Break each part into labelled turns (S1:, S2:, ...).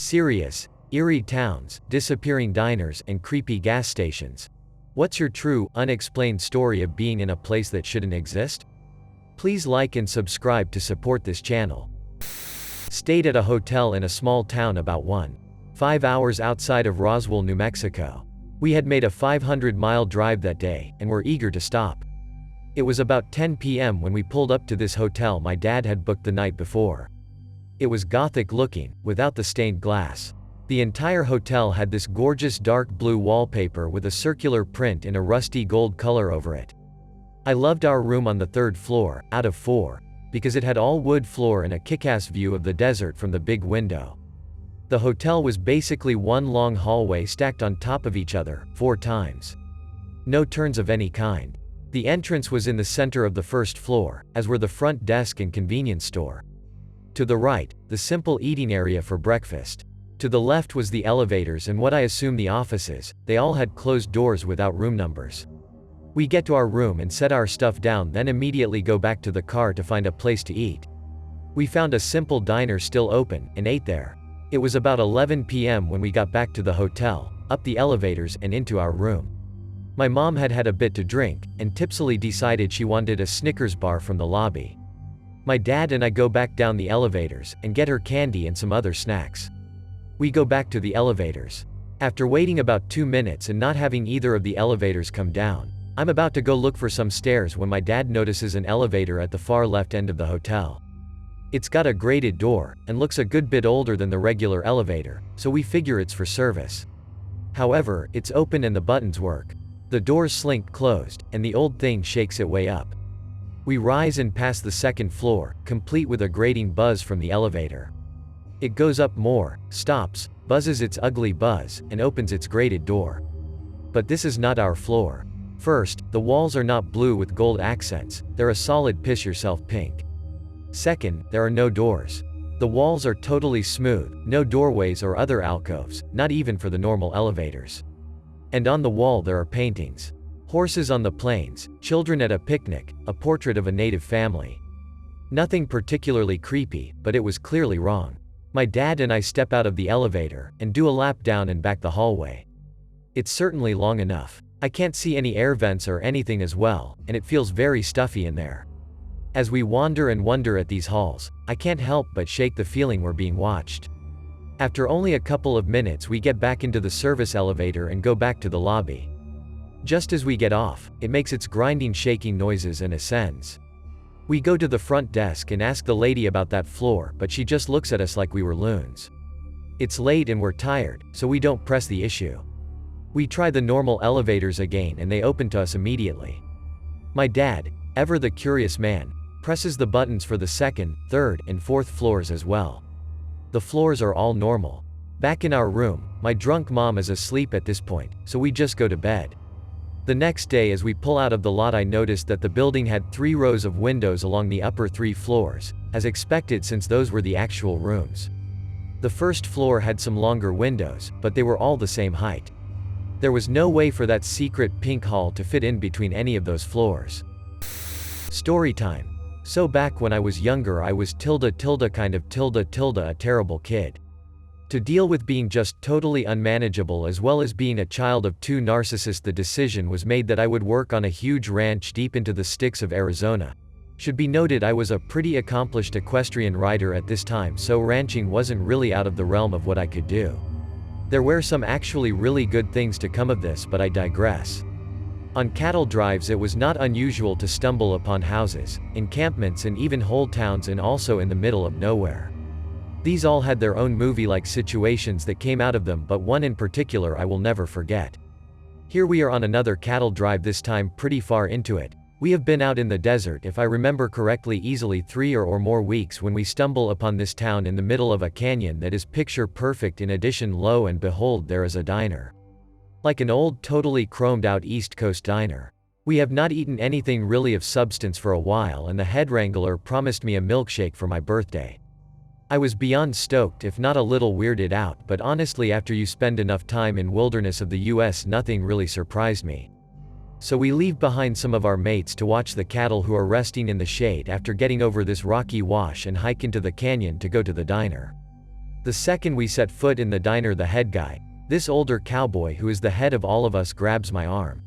S1: Serious, eerie towns, disappearing diners, and creepy gas stations. What's your true, unexplained story of being in a place that shouldn't exist? Please like and subscribe to support this channel. Stayed at a hotel in a small town about 1.5 hours outside of Roswell, New Mexico. We had made a 500-mile drive that day, and were eager to stop. It was about 10 p.m. when we pulled up to this hotel my dad had booked the night before. It was gothic looking, without the stained glass. The entire hotel had this gorgeous dark blue wallpaper with a circular print in a rusty gold color over it. I loved our room on the 3rd floor, out of 4, because it had all wood floor and a kick-ass view of the desert from the big window. The hotel was basically one long hallway stacked on top of each other, 4 times. No turns of any kind. The entrance was in the center of the 1st floor, as were the front desk and convenience store. To the right, the simple eating area for breakfast. To the left was the elevators and what I assume the offices. They all had closed doors without room numbers. We get to our room and set our stuff down, then immediately go back to the car to find a place to eat. We found a simple diner still open, and ate there. It was about 11 p.m. when we got back to the hotel, up the elevators and into our room. My mom had had a bit to drink, and tipsily decided she wanted a Snickers bar from the lobby. My dad and I go back down the elevators, and get her candy and some other snacks. We go back to the elevators. After waiting about 2 minutes and not having either of the elevators come down, I'm about to go look for some stairs when my dad notices an elevator at the far left end of the hotel. It's got a grated door, and looks a good bit older than the regular elevator, so we figure it's for service. However, it's open and the buttons work. The doors slink closed, and the old thing shakes it way up. We rise and pass the 2nd floor, complete with a grating buzz from the elevator. It goes up more, stops, buzzes its ugly buzz, and opens its grated door. But this is not our floor. First, the walls are not blue with gold accents, they're a solid piss-yourself pink. Second, there are no doors. The walls are totally smooth, no doorways or other alcoves, not even for the normal elevators. And on the wall there are paintings. Horses on the plains, children at a picnic, a portrait of a native family. Nothing particularly creepy, but it was clearly wrong. My dad and I step out of the elevator, and do a lap down and back the hallway. It's certainly long enough. I can't see any air vents or anything as well, and it feels very stuffy in there. As we wander and wonder at these halls, I can't help but shake the feeling we're being watched. After only a couple of minutes we get back into the service elevator and go back to the lobby. Just as we get off, it makes its grinding shaking noises and ascends. We go to the front desk and ask the lady about that floor, but she just looks at us like we were loons. It's late and we're tired, so we don't press the issue. We try the normal elevators again and they open to us immediately. My dad, ever the curious man, presses the buttons for the 2nd, 3rd, and 4th floors as well. The floors are all normal. Back in our room, my drunk mom is asleep at this point, so we just go to bed. The next day as we pull out of the lot I noticed that the building had 3 rows of windows along the upper 3 floors, as expected since those were the actual rooms. The 1st floor had some longer windows, but they were all the same height. There was no way for that secret pink hall to fit in between any of those floors. Story time. So back when I was younger I was a terrible kid. To deal with being just totally unmanageable as well as being a child of 2 narcissists, the decision was made that I would work on a huge ranch deep into the sticks of Arizona. Should be noted I was a pretty accomplished equestrian rider at this time, so ranching wasn't really out of the realm of what I could do. There were some actually really good things to come of this, but I digress. On cattle drives it was not unusual to stumble upon houses, encampments and even whole towns, and also in the middle of nowhere. These all had their own movie-like situations that came out of them, but one in particular I will never forget. Here we are on another cattle drive, this time pretty far into it. We have been out in the desert, if I remember correctly, easily 3 or more weeks when we stumble upon this town in the middle of a canyon that is picture perfect. In addition, lo and behold, there is a diner. Like an old totally chromed out East Coast diner. We have not eaten anything really of substance for a while, and the head wrangler promised me a milkshake for my birthday. I was beyond stoked, if not a little weirded out, but honestly after you spend enough time in wilderness of the US nothing really surprised me. So we leave behind some of our mates to watch the cattle who are resting in the shade after getting over this rocky wash, and hike into the canyon to go to the diner. The second we set foot in the diner, the head guy, this older cowboy who is the head of all of us, grabs my arm.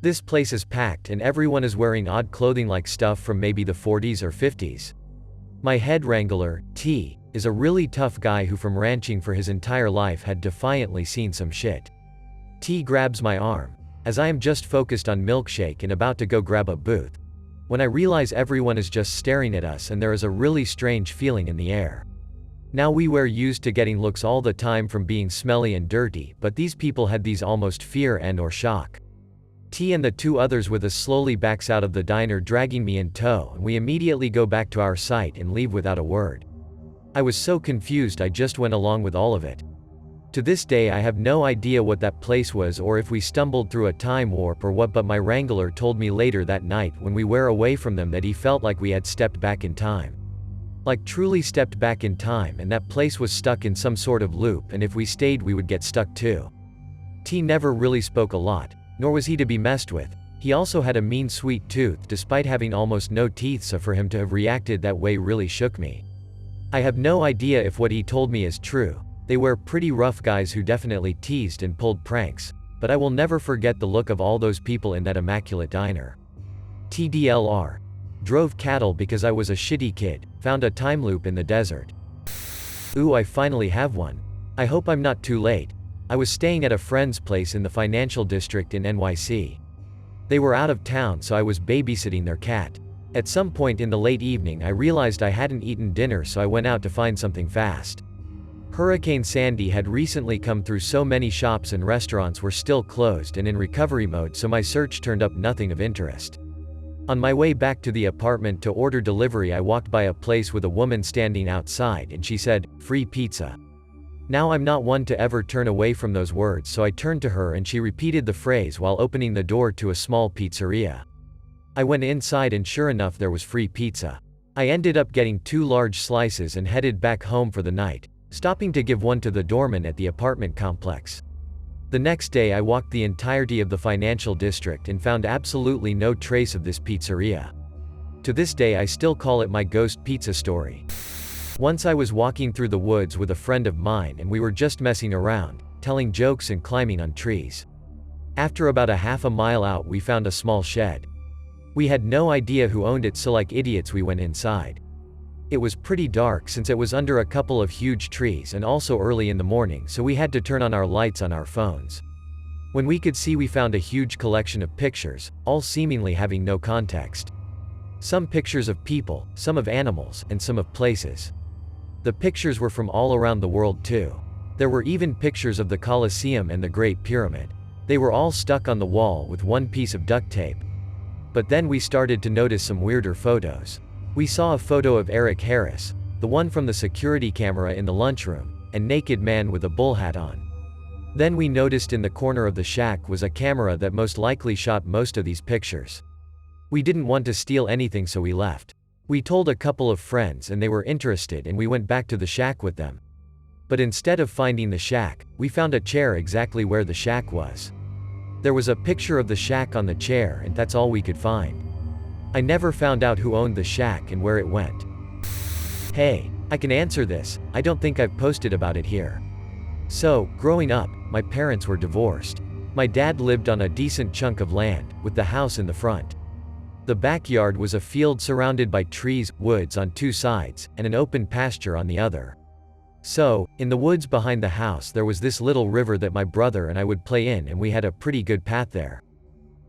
S1: This place is packed and everyone is wearing odd clothing like stuff from maybe the 40s or 50s. My head wrangler, T, is a really tough guy who from ranching for his entire life had defiantly seen some shit. T grabs my arm, as I am just focused on milkshake and about to go grab a booth, when I realize everyone is just staring at us and there is a really strange feeling in the air. Now we were used to getting looks all the time from being smelly and dirty, but these people had these almost fear and or shock. T and the two others with us slowly backs out of the diner, dragging me in tow, and we immediately go back to our site and leave without a word. I was so confused I just went along with all of it. To this day I have no idea what that place was or if we stumbled through a time warp or what, but my wrangler told me later that night when we were away from them that he felt like we had stepped back in time. Like truly stepped back in time, and that place was stuck in some sort of loop, and if we stayed we would get stuck too. T never really spoke a lot, nor was he to be messed with. He also had a mean sweet tooth despite having almost no teeth, so for him to have reacted that way really shook me. I have no idea if what he told me is true. They were pretty rough guys who definitely teased and pulled pranks, but I will never forget the look of all those people in that immaculate diner. TDLR. Drove cattle because I was a shitty kid, found a time loop in the desert. Ooh, I finally have one. I hope I'm not too late. I was staying at a friend's place in the financial district in NYC. They were out of town, so I was babysitting their cat. At some point in the late evening I realized I hadn't eaten dinner, so I went out to find something fast. Hurricane Sandy had recently come through, so many shops and restaurants were still closed and in recovery mode, so my search turned up nothing of interest. On my way back to the apartment to order delivery, I walked by a place with a woman standing outside and she said, "Free pizza." Now I'm not one to ever turn away from those words, so I turned to her and she repeated the phrase while opening the door to a small pizzeria. I went inside and sure enough there was free pizza. I ended up getting 2 large slices and headed back home for the night, stopping to give one to the doorman at the apartment complex. The next day I walked the entirety of the financial district and found absolutely no trace of this pizzeria. To this day I still call it my ghost pizza story. Once I was walking through the woods with a friend of mine and we were just messing around, telling jokes and climbing on trees. After about a half a mile out we found a small shed. We had no idea who owned it, so like idiots we went inside. It was pretty dark since it was under a couple of huge trees and also early in the morning, so we had to turn on our lights on our phones. When we could see, we found a huge collection of pictures, all seemingly having no context. Some pictures of people, some of animals, and some of places. The pictures were from all around the world too. There were even pictures of the Colosseum and the Great Pyramid. They were all stuck on the wall with one piece of duct tape. But then we started to notice some weirder photos. We saw a photo of Eric Harris, the one from the security camera in the lunchroom, and naked man with a bull hat on. Then we noticed in the corner of the shack was a camera that most likely shot most of these pictures. We didn't want to steal anything, so we left. We told a couple of friends and they were interested, and we went back to the shack with them. But instead of finding the shack, we found a chair exactly where the shack was. There was a picture of the shack on the chair, and that's all we could find. I never found out who owned the shack and where it went. Hey, I can answer this. I don't think I've posted about it here. So, growing up, my parents were divorced. My dad lived on a decent chunk of land, with the house in the front. The backyard was a field surrounded by trees, woods on 2 sides, and an open pasture on the other. So, in the woods behind the house there was this little river that my brother and I would play in, and we had a pretty good path there.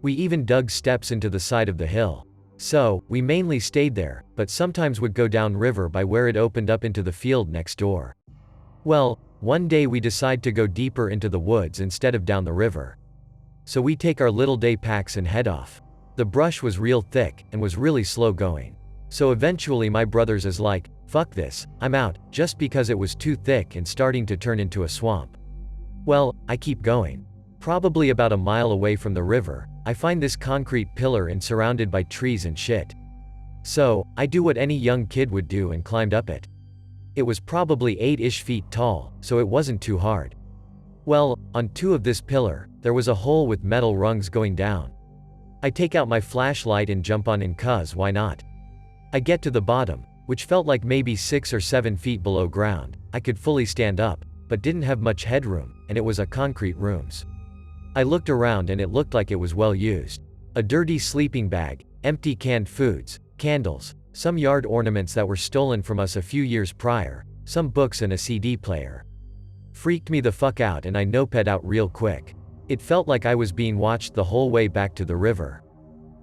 S1: We even dug steps into the side of the hill. So, we mainly stayed there, but sometimes would go down river by where it opened up into the field next door. Well, one day we decide to go deeper into the woods instead of down the river. So we take our little day packs and head off. The brush was real thick, and was really slow going. So eventually my brothers is like, "Fuck this, I'm out," just because it was too thick and starting to turn into a swamp. Well, I keep going. Probably about a mile away from the river, I find this concrete pillar and surrounded by trees and shit. So, I do what any young kid would do and climbed up it. It was probably 8-ish feet tall, so it wasn't too hard. Well, on 2 of this pillar, there was a hole with metal rungs going down. I take out my flashlight and jump on in, 'cause why not? I get to the bottom, which felt like maybe 6 or 7 feet below ground. I could fully stand up, but didn't have much headroom, and it was a concrete rooms. I looked around and it looked like it was well used. A dirty sleeping bag, empty canned foods, candles, some yard ornaments that were stolen from us a few years prior, some books and a CD player. Freaked me the fuck out and I noped out real quick. It felt like I was being watched the whole way back to the river.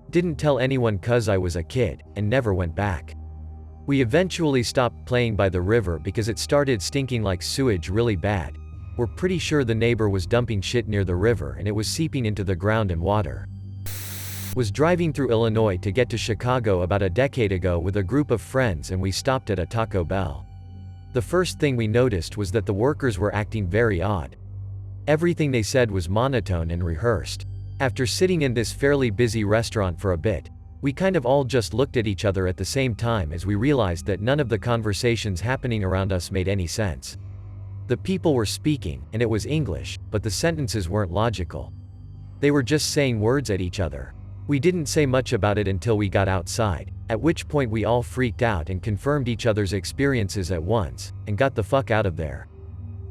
S1: Didn't tell anyone cause I was a kid, and never went back. We eventually stopped playing by the river because it started stinking like sewage really bad. We're pretty sure the neighbor was dumping shit near the river and it was seeping into the ground and water. Was driving through Illinois to get to Chicago about a decade ago with a group of friends and we stopped at a Taco Bell. The first thing we noticed was that the workers were acting very odd. Everything they said was monotone and rehearsed. After sitting in this fairly busy restaurant for a bit, we kind of all just looked at each other at the same time as we realized that none of the conversations happening around us made any sense. The people were speaking, and it was English, but the sentences weren't logical. They were just saying words at each other. We didn't say much about it until we got outside, at which point we all freaked out and confirmed each other's experiences at once, and got the fuck out of there.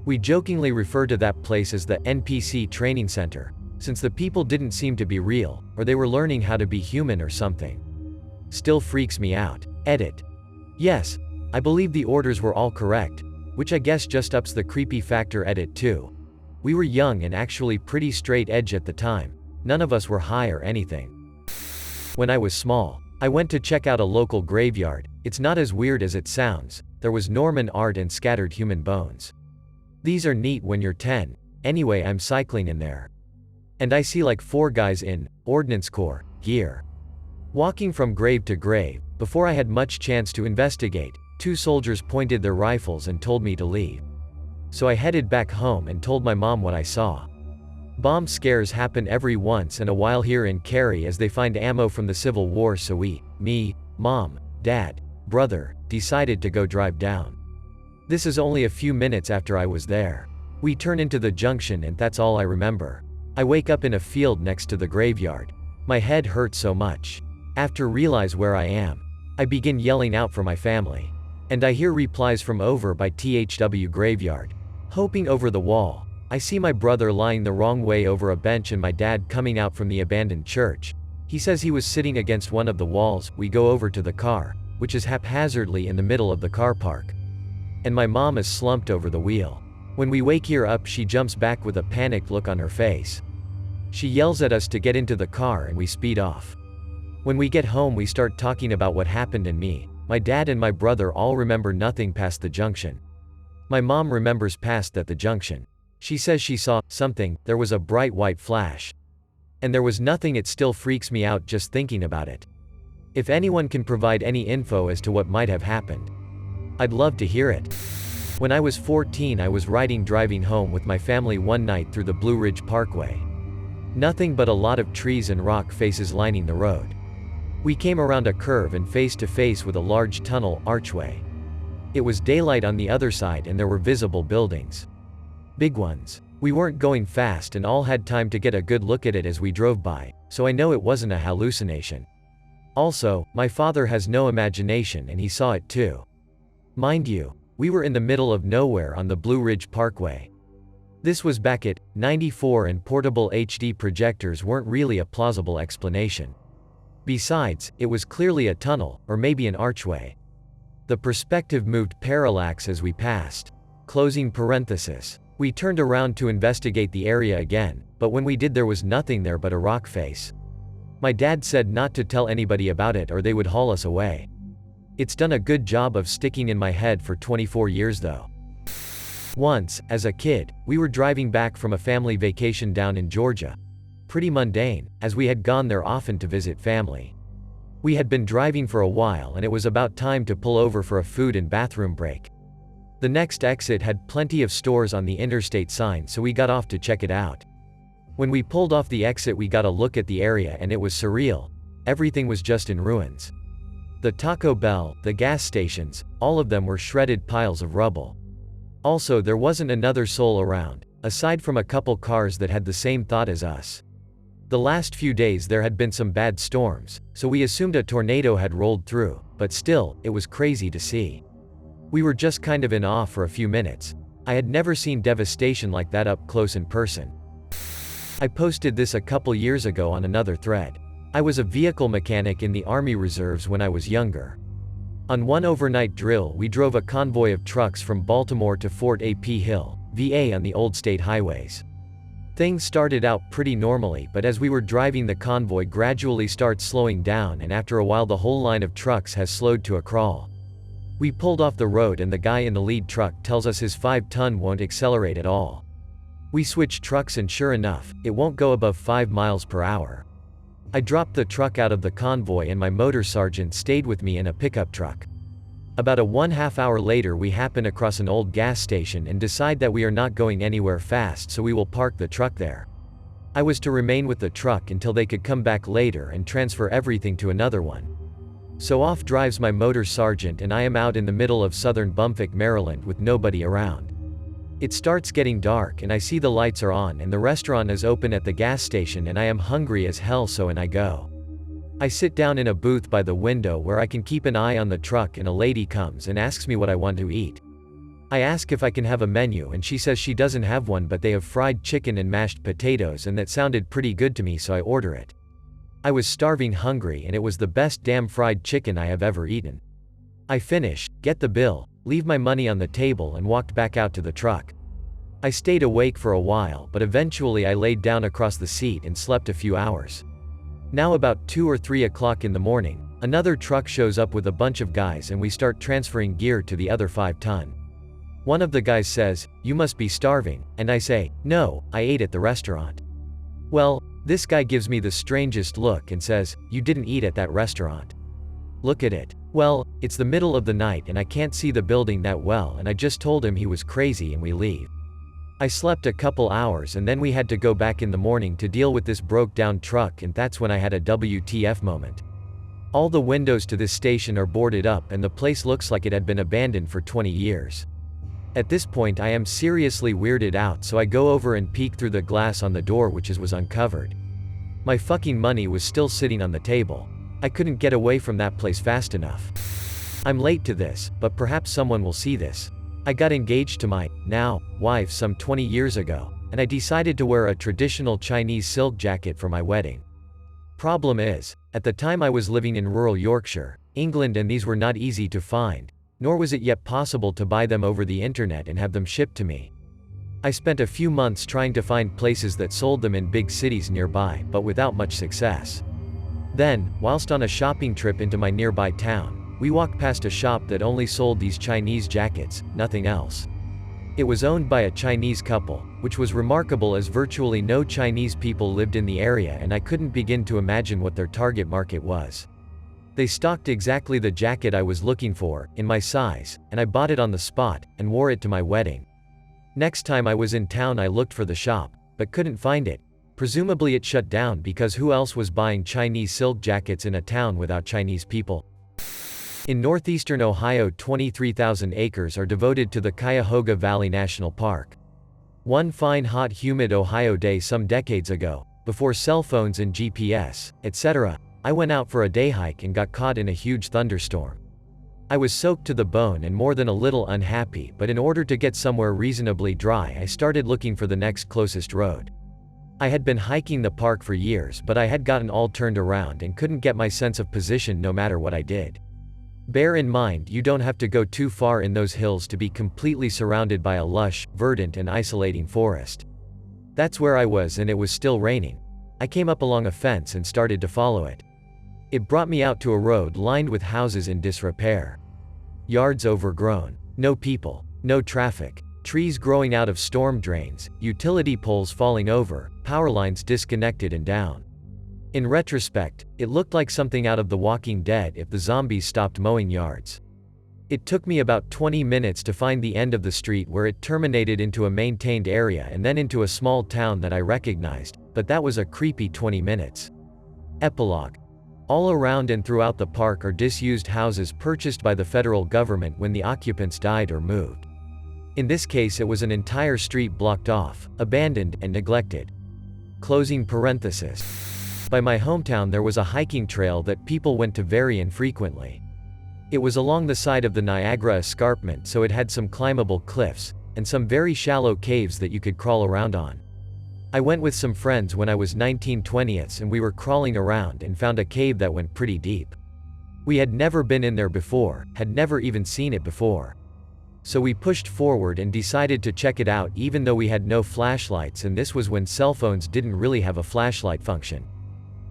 S1: We jokingly refer to that place as the NPC training center, since the people didn't seem to be real, or they were learning how to be human or something. Still freaks me out. Edit. Yes, I believe the orders were all correct, which I guess just ups the creepy factor. Edit 2. We were young and actually pretty straight edge at the time. None of us were high or anything. When I was small, I went to check out a local graveyard. It's not as weird as it sounds. There was Norman art and scattered human bones. These are neat when you're 10. Anyway, I'm cycling in there. And I see like 4 guys in Ordnance Corps gear. Walking from grave to grave. Before I had much chance to investigate, 2 soldiers pointed their rifles and told me to leave. So I headed back home and told my mom what I saw. Bomb scares happen every once in a while here in Cary as they find ammo from the Civil War, so me, mom, dad, brother, decided to go drive down. This is only a few minutes after I was there. We turn into the junction and that's all I remember. I wake up in a field next to the graveyard. My head hurts so much. After realize where I am, I begin yelling out for my family. And I hear replies from over by THW graveyard. Hoping over the wall, I see my brother lying the wrong way over a bench and my dad coming out from the abandoned church. He says he was sitting against one of the walls. We go over to the car, which is haphazardly in the middle of the car park. And my mom is slumped over the wheel. When we wake her up, she jumps back with a panicked look on her face. She yells at us to get into the car and we speed off. When we get home, we start talking about what happened, and my dad and my brother all remember nothing past the junction. My mom remembers past that the junction. She says she saw something. There was a bright white flash. And there was nothing. It still freaks me out just thinking about it. If anyone can provide any info as to what might have happened, I'd love to hear it. When I was 14, I was driving home with my family one night through the Blue Ridge Parkway. Nothing but a lot of trees and rock faces lining the road. We came around a curve and face to face with a large tunnel archway. It was daylight on the other side and there were visible buildings. Big ones. We weren't going fast and all had time to get a good look at it as we drove by, so I know it wasn't a hallucination. Also, my father has no imagination and he saw it too. Mind you, we were in the middle of nowhere on the Blue Ridge Parkway. This was back at '94 and portable HD projectors weren't really a plausible explanation. Besides, it was clearly a tunnel, or maybe an archway. The perspective moved parallax as we passed. Closing parenthesis. We turned around to investigate the area again, but when we did there was nothing there but a rock face. My dad said not to tell anybody about it or they would haul us away. It's done a good job of sticking in my head for 24 years though. Once, as a kid, we were driving back from a family vacation down in Georgia. Pretty mundane, as we had gone there often to visit family. We had been driving for a while and it was about time to pull over for a food and bathroom break. The next exit had plenty of stores on the interstate sign, so we got off to check it out. When we pulled off the exit, we got a look at the area and it was surreal. Everything was just in ruins. The Taco Bell, the gas stations, all of them were shredded piles of rubble. Also, there wasn't another soul around, aside from a couple cars that had the same thought as us. The last few days there had been some bad storms, so we assumed a tornado had rolled through, but still, it was crazy to see. We were just kind of in awe for a few minutes. I had never seen devastation like that up close in person. I posted this a couple years ago on another thread. I was a vehicle mechanic in the Army Reserves when I was younger. On one overnight drill, we drove a convoy of trucks from Baltimore to Fort A.P. Hill, VA on the old state highways. Things started out pretty normally, but as we were driving, the convoy gradually starts slowing down, and after a while the whole line of trucks has slowed to a crawl. We pulled off the road and the guy in the lead truck tells us his 5-ton won't accelerate at all. We switch trucks and sure enough, it won't go above 5 miles per hour. I dropped the truck out of the convoy and my motor sergeant stayed with me in a pickup truck. About a 1/2 hour later we happen across an old gas station and decide that we are not going anywhere fast, so we will park the truck there. I was to remain with the truck until they could come back later and transfer everything to another one. So off drives my motor sergeant and I am out in the middle of southern Bumfuck, Maryland with nobody around. It starts getting dark and I see the lights are on and the restaurant is open at the gas station and I am hungry as hell, so in I go. I sit down in a booth by the window where I can keep an eye on the truck, and a lady comes and asks me what I want to eat. I ask if I can have a menu and she says she doesn't have one, but they have fried chicken and mashed potatoes, and that sounded pretty good to me, so I order it. I was starving hungry and it was the best damn fried chicken I have ever eaten. I finish, get the bill, leave my money on the table and walked back out to the truck. I stayed awake for a while, but eventually I laid down across the seat and slept a few hours. Now about 2 or 3 o'clock in the morning, another truck shows up with a bunch of guys and we start transferring gear to the other 5-ton. One of the guys says, "You must be starving," and I say, "No, I ate at the restaurant." Well, this guy gives me the strangest look and says, "You didn't eat at that restaurant. Look at it." Well, it's the middle of the night and I can't see the building that well, and I just told him he was crazy and we leave. I slept a couple hours and then we had to go back in the morning to deal with this broke down truck, and that's when I had a WTF moment. All the windows to this station are boarded up and the place looks like it had been abandoned for 20 years. At this point I am seriously weirded out, so I go over and peek through the glass on the door, which was uncovered. My fucking money was still sitting on the table. I couldn't get away from that place fast enough. I'm late to this, but perhaps someone will see this. I got engaged to my, now, wife some 20 years ago, and I decided to wear a traditional Chinese silk jacket for my wedding. Problem is, at the time I was living in rural Yorkshire, England, and these were not easy to find, nor was it yet possible to buy them over the internet and have them shipped to me. I spent a few months trying to find places that sold them in big cities nearby, but without much success. Then, whilst on a shopping trip into my nearby town, we walked past a shop that only sold these Chinese jackets, nothing else. It was owned by a Chinese couple, which was remarkable as virtually no Chinese people lived in the area, and I couldn't begin to imagine what their target market was. They stocked exactly the jacket I was looking for, in my size, and I bought it on the spot, and wore it to my wedding. Next time I was in town I looked for the shop, but couldn't find it. Presumably it shut down, because who else was buying Chinese silk jackets in a town without Chinese people? In northeastern Ohio, 23,000 acres are devoted to the Cuyahoga Valley National Park. One fine hot humid Ohio day some decades ago, before cell phones and GPS, etc., I went out for a day hike and got caught in a huge thunderstorm. I was soaked to the bone and more than a little unhappy, but in order to get somewhere reasonably dry I started looking for the next closest road. I had been hiking the park for years, but I had gotten all turned around and couldn't get my sense of position no matter what I did. Bear in mind, you don't have to go too far in those hills to be completely surrounded by a lush, verdant and isolating forest. That's where I was, and it was still raining. I came up along a fence and started to follow it. It brought me out to a road lined with houses in disrepair. Yards overgrown. No people. No traffic. Trees growing out of storm drains, utility poles falling over, power lines disconnected and down. In retrospect, it looked like something out of The Walking Dead if the zombies stopped mowing yards. It took me about 20 minutes to find the end of the street where it terminated into a maintained area and then into a small town that I recognized, but that was a creepy 20 minutes. Epilogue. All around and throughout the park are disused houses purchased by the federal government when the occupants died or moved. In this case it was an entire street blocked off, abandoned, and neglected. Closing parenthesis. By my hometown there was a hiking trail that people went to very infrequently. It was along the side of the Niagara Escarpment, so it had some climbable cliffs, and some very shallow caves that you could crawl around on. I went with some friends when I was 19/20 and we were crawling around and found a cave that went pretty deep. We had never been in there before, had never even seen it before. So we pushed forward and decided to check it out even though we had no flashlights, and this was when cell phones didn't really have a flashlight function.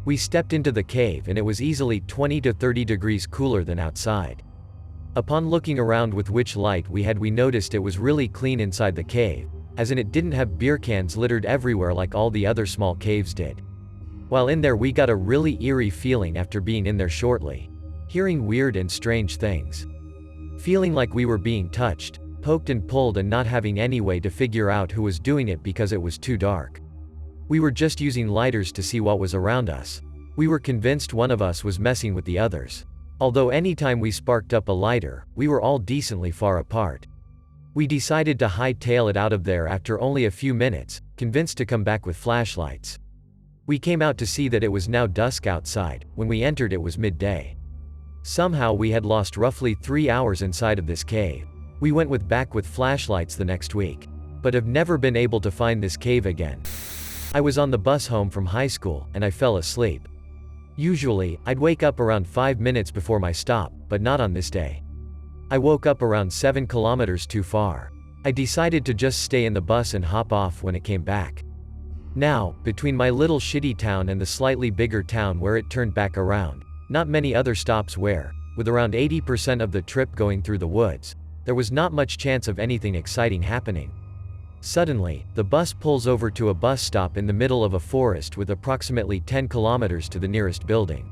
S1: We stepped into the cave and it was easily 20 to 30 degrees cooler than outside. Upon looking around with which light we had, we noticed it was really clean inside the cave, as in it didn't have beer cans littered everywhere like all the other small caves did. While in there we got a really eerie feeling after being in there shortly. Hearing weird and strange things. Feeling like we were being touched, poked and pulled, and not having any way to figure out who was doing it because it was too dark. We were just using lighters to see what was around us. We were convinced one of us was messing with the others. Although anytime we sparked up a lighter, we were all decently far apart. We decided to hightail it out of there after only a few minutes, convinced to come back with flashlights. We came out to see that it was now dusk outside. When we entered it was midday. Somehow we had lost roughly 3 hours inside of this cave. We went back with flashlights the next week, but have never been able to find this cave again. I was on the bus home from high school, and I fell asleep. Usually, I'd wake up around 5 minutes before my stop, but not on this day. I woke up around 7 kilometers too far. I decided to just stay in the bus and hop off when it came back. Now, between my little shitty town and the slightly bigger town where it turned back around, not many other stops where, with around 80% of the trip going through the woods, there was not much chance of anything exciting happening. Suddenly, the bus pulls over to a bus stop in the middle of a forest with approximately 10 kilometers to the nearest building.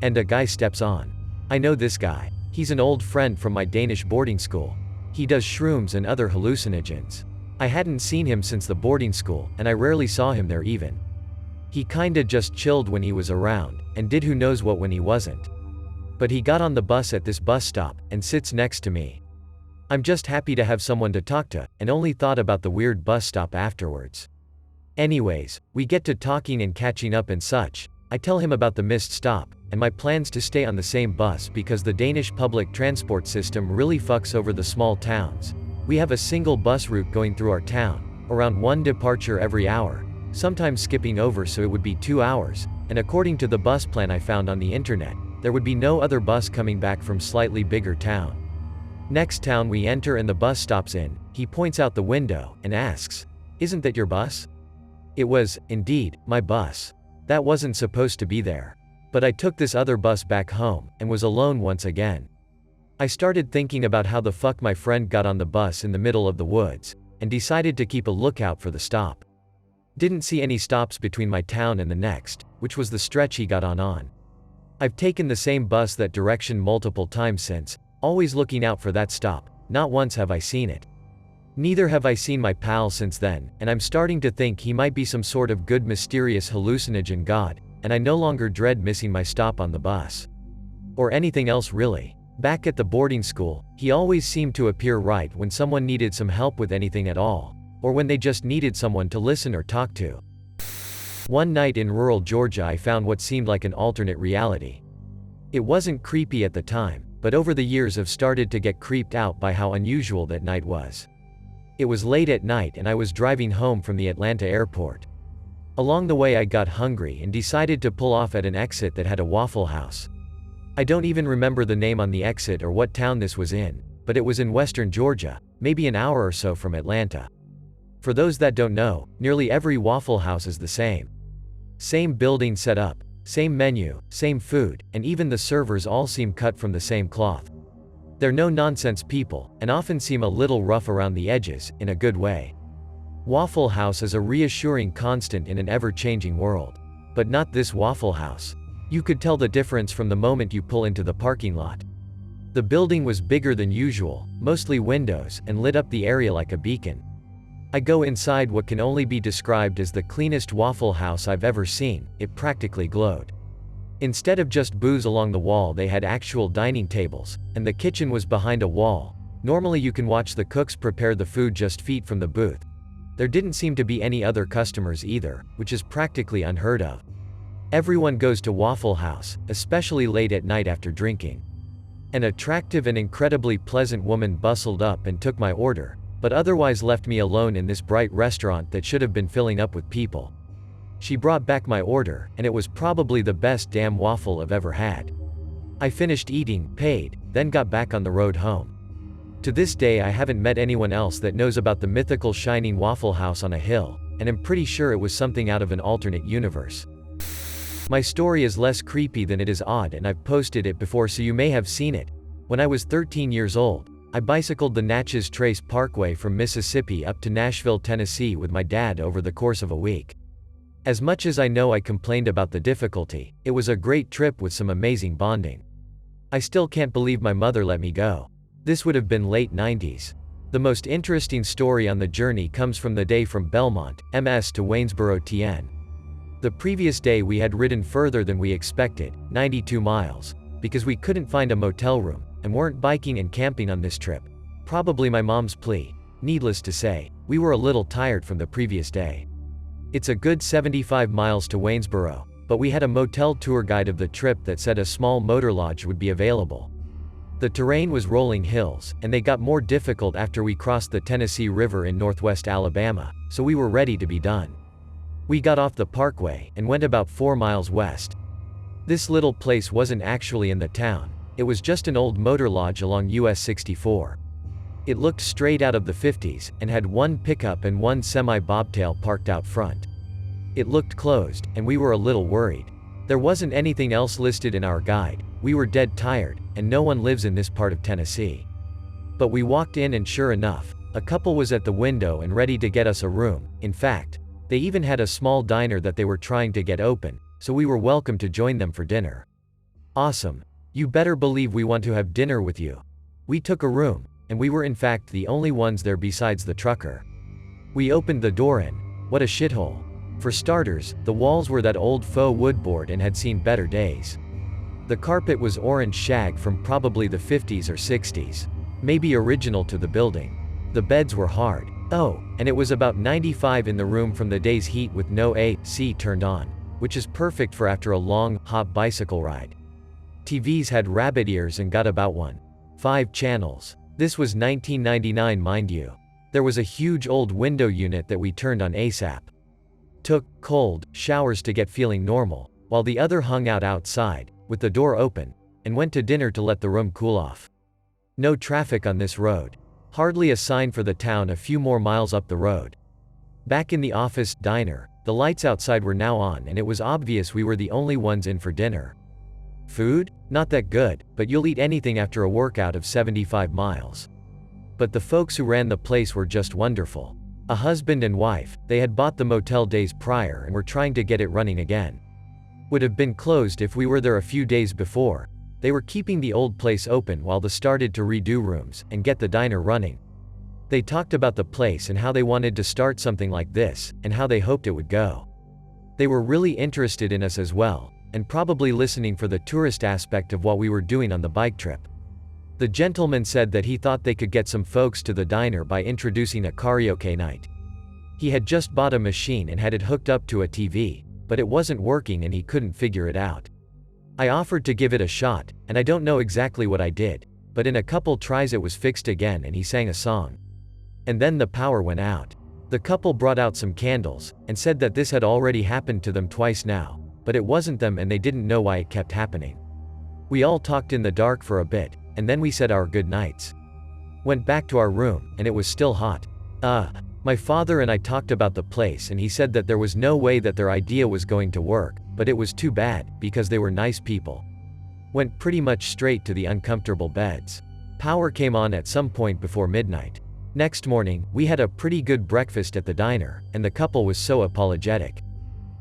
S1: And a guy steps on. I know this guy. He's an old friend from my Danish boarding school. He does shrooms and other hallucinogens. I hadn't seen him since the boarding school, and I rarely saw him there even. He kinda just chilled when he was around, and did who knows what when he wasn't. But he got on the bus at this bus stop, and sits next to me. I'm just happy to have someone to talk to, and only thought about the weird bus stop afterwards. Anyways, we get to talking and catching up and such. I tell him about the missed stop, and my plans to stay on the same bus because the Danish public transport system really fucks over the small towns. We have a single bus route going through our town, around 1 departure every hour, sometimes skipping over so it would be 2 hours, and according to the bus plan I found on the internet, there would be no other bus coming back from slightly bigger town. Next town we enter and the bus stops in, he points out the window, and asks, "Isn't that your bus?" It was, indeed, my bus. That wasn't supposed to be there. But I took this other bus back home, and was alone once again. I started thinking about how the fuck my friend got on the bus in the middle of the woods, and decided to keep a lookout for the stop. Didn't see any stops between my town and the next, which was the stretch he got on. I've taken the same bus that direction multiple times since, always looking out for that stop. Not once have I seen it. Neither have I seen my pal since then, and I'm starting to think he might be some sort of good mysterious hallucinogen god, and I no longer dread missing my stop on the bus. Or anything else really. Back at the boarding school, he always seemed to appear right when someone needed some help with anything at all, or when they just needed someone to listen or talk to. One night in rural Georgia I found what seemed like an alternate reality. It wasn't creepy at the time, but over the years I've started to get creeped out by how unusual that night was. It was late at night and I was driving home from the Atlanta airport. Along the way I got hungry and decided to pull off at an exit that had a Waffle House. I don't even remember the name on the exit or what town this was in, but it was in western Georgia, maybe an hour or so from Atlanta. For those that don't know, nearly every Waffle House is the same. Same building set up, same menu, same food, and even the servers all seem cut from the same cloth. They're no-nonsense people, and often seem a little rough around the edges, in a good way. Waffle House is a reassuring constant in an ever-changing world. But not this Waffle House. You could tell the difference from the moment you pull into the parking lot. The building was bigger than usual, mostly windows, and lit up the area like a beacon. I go inside what can only be described as the cleanest Waffle House I've ever seen. It practically glowed. Instead of just booze along the wall, they had actual dining tables, and the kitchen was behind a wall. Normally you can watch the cooks prepare the food just feet from the booth. There didn't seem to be any other customers either, which is practically unheard of. Everyone goes to Waffle House, especially late at night after drinking. An attractive and incredibly pleasant woman bustled up and took my order, but otherwise left me alone in this bright restaurant that should have been filling up with people. She brought back my order, and it was probably the best damn waffle I've ever had. I finished eating, paid, then got back on the road home. To this day I haven't met anyone else that knows about the mythical shining Waffle House on a hill, and I'm pretty sure it was something out of an alternate universe. My story is less creepy than it is odd, and I've posted it before so you may have seen it. When I was 13 years old, I bicycled the Natchez Trace Parkway from Mississippi up to Nashville, Tennessee with my dad over the course of a week. As much as I know I complained about the difficulty, it was a great trip with some amazing bonding. I still can't believe my mother let me go. This would have been late 90s. The most interesting story on the journey comes from the day from Belmont, MS to Waynesboro, TN. The previous day we had ridden further than we expected, 92 miles, because we couldn't find a motel room, and weren't biking and camping on this trip. Probably my mom's plea. Needless to say, we were a little tired from the previous day. It's a good 75 miles to Waynesboro, but we had a motel tour guide of the trip that said a small motor lodge would be available. The terrain was rolling hills, and they got more difficult after we crossed the Tennessee River in northwest Alabama, so we were ready to be done. We got off the parkway, and went about 4 miles west. This little place wasn't actually in the town, it was just an old motor lodge along US 64. It looked straight out of the 50s, and had one pickup and one semi-bobtail parked out front. It looked closed, and we were a little worried. There wasn't anything else listed in our guide, we were dead tired, and no one lives in this part of Tennessee. But we walked in and sure enough, a couple was at the window and ready to get us a room. In fact, they even had a small diner that they were trying to get open, so we were welcome to join them for dinner. Awesome. You better believe we want to have dinner with you. We took a room, and we were in fact the only ones there besides the trucker. We opened the door in. What a shithole. For starters, the walls were that old faux wood board and had seen better days. The carpet was orange shag from probably the 50s or 60s. Maybe original to the building. The beds were hard. Oh, and it was about 95 in the room from the day's heat with no AC turned on, which is perfect for after a long, hot bicycle ride. TVs had rabbit ears and got about 5 channels. This was 1999, mind you. There was a huge old window unit that we turned on ASAP. Took cold showers to get feeling normal, while the other hung out outside, with the door open, and went to dinner to let the room cool off. No traffic on this road. Hardly a sign for the town a few more miles up the road. Back in the office diner, the lights outside were now on and it was obvious we were the only ones in for dinner. Food? Not that good, but you'll eat anything after a workout of 75 miles. But the folks who ran the place were just wonderful. A husband and wife, they had bought the motel days prior and were trying to get it running again. Would have been closed if we were there a few days before. They were keeping the old place open while they started to redo rooms and get the diner running. They talked about the place and how they wanted to start something like this, and how they hoped it would go. They were really interested in us as well, and probably listening for the tourist aspect of what we were doing on the bike trip. The gentleman said that he thought they could get some folks to the diner by introducing a karaoke night. He had just bought a machine and had it hooked up to a TV, but it wasn't working and he couldn't figure it out. I offered to give it a shot, and I don't know exactly what I did, but in a couple tries it was fixed again and he sang a song. And then the power went out. The couple brought out some candles, and said that this had already happened to them twice now, but it wasn't them and they didn't know why it kept happening. We all talked in the dark for a bit, and then we said our good nights. Went back to our room, and it was still hot. My father and I talked about the place and he said that there was no way that their idea was going to work, but it was too bad, because they were nice people. Went pretty much straight to the uncomfortable beds. Power came on at some point before midnight. Next morning, we had a pretty good breakfast at the diner, and the couple was so apologetic.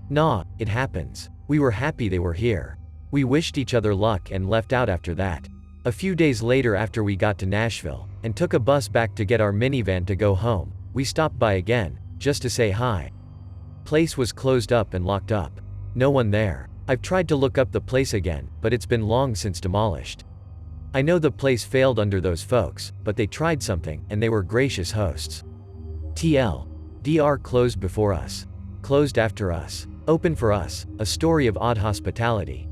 S1: Nah, it happens. We were happy they were here. We wished each other luck and left out after that. A few days later after we got to Nashville, and took a bus back to get our minivan to go home, we stopped by again, just to say hi. Place was closed up and locked up. No one there. I've tried to look up the place again, but it's been long since demolished. I know the place failed under those folks, but they tried something, and they were gracious hosts. TL. DR closed before us. Closed after us. Open for us, a story of odd hospitality.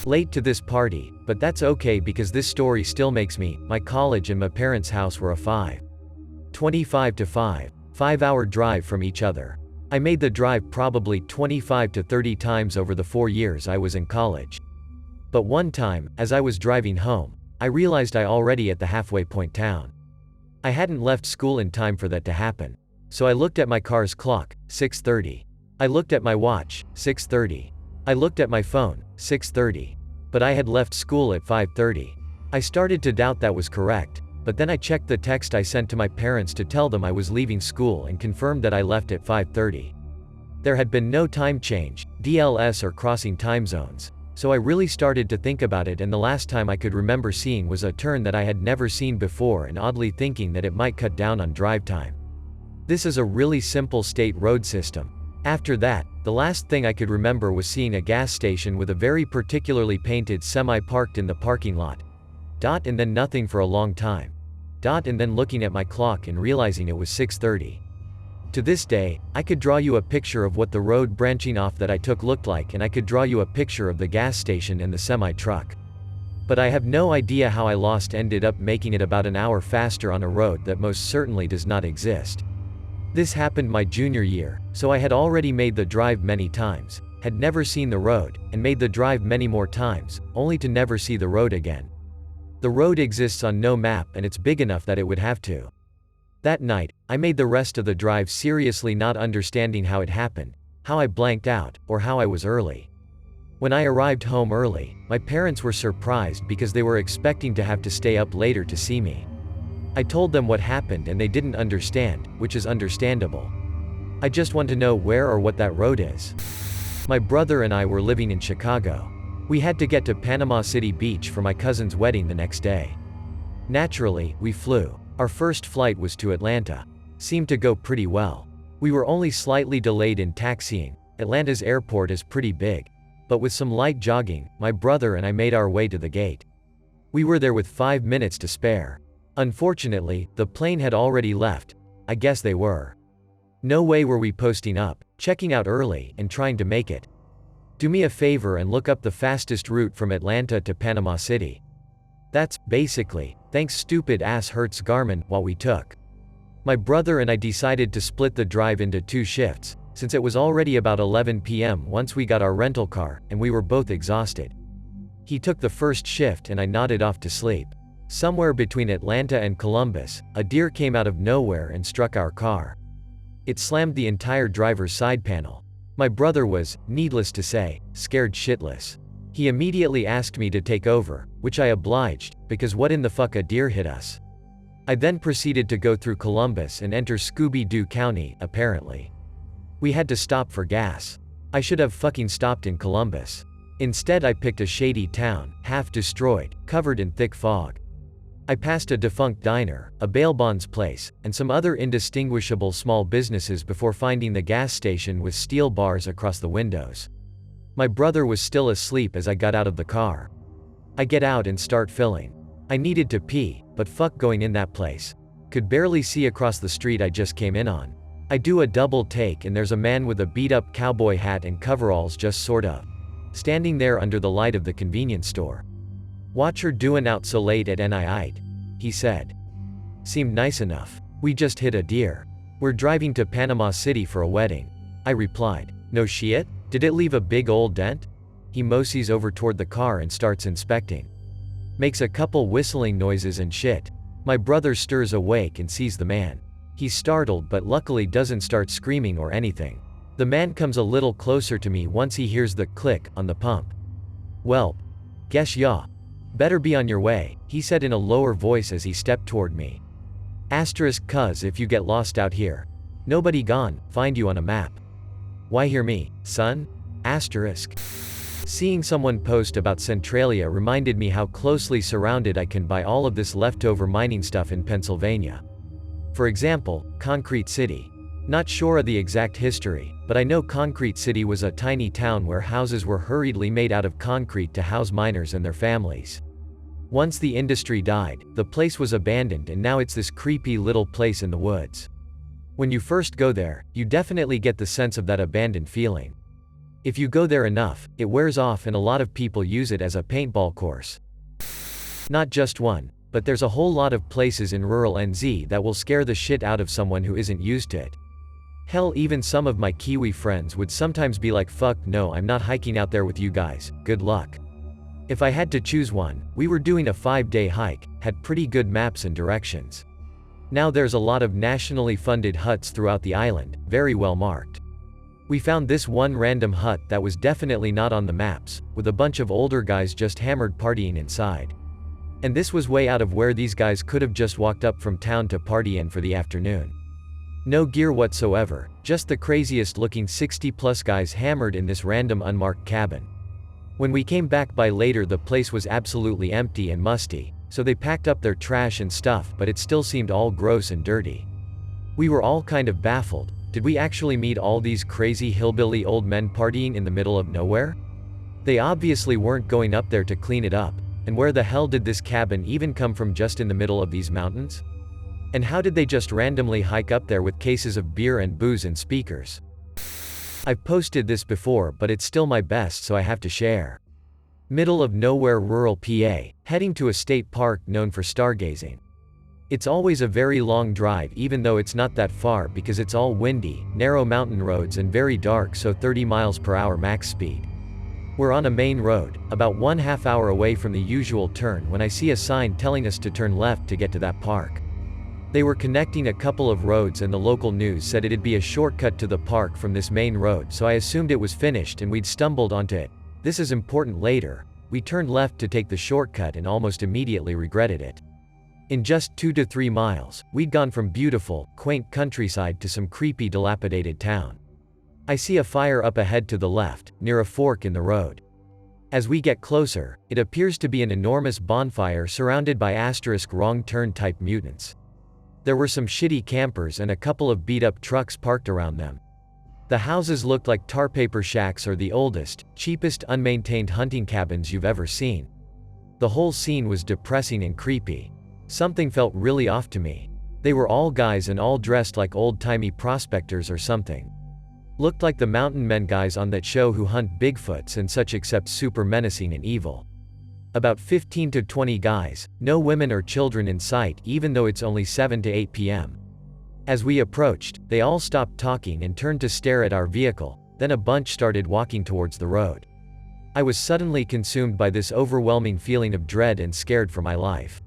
S1: Late to this party, but that's okay because this story still makes me, my college and my parents' house were a 5:25 to 5-hour drive from each other. I made the drive probably 25 to 30 times over the 4 years I was in college. But one time, as I was driving home, I realized I already at the halfway point town. I hadn't left school in time for that to happen. So I looked at my car's clock, 6:30. I looked at my watch, 6:30. I looked at my phone, 6:30. But I had left school at 5:30. I started to doubt that was correct, but then I checked the text I sent to my parents to tell them I was leaving school and confirmed that I left at 5:30. There had been no time change, DLS or crossing time zones, so I really started to think about it, and the last time I could remember seeing was a turn that I had never seen before, and oddly thinking that it might cut down on drive time. This is a really simple state road system. After that, the last thing I could remember was seeing a gas station with a very particularly painted semi parked in the parking lot. And then nothing for a long time. And then looking at my clock and realizing it was 6:30. To this day, I could draw you a picture of what the road branching off that I took looked like, and I could draw you a picture of the gas station and the semi-truck. But I have no idea how I ended up making it about an hour faster on a road that most certainly does not exist. This happened my junior year, so I had already made the drive many times, had never seen the road, and made the drive many more times, only to never see the road again. The road exists on no map, and it's big enough that it would have to. That night, I made the rest of the drive seriously not understanding how it happened, how I blanked out, or how I was early. When I arrived home early, my parents were surprised because they were expecting to have to stay up later to see me. I told them what happened and they didn't understand, which is understandable. I just want to know where or what that road is. My brother and I were living in Chicago. We had to get to Panama City Beach for my cousin's wedding the next day. Naturally, we flew. Our first flight was to Atlanta. Seemed to go pretty well. We were only slightly delayed in taxiing. Atlanta's airport is pretty big. But with some light jogging, my brother and I made our way to the gate. We were there with 5 minutes to spare. Unfortunately, the plane had already left. I guess they were. No way were we posting up, checking out early, and trying to make it. Do me a favor and look up the fastest route from Atlanta to Panama City. That's, basically, thanks stupid ass Hertz Garmin, what we took. My brother and I decided to split the drive into 2 shifts, since it was already about 11 p.m. once we got our rental car, and we were both exhausted. He took the first shift and I nodded off to sleep. Somewhere between Atlanta and Columbus, a deer came out of nowhere and struck our car. It slammed the entire driver's side panel. My brother was, needless to say, scared shitless. He immediately asked me to take over, which I obliged, because what in the fuck, a deer hit us. I then proceeded to go through Columbus and enter Scooby-Doo County, apparently. We had to stop for gas. I should have fucking stopped in Columbus. Instead I picked a shady town, half destroyed, covered in thick fog. I passed a defunct diner, a bail bonds place, and some other indistinguishable small businesses before finding the gas station with steel bars across the windows. My brother was still asleep as I got out of the car. I get out and start filling. I needed to pee, but fuck going in that place. Could barely see across the street I just came in on. I do a double take and there's a man with a beat-up cowboy hat and coveralls just sort of standing there under the light of the convenience store. "Watch her doin' out so late at night," he said. Seemed nice enough. "We just hit a deer. We're driving to Panama City for a wedding," I replied. "No shit? Did it leave a big old dent?" He moseys over toward the car and starts inspecting. Makes a couple whistling noises and shit. My brother stirs awake and sees the man. He's startled but luckily doesn't start screaming or anything. The man comes a little closer to me once he hears the click on the pump. "Well, guess ya. Better be on your way," he said in a lower voice as he stepped toward me. "Cuz if you get lost out here. Nobody gone, find you on a map." "Why hear me, son?" Seeing someone post about Centralia reminded me how closely surrounded I can by all of this leftover mining stuff in Pennsylvania. For example, Concrete City. Not sure of the exact history, but I know Concrete City was a tiny town where houses were hurriedly made out of concrete to house miners and their families. Once the industry died, the place was abandoned and now it's this creepy little place in the woods. When you first go there, you definitely get the sense of that abandoned feeling. If you go there enough, it wears off and a lot of people use it as a paintball course. Not just one, but there's a whole lot of places in rural NZ that will scare the shit out of someone who isn't used to it. Hell, even some of my Kiwi friends would sometimes be like, fuck no, I'm not hiking out there with you guys, good luck. If I had to choose one, we were doing a 5-day hike, had pretty good maps and directions. Now there's a lot of nationally funded huts throughout the island, very well marked. We found this one random hut that was definitely not on the maps, with a bunch of older guys just hammered partying inside. And this was way out of where these guys could have just walked up from town to party in for the afternoon. No gear whatsoever, just the craziest looking 60+ guys hammered in this random unmarked cabin. When we came back by later, the place was absolutely empty and musty, so they packed up their trash and stuff, but it still seemed all gross and dirty. We were all kind of baffled. Did we actually meet all these crazy hillbilly old men partying in the middle of nowhere? They obviously weren't going up there to clean it up, and where the hell did this cabin even come from just in the middle of these mountains? And how did they just randomly hike up there with cases of beer and booze and speakers? I've posted this before, but it's still my best, so I have to share. Middle of nowhere rural PA, heading to a state park known for stargazing. It's always a very long drive even though it's not that far because it's all windy, narrow mountain roads and very dark, so 30 miles per hour max speed. We're on a main road, about 1/2 hour away from the usual turn when I see a sign telling us to turn left to get to that park. They were connecting a couple of roads and the local news said it'd be a shortcut to the park from this main road, so I assumed it was finished and we'd stumbled onto it. This is important later. We turned left to take the shortcut and almost immediately regretted it. In just 2 to 3 miles, we'd gone from beautiful, quaint countryside to some creepy dilapidated town. I see a fire up ahead to the left, near a fork in the road. As we get closer, it appears to be an enormous bonfire surrounded by wrong turn type mutants. There were some shitty campers and a couple of beat-up trucks parked around them. The houses looked like tar paper shacks or the oldest, cheapest unmaintained hunting cabins you've ever seen. The whole scene was depressing and creepy. Something felt really off to me. They were all guys and all dressed like old-timey prospectors or something. Looked like the mountain men guys on that show who hunt Bigfoots and such, except super menacing and evil. About 15 to 20 guys, no women or children in sight even though it's only 7 to 8 p.m. As we approached, they all stopped talking and turned to stare at our vehicle, then a bunch started walking towards the road. I was suddenly consumed by this overwhelming feeling of dread and scared for my life.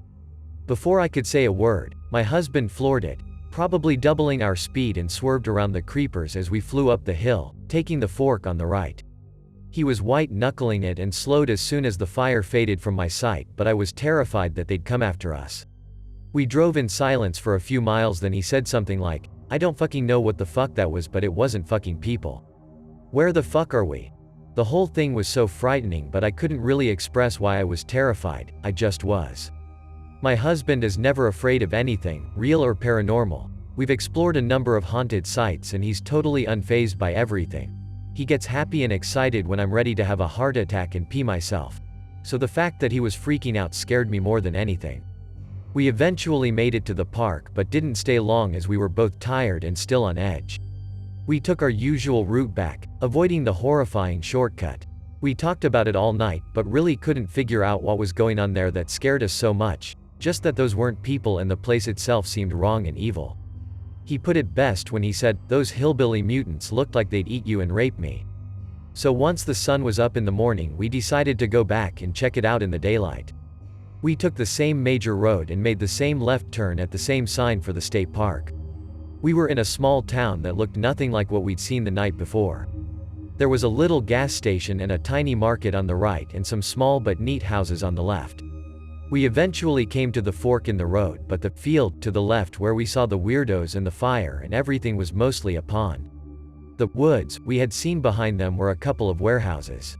S1: Before I could say a word, my husband floored it, probably doubling our speed, and swerved around the creepers as we flew up the hill, taking the fork on the right. He was white-knuckling it and slowed as soon as the fire faded from my sight, but I was terrified that they'd come after us. We drove in silence for a few miles, then he said something like, "I don't fucking know what the fuck that was, but it wasn't fucking people. Where the fuck are we?" The whole thing was so frightening, but I couldn't really express why I was terrified, I just was. My husband is never afraid of anything, real or paranormal. We've explored a number of haunted sites and he's totally unfazed by everything. He gets happy and excited when I'm ready to have a heart attack and pee myself. So the fact that he was freaking out scared me more than anything. We eventually made it to the park but didn't stay long as we were both tired and still on edge. We took our usual route back, avoiding the horrifying shortcut. We talked about it all night but really couldn't figure out what was going on there that scared us so much, just that those weren't people and the place itself seemed wrong and evil. He put it best when he said, "Those hillbilly mutants looked like they'd eat you and rape me." So once the sun was up in the morning, we decided to go back and check it out in the daylight. We took the same major road and made the same left turn at the same sign for the state park. We were in a small town that looked nothing like what we'd seen the night before. There was a little gas station and a tiny market on the right and some small but neat houses on the left. We eventually came to the fork in the road, but the field to the left where we saw the weirdos and the fire and everything was mostly a pond. The woods we had seen behind them were a couple of warehouses.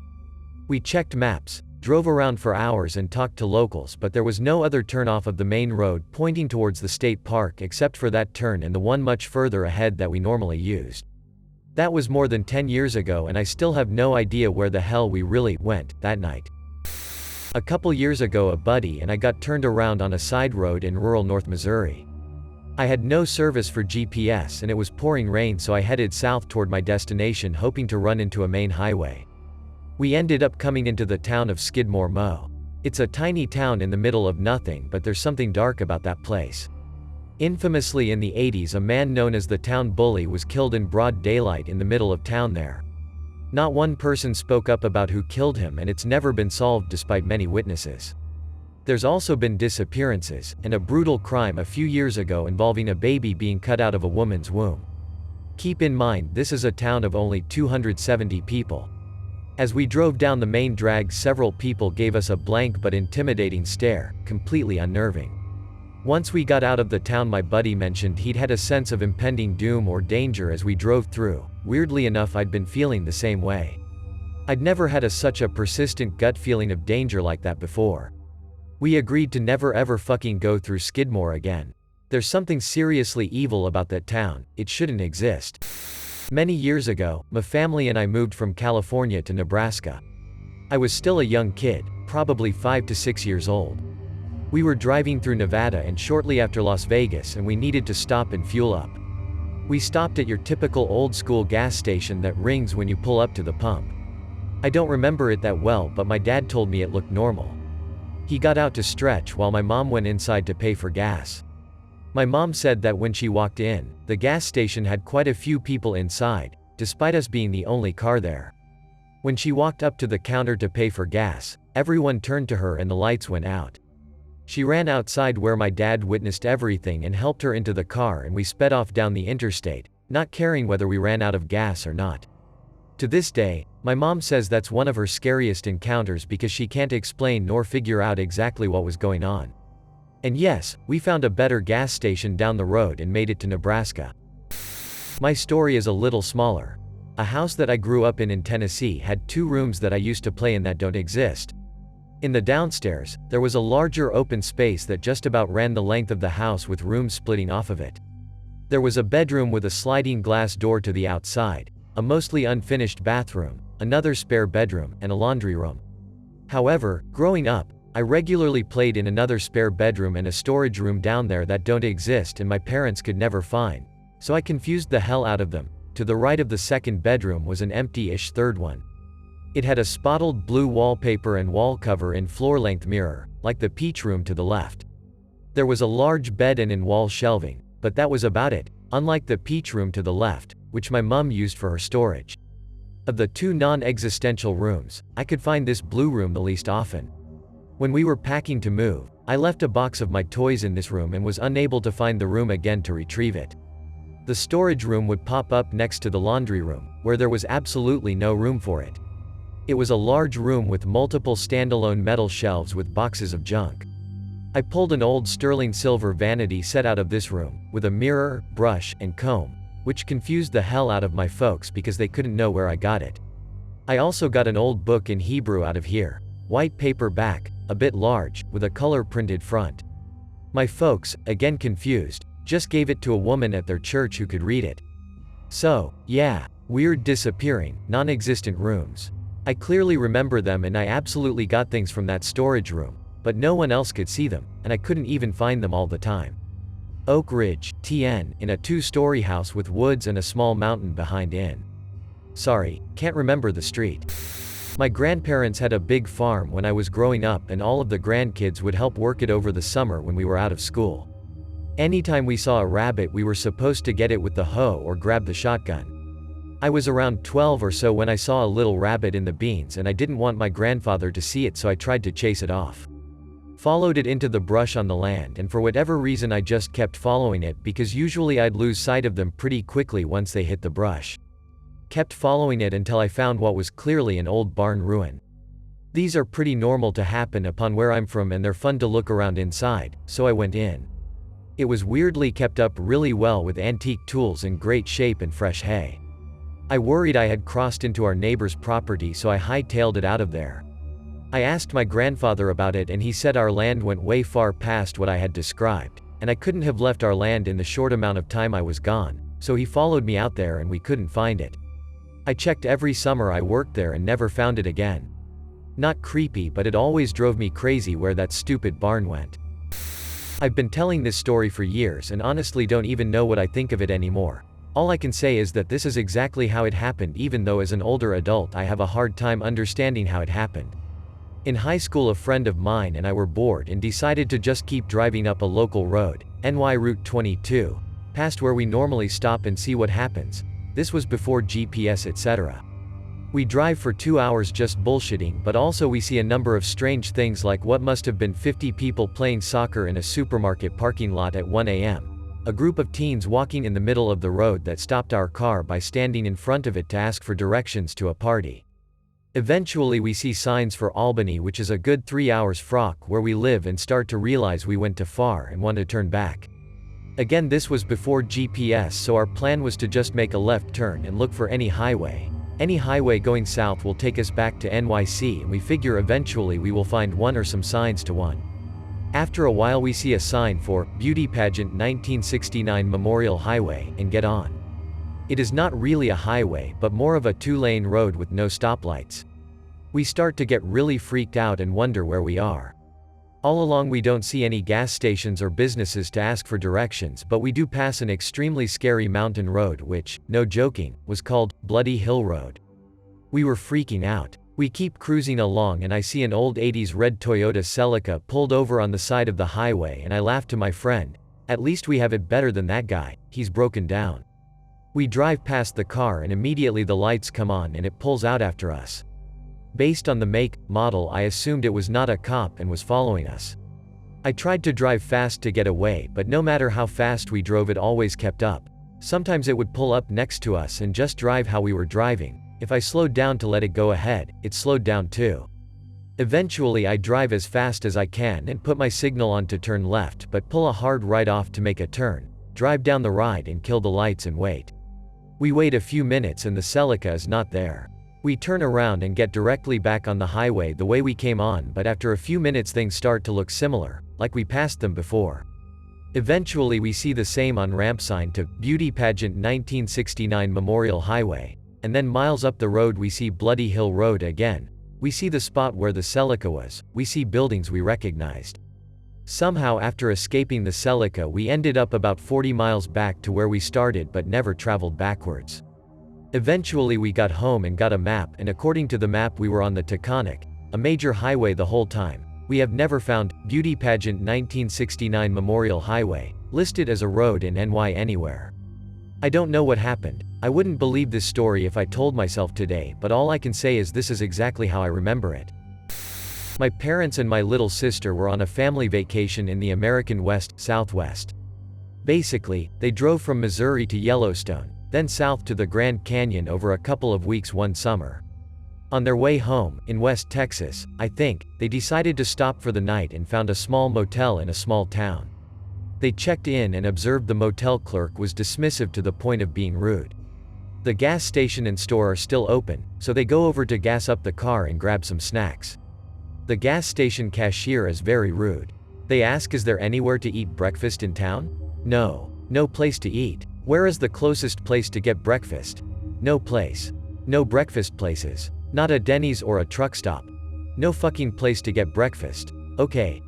S1: We checked maps, drove around for hours and talked to locals, but there was no other turnoff of the main road pointing towards the state park except for that turn and the one much further ahead that we normally used. That was more than 10 years ago and I still have no idea where the hell we really went that night. A couple years ago a buddy and I got turned around on a side road in rural North Missouri. I had no service for GPS and it was pouring rain, so I headed south toward my destination, hoping to run into a main highway. We ended up coming into the town of Skidmore, Mo. It's a tiny town in the middle of nothing, but there's something dark about that place. Infamously, in the 80s, a man known as the town bully was killed in broad daylight in the middle of town there. Not one person spoke up about who killed him, and it's never been solved despite many witnesses. There's also been disappearances, and a brutal crime a few years ago involving a baby being cut out of a woman's womb. Keep in mind, this is a town of only 270 people. As we drove down the main drag, several people gave us a blank but intimidating stare, completely unnerving. Once we got out of the town, my buddy mentioned he'd had a sense of impending doom or danger as we drove through. Weirdly enough, I'd been feeling the same way. I'd never had such a persistent gut feeling of danger like that before. We agreed to never ever fucking go through Skidmore again. There's something seriously evil about that town. It shouldn't exist. Many years ago, my family and I moved from California to Nebraska. I was still a young kid, probably 5 to 6 years old. We were driving through Nevada and shortly after Las Vegas, and we needed to stop and fuel up. We stopped at your typical old school gas station that rings when you pull up to the pump. I don't remember it that well, but my dad told me it looked normal. He got out to stretch while my mom went inside to pay for gas. My mom said that when she walked in, the gas station had quite a few people inside, despite us being the only car there. When she walked up to the counter to pay for gas, everyone turned to her and the lights went out. She ran outside where my dad witnessed everything and helped her into the car, and we sped off down the interstate, not caring whether we ran out of gas or not. To this day, my mom says that's one of her scariest encounters because she can't explain nor figure out exactly what was going on. And yes, we found a better gas station down the road and made it to Nebraska. My story is a little smaller. A house that I grew up in Tennessee had 2 rooms that I used to play in that don't exist. In the downstairs, there was a larger open space that just about ran the length of the house with rooms splitting off of it. There was a bedroom with a sliding glass door to the outside, a mostly unfinished bathroom, another spare bedroom, and a laundry room. However, growing up, I regularly played in another spare bedroom and a storage room down there that don't exist and my parents could never find, so I confused the hell out of them. To the right of the second bedroom was an empty-ish third one. It had a spotted blue wallpaper and wall cover in floor-length mirror, like the peach room to the left. There was a large bed and in-wall shelving, but that was about it, unlike the peach room to the left, which my mom used for her storage. Of the 2 non-existential rooms, I could find this blue room the least often. When we were packing to move, I left a box of my toys in this room and was unable to find the room again to retrieve it. The storage room would pop up next to the laundry room, where there was absolutely no room for it. It was a large room with multiple standalone metal shelves with boxes of junk. I pulled an old sterling silver vanity set out of this room, with a mirror, brush, and comb, which confused the hell out of my folks because they couldn't know where I got it. I also got an old book in Hebrew out of here. White paper back, a bit large, with a color-printed front. My folks, again confused, just gave it to a woman at their church who could read it. So, yeah, weird disappearing, non-existent rooms. I clearly remember them and I absolutely got things from that storage room, but no one else could see them, and I couldn't even find them all the time. Oak Ridge, TN, in a 2-story house with woods and a small mountain behind in. Sorry, can't remember the street. My grandparents had a big farm when I was growing up and all of the grandkids would help work it over the summer when we were out of school. Anytime we saw a rabbit we were supposed to get it with the hoe or grab the shotgun. I was around 12 or so when I saw a little rabbit in the beans and I didn't want my grandfather to see it, so I tried to chase it off. Followed it into the brush on the land, and for whatever reason I just kept following it because usually I'd lose sight of them pretty quickly once they hit the brush. Kept following it until I found what was clearly an old barn ruin. These are pretty normal to happen upon where I'm from and they're fun to look around inside, so I went in. It was weirdly kept up really well with antique tools in great shape and fresh hay. I worried I had crossed into our neighbor's property, so I hightailed it out of there. I asked my grandfather about it and he said our land went way far past what I had described, and I couldn't have left our land in the short amount of time I was gone, so he followed me out there and we couldn't find it. I checked every summer I worked there and never found it again. Not creepy, but it always drove me crazy where that stupid barn went. I've been telling this story for years and honestly don't even know what I think of it anymore. All I can say is that this is exactly how it happened, even though as an older adult I have a hard time understanding how it happened. In high school, a friend of mine and I were bored and decided to just keep driving up a local road, NY Route 22, past where we normally stop and see what happens. This was before GPS etc. We drive for 2 hours just bullshitting, but also we see a number of strange things, like what must have been 50 people playing soccer in a supermarket parking lot at 1 a.m. A group of teens walking in the middle of the road that stopped our car by standing in front of it to ask for directions to a party. Eventually we see signs for Albany, which is a good 3 hours frock where we live, and start to realize we went too far and want to turn back. Again, this was before GPS, so our plan was to just make a left turn and look for any highway. Any highway going south will take us back to NYC, and we figure eventually we will find one or some signs to one. After a while we see a sign for Beauty Pageant 1969 Memorial Highway and get on. It is not really a highway but more of a 2-lane road with no stoplights. We start to get really freaked out and wonder where we are. All along we don't see any gas stations or businesses to ask for directions, but we do pass an extremely scary mountain road which, no joking, was called Bloody Hill Road. We were freaking out. We keep cruising along and I see an old 80s red Toyota Celica pulled over on the side of the highway, and I laugh to my friend, "At least we have it better than that guy, he's broken down." We drive past the car and immediately the lights come on and it pulls out after us. Based on the make, model, I assumed it was not a cop and was following us. I tried to drive fast to get away, but no matter how fast we drove it always kept up. Sometimes it would pull up next to us and just drive how we were driving. If I slowed down to let it go ahead, it slowed down too. Eventually I drive as fast as I can and put my signal on to turn left, but pull a hard right off to make a turn, drive down the ride and kill the lights and wait. We wait a few minutes and the Celica is not there. We turn around and get directly back on the highway the way we came on, but after a few minutes things start to look similar, like we passed them before. Eventually we see the same on-ramp sign to Beauty Pageant 1969 Memorial Highway, and then miles up the road we see Bloody Hill Road again. We see the spot where the Celica was, we see buildings we recognized. Somehow after escaping the Celica we ended up about 40 miles back to where we started but never traveled backwards. Eventually we got home and got a map, and according to the map we were on the Taconic, a major highway the whole time. We have never found Beauty Pageant 1969 Memorial Highway listed as a road in NY anywhere. I don't know what happened. I wouldn't believe this story if I told myself today, but all I can say is this is exactly how I remember it. My parents and my little sister were on a family vacation in the American West, Southwest. Basically, they drove from Missouri to Yellowstone, then south to the Grand Canyon over a couple of weeks one summer. On their way home, in West Texas, I think, they decided to stop for the night and found a small motel in a small town. They checked in and observed the motel clerk was dismissive to the point of being rude. The gas station and store are still open, so they go over to gas up the car and grab some snacks. The gas station cashier is very rude. They ask, "Is there anywhere to eat breakfast in town?" "No. No place to eat." "Where is the closest place to get breakfast?" "No place. No breakfast places. Not a Denny's or a truck stop. No fucking place to get breakfast." Okay.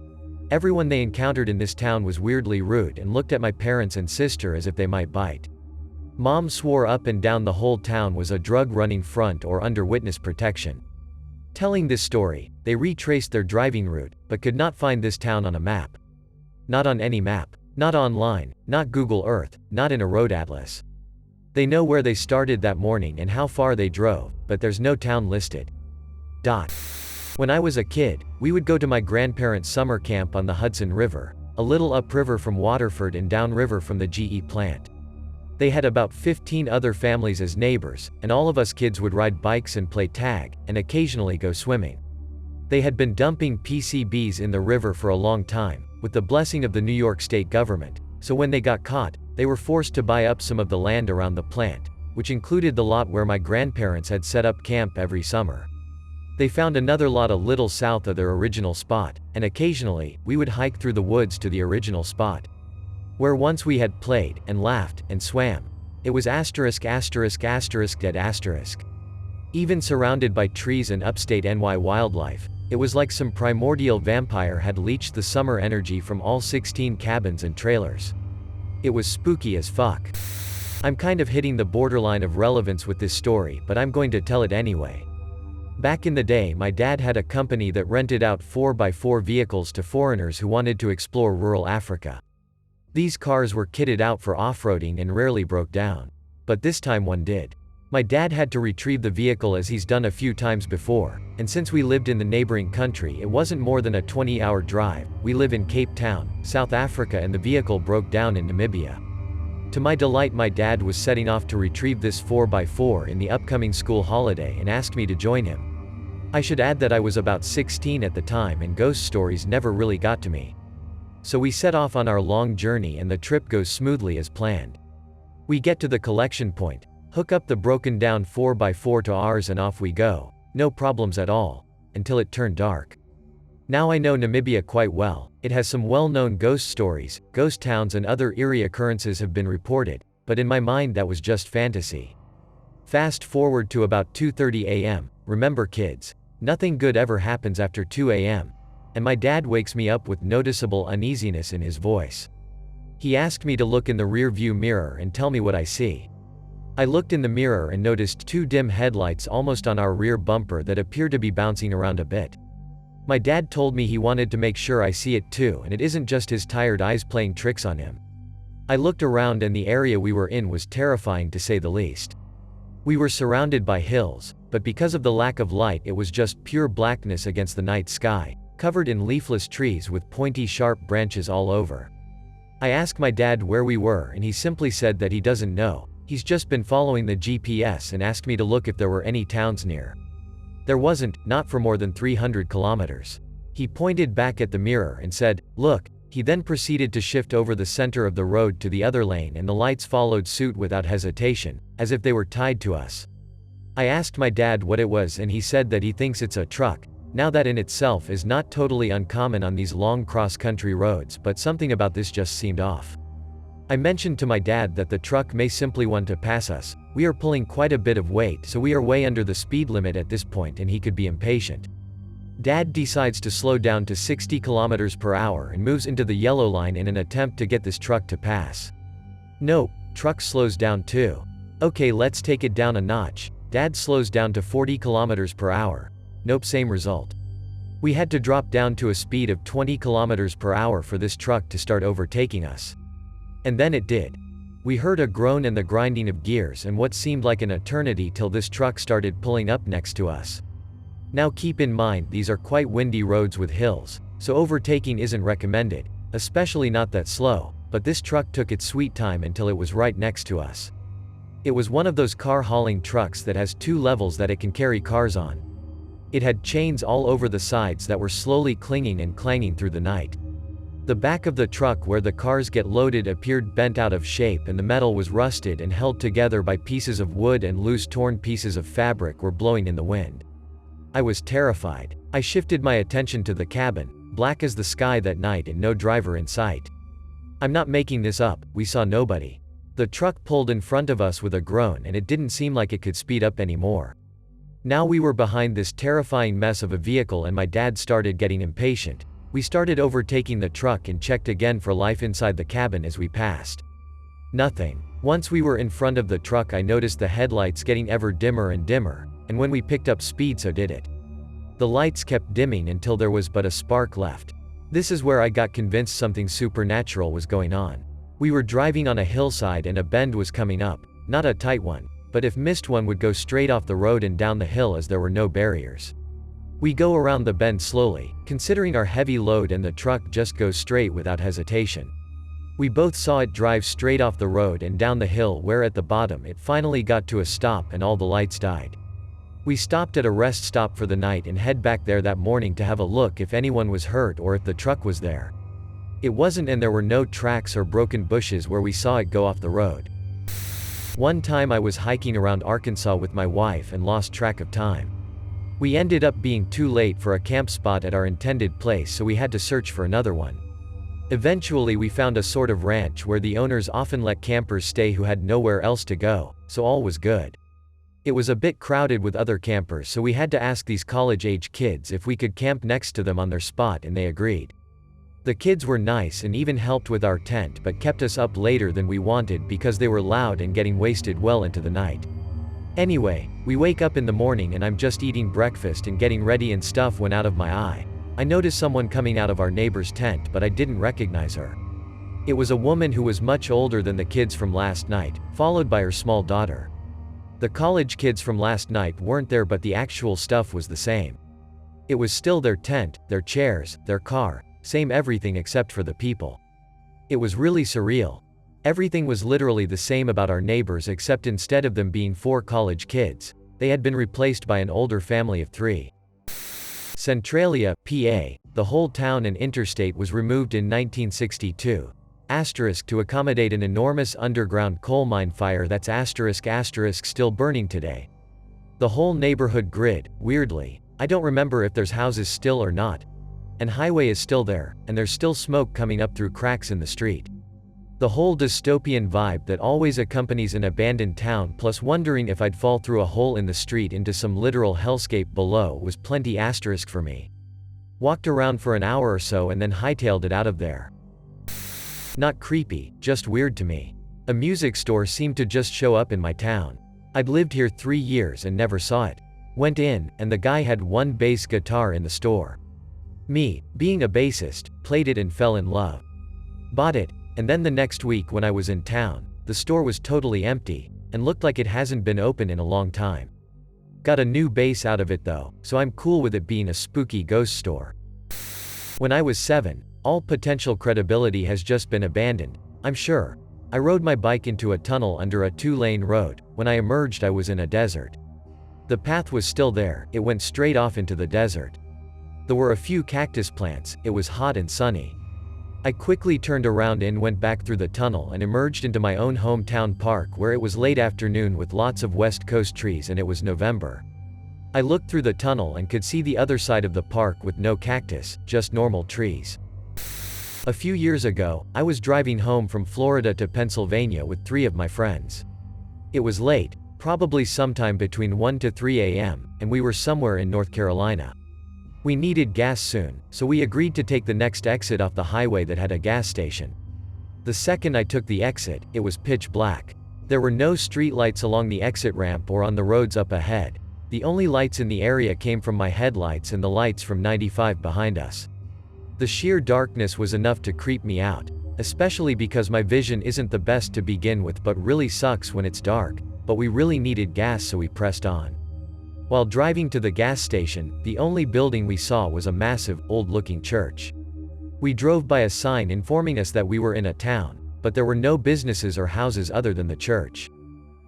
S1: Everyone they encountered in this town was weirdly rude and looked at my parents and sister as if they might bite. Mom swore up and down the whole town was a drug-running front or under witness protection. Telling this story, they retraced their driving route, but could not find this town on a map. Not on any map. Not online, not Google Earth, not in a road atlas. They know where they started that morning and how far they drove, but there's no town listed. When I was a kid, we would go to my grandparents' summer camp on the Hudson River, a little upriver from Waterford and downriver from the GE plant. They had about 15 other families as neighbors, and all of us kids would ride bikes and play tag, and occasionally go swimming. They had been dumping PCBs in the river for a long time, with the blessing of the New York state government, so when they got caught, they were forced to buy up some of the land around the plant, which included the lot where my grandparents had set up camp every summer. They found another lot a little south of their original spot, and occasionally, we would hike through the woods to the original spot. Where once we had played, and laughed, and swam. It was ******. Even surrounded by trees and upstate NY wildlife, It was like some primordial vampire had leached the summer energy from all 16 cabins and trailers. It was spooky as fuck. I'm kind of hitting the borderline of relevance with this story, but I'm going to tell it anyway. Back in the day, my dad had a company that rented out 4x4 vehicles to foreigners who wanted to explore rural Africa. These cars were kitted out for off-roading and rarely broke down. But this time one did. My dad had to retrieve the vehicle as he's done a few times before, and since we lived in the neighboring country, it wasn't more than a 20-hour drive. We live in Cape Town, South Africa, and the vehicle broke down in Namibia. To my delight, my dad was setting off to retrieve this 4x4 in the upcoming school holiday and asked me to join him. I should add that I was about 16 at the time and ghost stories never really got to me. So we set off on our long journey and the trip goes smoothly as planned. We get to the collection point, hook up the broken down 4x4 to ours and off we go, no problems at all, until it turned dark. Now I know Namibia quite well. It has some well-known ghost stories, ghost towns and other eerie occurrences have been reported, but in my mind that was just fantasy. Fast forward to about 2:30 a.m., remember kids, nothing good ever happens after 2 a.m., and my dad wakes me up with noticeable uneasiness in his voice. He asked me to look in the rear view mirror and tell me what I see. I looked in the mirror and noticed two dim headlights almost on our rear bumper that appeared to be bouncing around a bit. My dad told me he wanted to make sure I see it too, and it isn't just his tired eyes playing tricks on him. I looked around and the area we were in was terrifying to say the least. We were surrounded by hills, but because of the lack of light it was just pure blackness against the night sky, covered in leafless trees with pointy sharp branches all over. I asked my dad where we were and he simply said that he doesn't know, he's just been following the GPS, and asked me to look if there were any towns near. There wasn't, not for more than 300 kilometers. He pointed back at the mirror and said, "Look." He then proceeded to shift over the center of the road to the other lane and the lights followed suit without hesitation, as if they were tied to us. I asked my dad what it was and he said that he thinks it's a truck. Now that in itself is not totally uncommon on these long cross-country roads, but something about this just seemed off. I mentioned to my dad that the truck may simply want to pass us. We are pulling quite a bit of weight, so we are way under the speed limit at this point and he could be impatient. Dad decides to slow down to 60 kilometers per hour and moves into the yellow line in an attempt to get this truck to pass. Nope, truck slows down too. Okay, let's take it down a notch. Dad slows down to 40 kilometers per hour. Nope, same result. We had to drop down to a speed of 20 kilometers per hour for this truck to start overtaking us. And then it did. We heard a groan and the grinding of gears and what seemed like an eternity till this truck started pulling up next to us. Now keep in mind these are quite windy roads with hills, so overtaking isn't recommended, especially not that slow, but this truck took its sweet time until it was right next to us. It was one of those car hauling trucks that has two levels that it can carry cars on. It had chains all over the sides that were slowly clinging and clanging through the night. The back of the truck where the cars get loaded appeared bent out of shape and the metal was rusted and held together by pieces of wood, and loose torn pieces of fabric were blowing in the wind. I was terrified. I shifted my attention to the cabin, black as the sky that night and no driver in sight. I'm not making this up, we saw nobody. The truck pulled in front of us with a groan and it didn't seem like it could speed up anymore. Now we were behind this terrifying mess of a vehicle and my dad started getting impatient. We started overtaking the truck and checked again for life inside the cabin as we passed. Nothing. Once we were in front of the truck I noticed the headlights getting ever dimmer and dimmer, and when we picked up speed so did it. The lights kept dimming until there was but a spark left. This is where I got convinced something supernatural was going on. We were driving on a hillside and a bend was coming up, not a tight one, but if missed one would go straight off the road and down the hill as there were no barriers. We go around the bend slowly, considering our heavy load, and the truck just goes straight without hesitation. We both saw it drive straight off the road and down the hill, where at the bottom it finally got to a stop and all the lights died. We stopped at a rest stop for the night and head back there that morning to have a look if anyone was hurt or if the truck was there. It wasn't, and there were no tracks or broken bushes where we saw it go off the road. One time I was hiking around Arkansas with my wife and lost track of time. We ended up being too late for a camp spot at our intended place, so we had to search for another one. Eventually we found a sort of ranch where the owners often let campers stay who had nowhere else to go, so all was good. It was a bit crowded with other campers, so we had to ask these college-age kids if we could camp next to them on their spot, and they agreed. The kids were nice and even helped with our tent, but kept us up later than we wanted because they were loud and getting wasted well into the night. Anyway, we wake up in the morning and I'm just eating breakfast and getting ready and stuff when out of my eye, I noticed someone coming out of our neighbor's tent, but I didn't recognize her. It was a woman who was much older than the kids from last night, followed by her small daughter. The college kids from last night weren't there, but the actual stuff was the same. It was still their tent, their chairs, their car, same everything except for the people. It was really surreal. Everything was literally the same about our neighbors, except instead of them being 4 college kids, they had been replaced by an older family of 3. Centralia, PA, the whole town and interstate was removed in 1962. To accommodate an enormous underground coal mine fire that's still burning today. The whole neighborhood grid, weirdly, I don't remember if there's houses still or not, and highway is still there, and there's still smoke coming up through cracks in the street. The whole dystopian vibe that always accompanies an abandoned town, plus wondering if I'd fall through a hole in the street into some literal hellscape below, was plenty for me. Walked around for an hour or so and then hightailed it out of there. Not creepy, just weird to me. A music store seemed to just show up in my town. I'd lived here 3 years and never saw it. Went in, and the guy had one bass guitar in the store. Me, being a bassist, played it and fell in love. Bought it, and then the next week when I was in town, the store was totally empty, and looked like it hasn't been open in a long time. Got a new bass out of it though, so I'm cool with it being a spooky ghost store. When I was 7, all potential credibility has just been abandoned, I'm sure. I rode my bike into a tunnel under a 2-lane road. When I emerged, I was in a desert. The path was still there, it went straight off into the desert. There were a few cactus plants, it was hot and sunny. I quickly turned around and went back through the tunnel and emerged into my own hometown park, where it was late afternoon with lots of West Coast trees and it was November. I looked through the tunnel and could see the other side of the park with no cactus, just normal trees. A few years ago, I was driving home from Florida to Pennsylvania with 3 of my friends. It was late, probably sometime between 1 to 3 a.m., and we were somewhere in North Carolina. We needed gas soon, so we agreed to take the next exit off the highway that had a gas station. The second I took the exit, it was pitch black. There were no street lights along the exit ramp or on the roads up ahead. The only lights in the area came from my headlights and the lights from 95 behind us. The sheer darkness was enough to creep me out, especially because my vision isn't the best to begin with but really sucks when it's dark, but we really needed gas, so we pressed on. While driving to the gas station, the only building we saw was a massive, old-looking church. We drove by a sign informing us that we were in a town, but there were no businesses or houses other than the church.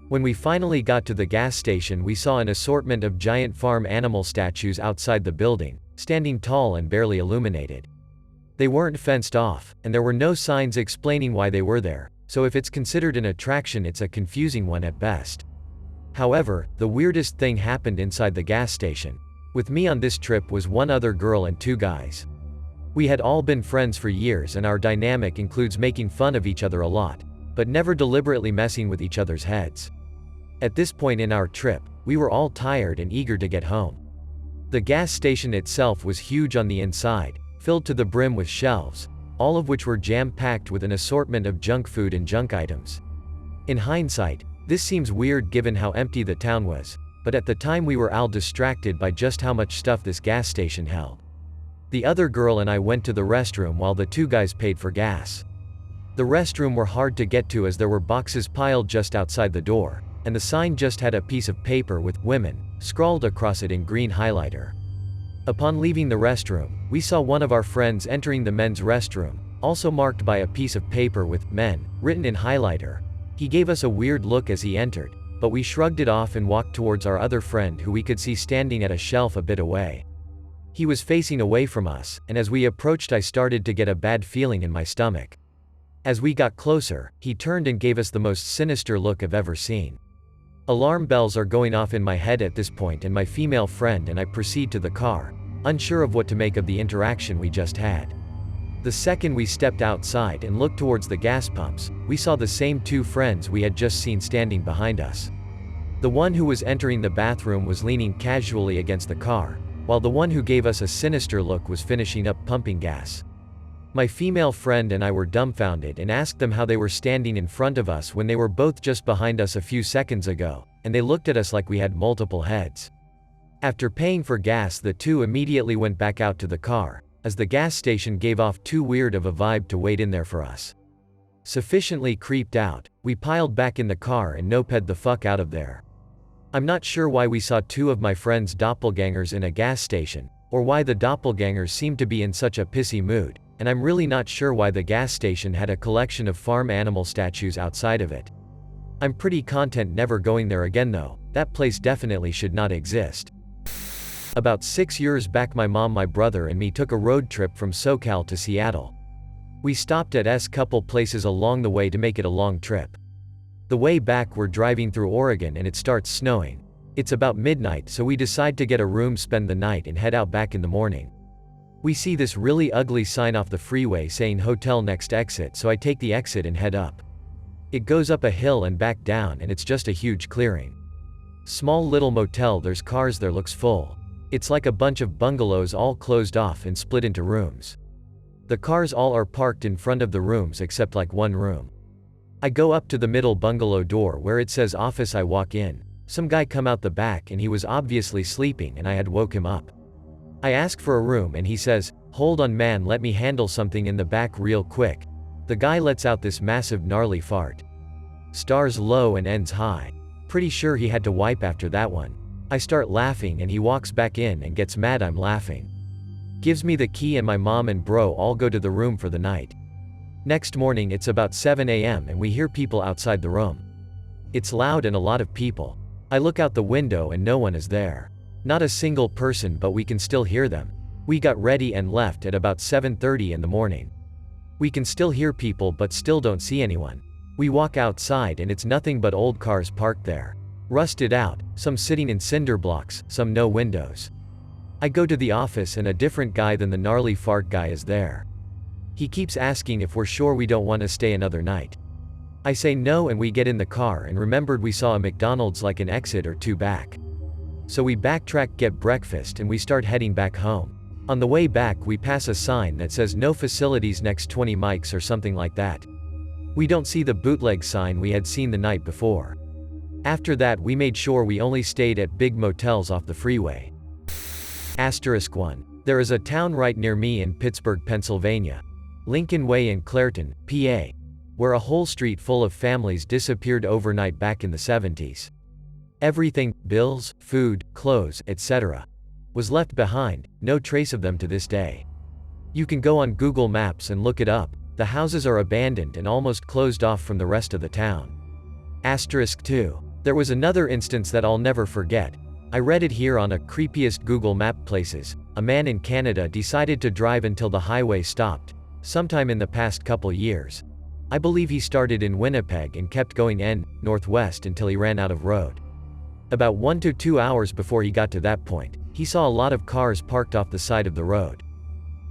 S1: When we finally got to the gas station, we saw an assortment of giant farm animal statues outside the building, standing tall and barely illuminated. They weren't fenced off, and there were no signs explaining why they were there, so if it's considered an attraction, it's a confusing one at best. However, the weirdest thing happened inside the gas station. With me on this trip was one other girl and 2 guys. We had all been friends for years, and our dynamic includes making fun of each other a lot, but never deliberately messing with each other's heads. At this point in our trip, we were all tired and eager to get home. The gas station itself was huge on the inside, filled to the brim with shelves, all of which were jam-packed with an assortment of junk food and junk items. In hindsight, this seems weird given how empty the town was, but at the time we were all distracted by just how much stuff this gas station held. The other girl and I went to the restroom while the 2 guys paid for gas. The restroom were hard to get to as there were boxes piled just outside the door, and the sign just had a piece of paper with "Women" scrawled across it in green highlighter. Upon leaving the restroom, we saw one of our friends entering the men's restroom, also marked by a piece of paper with "Men" written in highlighter. He gave us a weird look as he entered, but we shrugged it off and walked towards our other friend, who we could see standing at a shelf a bit away. He was facing away from us, and as we approached, I started to get a bad feeling in my stomach. As we got closer, he turned and gave us the most sinister look I've ever seen. Alarm bells are going off in my head at this point, and my female friend and I proceed to the car, unsure of what to make of the interaction we just had. The second we stepped outside and looked towards the gas pumps, we saw the same 2 friends we had just seen standing behind us. The one who was entering the bathroom was leaning casually against the car, while the one who gave us a sinister look was finishing up pumping gas. My female friend and I were dumbfounded and asked them how they were standing in front of us when they were both just behind us a few seconds ago, and they looked at us like we had multiple heads. After paying for gas, the two immediately went back out to the car, as the gas station gave off too weird of a vibe to wait in there for us. Sufficiently creeped out, we piled back in the car and noped the fuck out of there. I'm not sure why we saw two of my friend's doppelgangers in a gas station, or why the doppelgangers seemed to be in such a pissy mood, and I'm really not sure why the gas station had a collection of farm animal statues outside of it. I'm pretty content never going there again though, that place definitely should not exist. About 6 years back, my mom, my brother and me took a road trip from SoCal to Seattle. We stopped at couple places along the way to make it a long trip. The way back we're driving through Oregon and it starts snowing. It's about midnight, so we decide to get a room, spend the night and head out back in the morning. We see this really ugly sign off the freeway saying hotel next exit, so I take the exit and head up. It goes up a hill and back down and it's just a huge clearing. Small little motel, there's cars there, looks full. It's like a bunch of bungalows all closed off and split into rooms. The cars all are parked in front of the rooms except like one room. I go up to the middle bungalow door where it says office. I walk in. Some guy come out the back and he was obviously sleeping and I had woke him up. I ask for a room and he says, "Hold on man, let me handle something in the back real quick." The guy lets out this massive gnarly fart. Stars low and ends high. Pretty sure he had to wipe after that one. I start laughing and he walks back in and gets mad I'm laughing. Gives me the key and my mom and bro all go to the room for the night. Next morning it's about 7 a.m. and we hear people outside the room. It's loud and a lot of people. I look out the window and no one is there. Not a single person, but we can still hear them. We got ready and left at about 7:30 in the morning. We can still hear people but still don't see anyone. We walk outside and it's nothing but old cars parked there. Rusted out, some sitting in cinder blocks, some no windows. I go to the office and a different guy than the gnarly fart guy is there. He keeps asking if we're sure we don't want to stay another night. I say no and we get in the car and remembered we saw a McDonald's like an exit or two back. So we backtrack, get breakfast and we start heading back home. On the way back we pass a sign that says no facilities next 20 mics or something like that. We don't see the bootleg sign we had seen the night before. After that we made sure we only stayed at big motels off the freeway. *1. There is a town right near me in Pittsburgh, Pennsylvania, Lincoln Way in Clairton, PA, where a whole street full of families disappeared overnight back in the 70s. Everything, bills, food, clothes, etc., was left behind, no trace of them to this day. You can go on Google Maps and look it up. The houses are abandoned and almost closed off from the rest of the town. *2. There was another instance that I'll never forget. I read it here on a creepiest Google Map places. A man in Canada decided to drive until the highway stopped, sometime in the past couple years. I believe he started in Winnipeg and kept going northwest until he ran out of road. About 1 to 2 hours before he got to that point, he saw a lot of cars parked off the side of the road.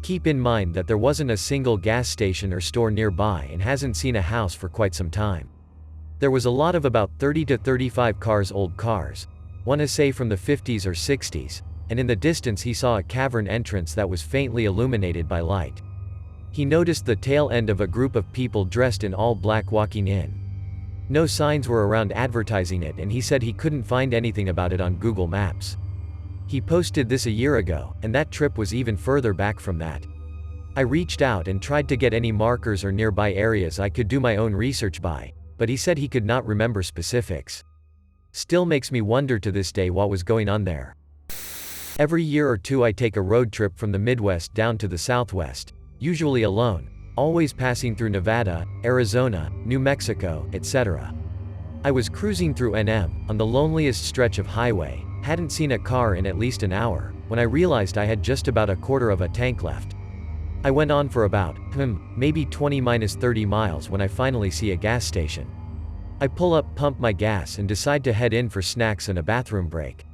S1: Keep in mind that there wasn't a single gas station or store nearby and hasn't seen a house for quite some time. There was a lot of about 30 to 35 cars, old cars, wanna say from the 50s or 60s, and in the distance he saw a cavern entrance that was faintly illuminated by light. He noticed the tail end of a group of people dressed in all black walking in. No signs were around advertising it and he said he couldn't find anything about it on Google Maps. He posted this a year ago, and that trip was even further back from that. I reached out and tried to get any markers or nearby areas I could do my own research by, but he said he could not remember specifics. Still makes me wonder to this day what was going on there. Every year or two I take a road trip from the Midwest down to the Southwest, usually alone, always passing through Nevada, Arizona, New Mexico, etc. I was cruising through NM, on the loneliest stretch of highway, hadn't seen a car in at least an hour, when I realized I had just about a quarter of a tank left. I went on for about, maybe 20-30 miles when I finally see a gas station. I pull up, pump my gas and decide to head in for snacks and a bathroom break.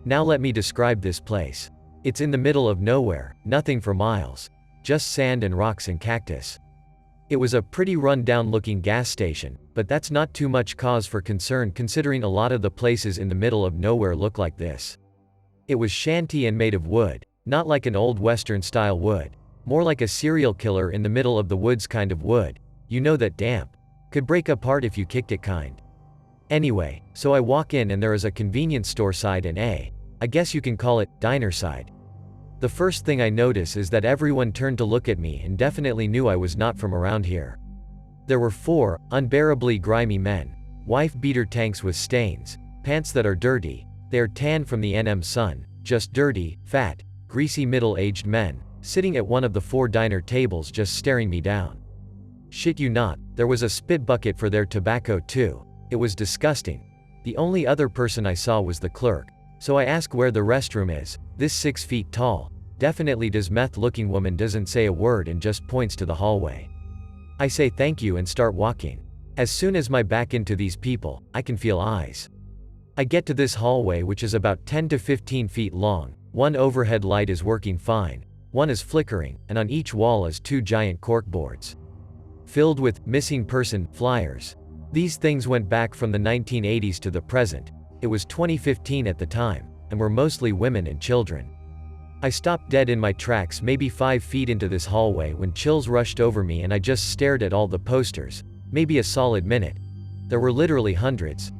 S1: Now let me describe this place. It's in the middle of nowhere, nothing for miles. Just sand and rocks and cactus. It was a pretty run-down looking gas station, but that's not too much cause for concern considering a lot of the places in the middle of nowhere look like this. It was shanty and made of wood, not like an old Western-style wood, more like a serial killer in the middle of the woods kind of wood, you know, that damp, could break apart if you kicked it kind. Anyway, so I walk in and there is a convenience store side and I guess you can call it, diner side. The first thing I notice is that everyone turned to look at me and definitely knew I was not from around here. There were 4 unbearably grimy men, wife-beater tanks with stains, pants that are dirty, they are tan from the NM sun, just dirty, fat, greasy middle-aged men, sitting at one of the 4 diner tables just staring me down. Shit you not, there was a spit bucket for their tobacco too. It was disgusting. The only other person I saw was the clerk, so I ask where the restroom is. This 6 feet tall, definitely does meth-looking woman doesn't say a word and just points to the hallway. I say thank you and start walking. As soon as my back into these people, I can feel eyes. I get to this hallway which is about 10 to 15 feet long, one overhead light is working fine, one is flickering, and on each wall is 2 giant corkboards filled with missing person flyers. These things went back from the 1980s to the present. It was 2015 at the time, and were mostly women and children. I stopped dead in my tracks maybe 5 feet into this hallway when chills rushed over me and I just stared at all the posters, maybe a solid minute. There were literally hundreds.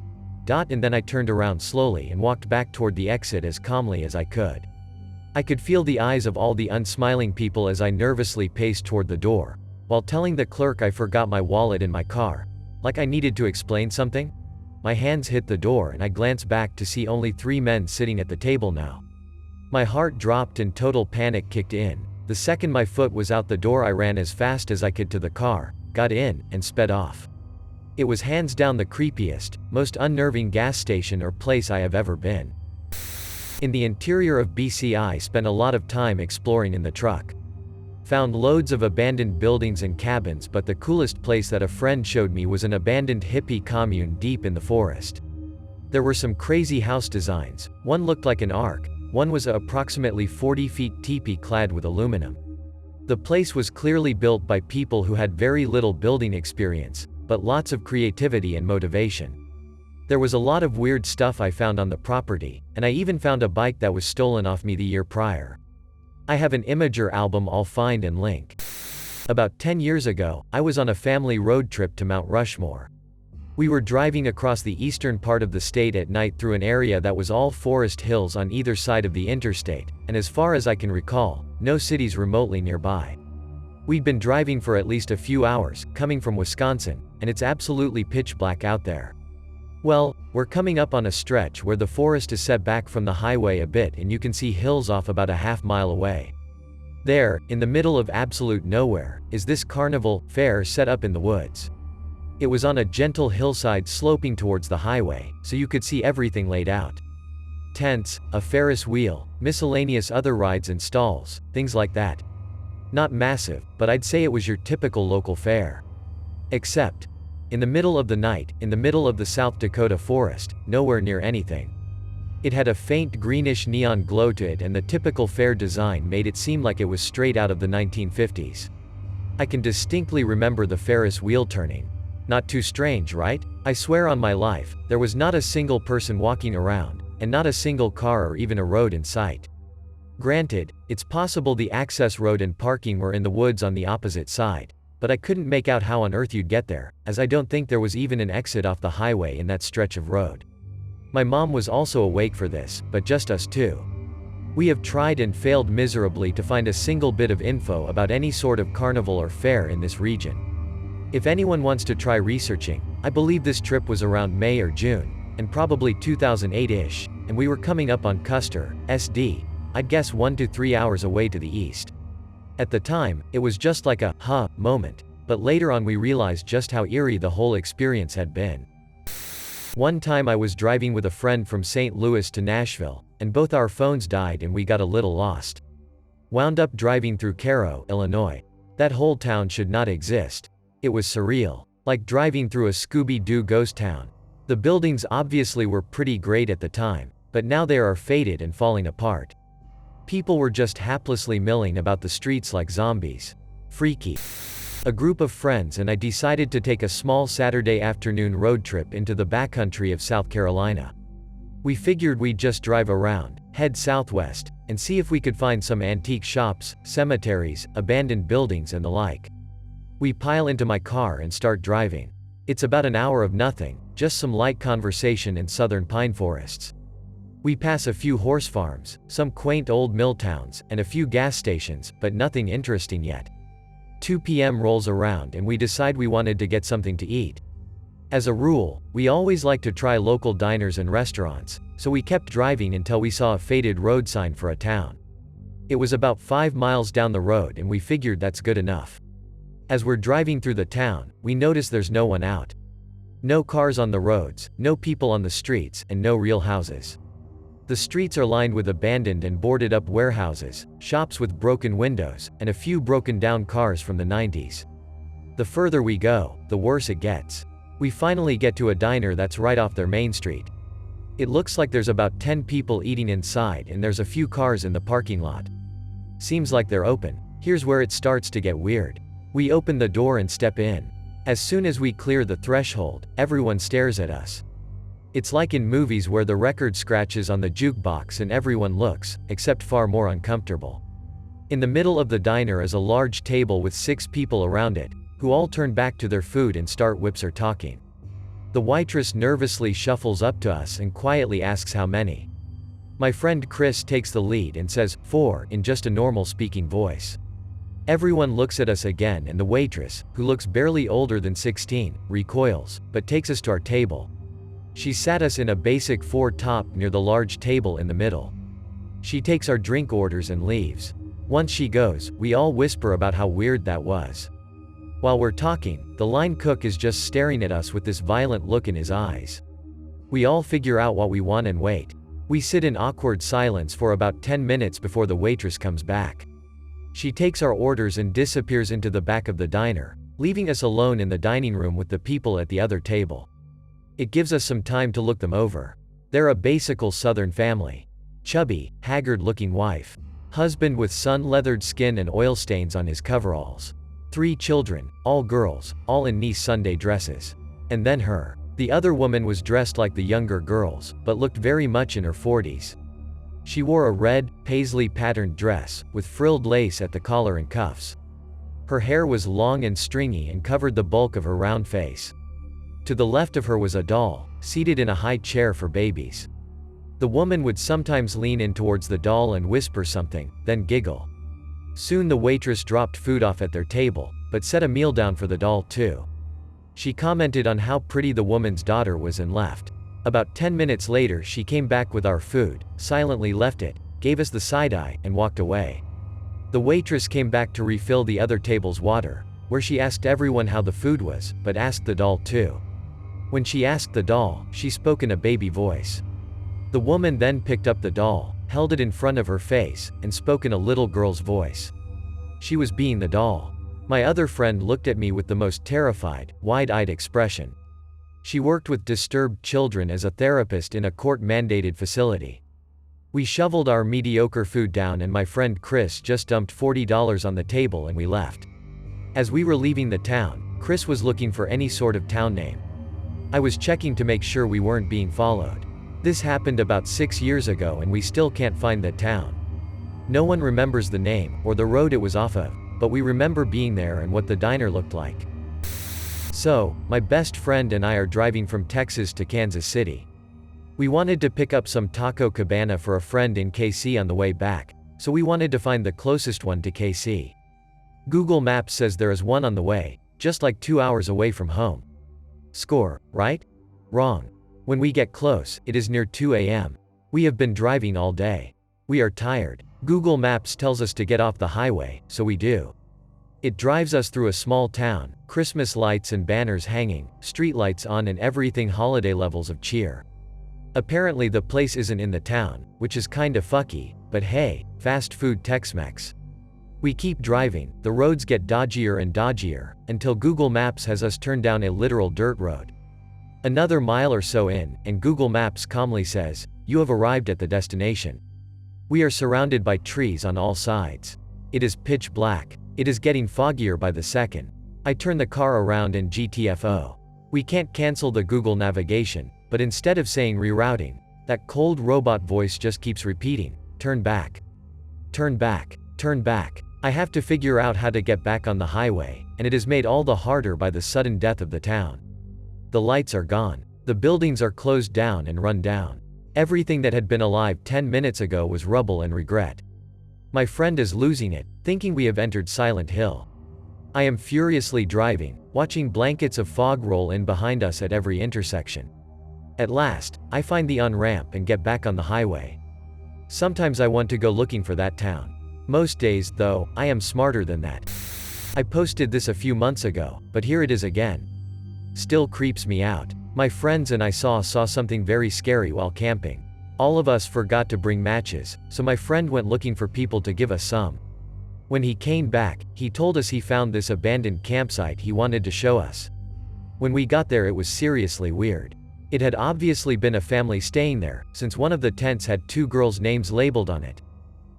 S1: And then I turned around slowly and walked back toward the exit as calmly as I could. I could feel the eyes of all the unsmiling people as I nervously paced toward the door, while telling the clerk I forgot my wallet in my car, like I needed to explain something. My hands hit the door and I glanced back to see only 3 men sitting at the table now. My heart dropped and total panic kicked in. The second my foot was out the door I ran as fast as I could to the car, got in, and sped off. It was hands down the creepiest, most unnerving gas station or place I have ever been. In the interior of BC I spent a lot of time exploring in the truck. Found loads of abandoned buildings and cabins, but the coolest place that a friend showed me was an abandoned hippie commune deep in the forest. There were some crazy house designs, one looked like an ark, one was approximately 40 feet teepee clad with aluminum. The place was clearly built by people who had very little building experience, but lots of creativity and motivation. There was a lot of weird stuff I found on the property, and I even found a bike that was stolen off me the year prior. I have an Imager album I'll find and link. About 10 years ago, I was on a family road trip to Mount Rushmore. We were driving across the eastern part of the state at night through an area that was all forest hills on either side of the interstate, and as far as I can recall, no cities remotely nearby. We'd been driving for at least a few hours, coming from Wisconsin, and it's absolutely pitch black out there. Well, we're coming up on a stretch where the forest is set back from the highway a bit and you can see hills off about a half-mile away. There, in the middle of absolute nowhere, is this carnival fair set up in the woods. It was on a gentle hillside sloping towards the highway, so you could see everything laid out. Tents, a Ferris wheel, miscellaneous other rides and stalls, things like that. Not massive, but I'd say it was your typical local fair. Except, in the middle of the night, in the middle of the South Dakota forest, nowhere near anything. It had a faint greenish neon glow to it and the typical fair design made it seem like it was straight out of the 1950s. I can distinctly remember the Ferris wheel turning. Not too strange, right? I swear on my life, there was not a single person walking around, and not a single car or even a road in sight. Granted, it's possible the access road and parking were in the woods on the opposite side, but I couldn't make out how on earth you'd get there, as I don't think there was even an exit off the highway in that stretch of road. My mom was also awake for this, but just us two. We have tried and failed miserably to find a single bit of info about any sort of carnival or fair in this region. If anyone wants to try researching, I believe this trip was around May or June, and probably 2008-ish, and we were coming up on Custer, SD, I'd guess 1 to 3 hours away to the east. At the time, it was just like a huh moment, but later on we realized just how eerie the whole experience had been. One time I was driving with a friend from St. Louis to Nashville, and both our phones died and we got a little lost. Wound up driving through Cairo, Illinois. That whole town should not exist. It was surreal. Like driving through a Scooby-Doo ghost town. The buildings obviously were pretty great at the time, but now they are faded and falling apart. People were just haplessly milling about the streets like zombies. Freaky. A group of friends and I decided to take a small Saturday afternoon road trip into the backcountry of South Carolina. We figured we'd just drive around, head southwest, and see if we could find some antique shops, cemeteries, abandoned buildings and the like. We pile into my car and start driving. It's about an hour of nothing, just some light conversation in southern pine forests. We pass a few horse farms, some quaint old mill towns, and a few gas stations, but nothing interesting yet. 2 p.m. rolls around and we decide we wanted to get something to eat. As a rule, we always like to try local diners and restaurants, so we kept driving until we saw a faded road sign for a town. It was about 5 miles down the road and we figured that's good enough. As we're driving through the town, we notice there's no one out. No cars on the roads, no people on the streets, and no real houses. The streets are lined with abandoned and boarded up warehouses, shops with broken windows, and a few broken down cars from the 90s. The further we go, the worse it gets. We finally get to a diner that's right off their main street. It looks like there's about 10 people eating inside and there's a few cars in the parking lot. Seems like they're open. Here's where it starts to get weird. We open the door and step in. As soon as we clear the threshold, everyone stares at us. It's like in movies where the record scratches on the jukebox and everyone looks, except far more uncomfortable. In the middle of the diner is a large table with 6 people around it, who all turn back to their food and start whips or talking. The waitress nervously shuffles up to us and quietly asks how many. My friend Chris takes the lead and says, 4, in just a normal speaking voice. Everyone looks at us again and the waitress, who looks barely older than 16, recoils, but takes us to our table. She sat us in a basic 4 top near the large table in the middle. She takes our drink orders and leaves. Once she goes, we all whisper about how weird that was. While we're talking, the line cook is just staring at us with this violent look in his eyes. We all figure out what we want and wait. We sit in awkward silence for about 10 minutes before the waitress comes back. She takes our orders and disappears into the back of the diner, leaving us alone in the dining room with the people at the other table. It gives us some time to look them over. They're a basic southern family. Chubby, haggard-looking wife. Husband with sun-leathered skin and oil stains on his coveralls. 3 children, all girls, all in nice Sunday dresses. And then her. The other woman was dressed like the younger girls, but looked very much in her 40s. She wore a red, paisley-patterned dress, with frilled lace at the collar and cuffs. Her hair was long and stringy and covered the bulk of her round face. To the left of her was a doll, seated in a high chair for babies. The woman would sometimes lean in towards the doll and whisper something, then giggle. Soon the waitress dropped food off at their table, but set a meal down for the doll too. She commented on how pretty the woman's daughter was and left. About 10 minutes later she came back with our food, silently left it, gave us the side-eye, and walked away. The waitress came back to refill the other table's water, where she asked everyone how the food was, but asked the doll too. When she asked the doll, she spoke in a baby voice. The woman then picked up the doll, held it in front of her face, and spoke in a little girl's voice. She was being the doll. My other friend looked at me with the most terrified, wide-eyed expression. She worked with disturbed children as a therapist in a court-mandated facility. We shoveled our mediocre food down and my friend Chris just dumped $40 on the table and we left. As we were leaving the town, Chris was looking for any sort of town name. I was checking to make sure we weren't being followed. This happened about 6 years ago and we still can't find that town. No one remembers the name, or the road it was off of, but we remember being there and what the diner looked like. So, my best friend and I are driving from Texas to Kansas City. We wanted to pick up some taco cabana for a friend in KC on the way back, so we wanted to find the closest one to KC. Google Maps says there is one on the way, just like 2 hours away from home. Score, right? Wrong. When we get close, it is near 2 a.m. We have been driving all day. We are tired. Google Maps tells us to get off the highway, so we do. It drives us through a small town, Christmas lights and banners hanging, streetlights on and everything holiday levels of cheer. Apparently the place isn't in the town, which is kinda fucky, but hey, fast food Tex-Mex. We keep driving, the roads get dodgier and dodgier, until Google Maps has us turn down a literal dirt road. Another mile or so in, and Google Maps calmly says, "You have arrived at the destination." We are surrounded by trees on all sides. It is pitch black. It is getting foggier by the second. I turn the car around and GTFO. We can't cancel the Google navigation, but instead of saying rerouting, that cold robot voice just keeps repeating, turn back. Turn back. Turn back. I have to figure out how to get back on the highway, and it is made all the harder by the sudden death of the town. The lights are gone. The buildings are closed down and run down. Everything that had been alive 10 minutes ago was rubble and regret. My friend is losing it, thinking we have entered Silent Hill. I am furiously driving, watching blankets of fog roll in behind us at every intersection. At last, I find the on-ramp and get back on the highway. Sometimes I want to go looking for that town. Most days, though, I am smarter than that. I posted this a few months ago, but here it is again. Still creeps me out. My friends and I saw something very scary while camping. All of us forgot to bring matches, so my friend went looking for people to give us some. When he came back, he told us he found this abandoned campsite he wanted to show us. When we got there, it was seriously weird. It had obviously been a family staying there, since one of the tents had 2 girls' names labeled on it.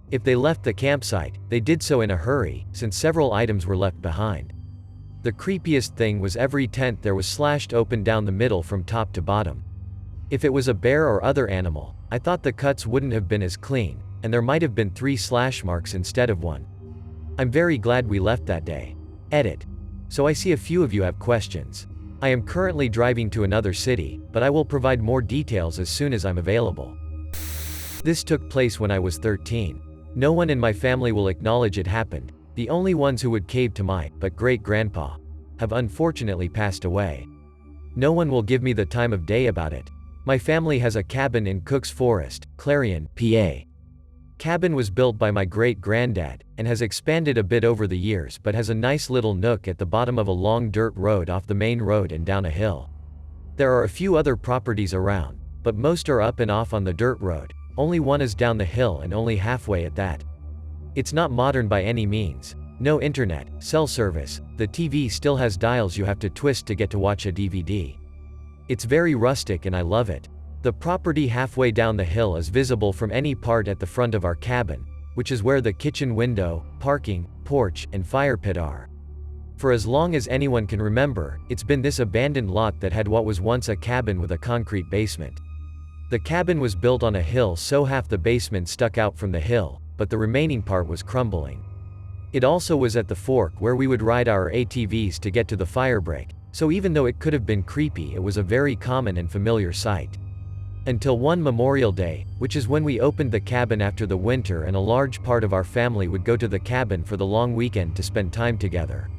S1: If they left the campsite, they did so in a hurry, since several items were left behind. The creepiest thing was every tent there was slashed open down the middle from top to bottom. If it was a bear or other animal, I thought the cuts wouldn't have been as clean, and there might have been 3 slash marks instead of 1. I'm very glad we left that day. Edit. So I see a few of you have questions. I am currently driving to another city, but I will provide more details as soon as I'm available. This took place when I was 13. No one in my family will acknowledge it happened. The only ones who would cave to my great-grandpa have unfortunately passed away. No one will give me the time of day about it. My family has a cabin in Cook's Forest, Clarion, PA. Cabin was built by my great-granddad, and has expanded a bit over the years, but has a nice little nook at the bottom of a long dirt road off the main road and down a hill. There are a few other properties around, but most are up and off on the dirt road. Only one is down the hill and only halfway at that. It's not modern by any means. No internet, cell service, the TV still has dials you have to twist to get to watch a DVD. It's very rustic and I love it. The property halfway down the hill is visible from any part at the front of our cabin, which is where the kitchen window, parking, porch, and fire pit are. For as long as anyone can remember, it's been this abandoned lot that had what was once a cabin with a concrete basement. The cabin was built on a hill, so half the basement stuck out from the hill, but the remaining part was crumbling. It also was at the fork where we would ride our ATVs to get to the fire break, so even though it could have been creepy, it was a very common and familiar sight. Until one Memorial Day, which is when we opened the cabin after the winter, and a large part of our family would go to the cabin for the long weekend to spend time together.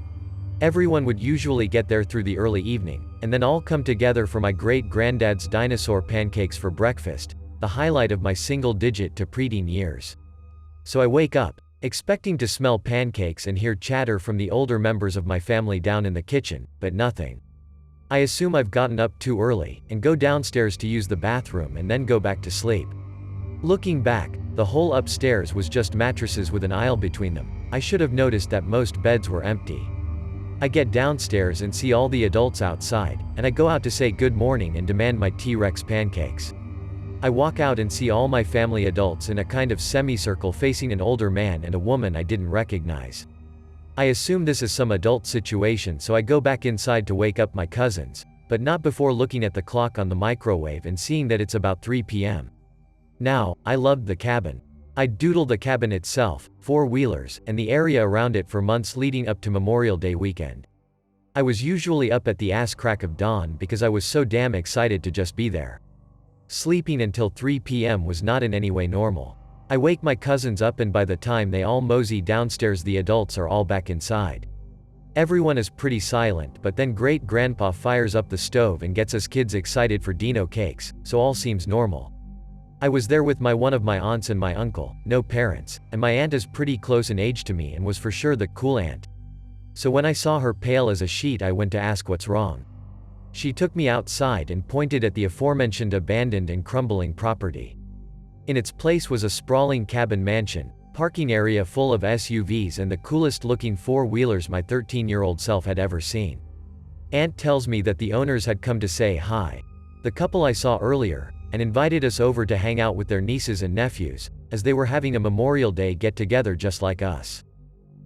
S1: Everyone would usually get there through the early evening, and then all come together for my great-granddad's dinosaur pancakes for breakfast, the highlight of my single-digit to preteen years. So I wake up, expecting to smell pancakes and hear chatter from the older members of my family down in the kitchen, but nothing. I assume I've gotten up too early, and go downstairs to use the bathroom and then go back to sleep. Looking back, the whole upstairs was just mattresses with an aisle between them. I should have noticed that most beds were empty. I get downstairs and see all the adults outside, and I go out to say good morning and demand my T-Rex pancakes. I walk out and see all my family adults in a kind of semicircle facing an older man and a woman I didn't recognize. I assume this is some adult situation, so I go back inside to wake up my cousins, but not before looking at the clock on the microwave and seeing that it's about 3 p.m. Now, I loved the cabin. I'd doodled the cabin itself, 4-wheelers, and the area around it for months leading up to Memorial Day weekend. I was usually up at the ass crack of dawn because I was so damn excited to just be there. Sleeping until 3 p.m. was not in any way normal. I wake my cousins up, and by the time they all mosey downstairs, the adults are all back inside. Everyone is pretty silent, but then great-grandpa fires up the stove and gets us kids excited for Dino cakes, so all seems normal. I was there with one of my aunts and my uncle, no parents, and my aunt is pretty close in age to me and was for sure the cool aunt. So when I saw her pale as a sheet, I went to ask what's wrong. She took me outside and pointed at the aforementioned abandoned and crumbling property. In its place was a sprawling cabin mansion, parking area full of SUVs, and the coolest looking 4-wheelers my 13-year-old self had ever seen. Aunt tells me that the owners had come to say hi. The couple I saw earlier, and invited us over to hang out with their nieces and nephews, as they were having a Memorial Day get-together just like us.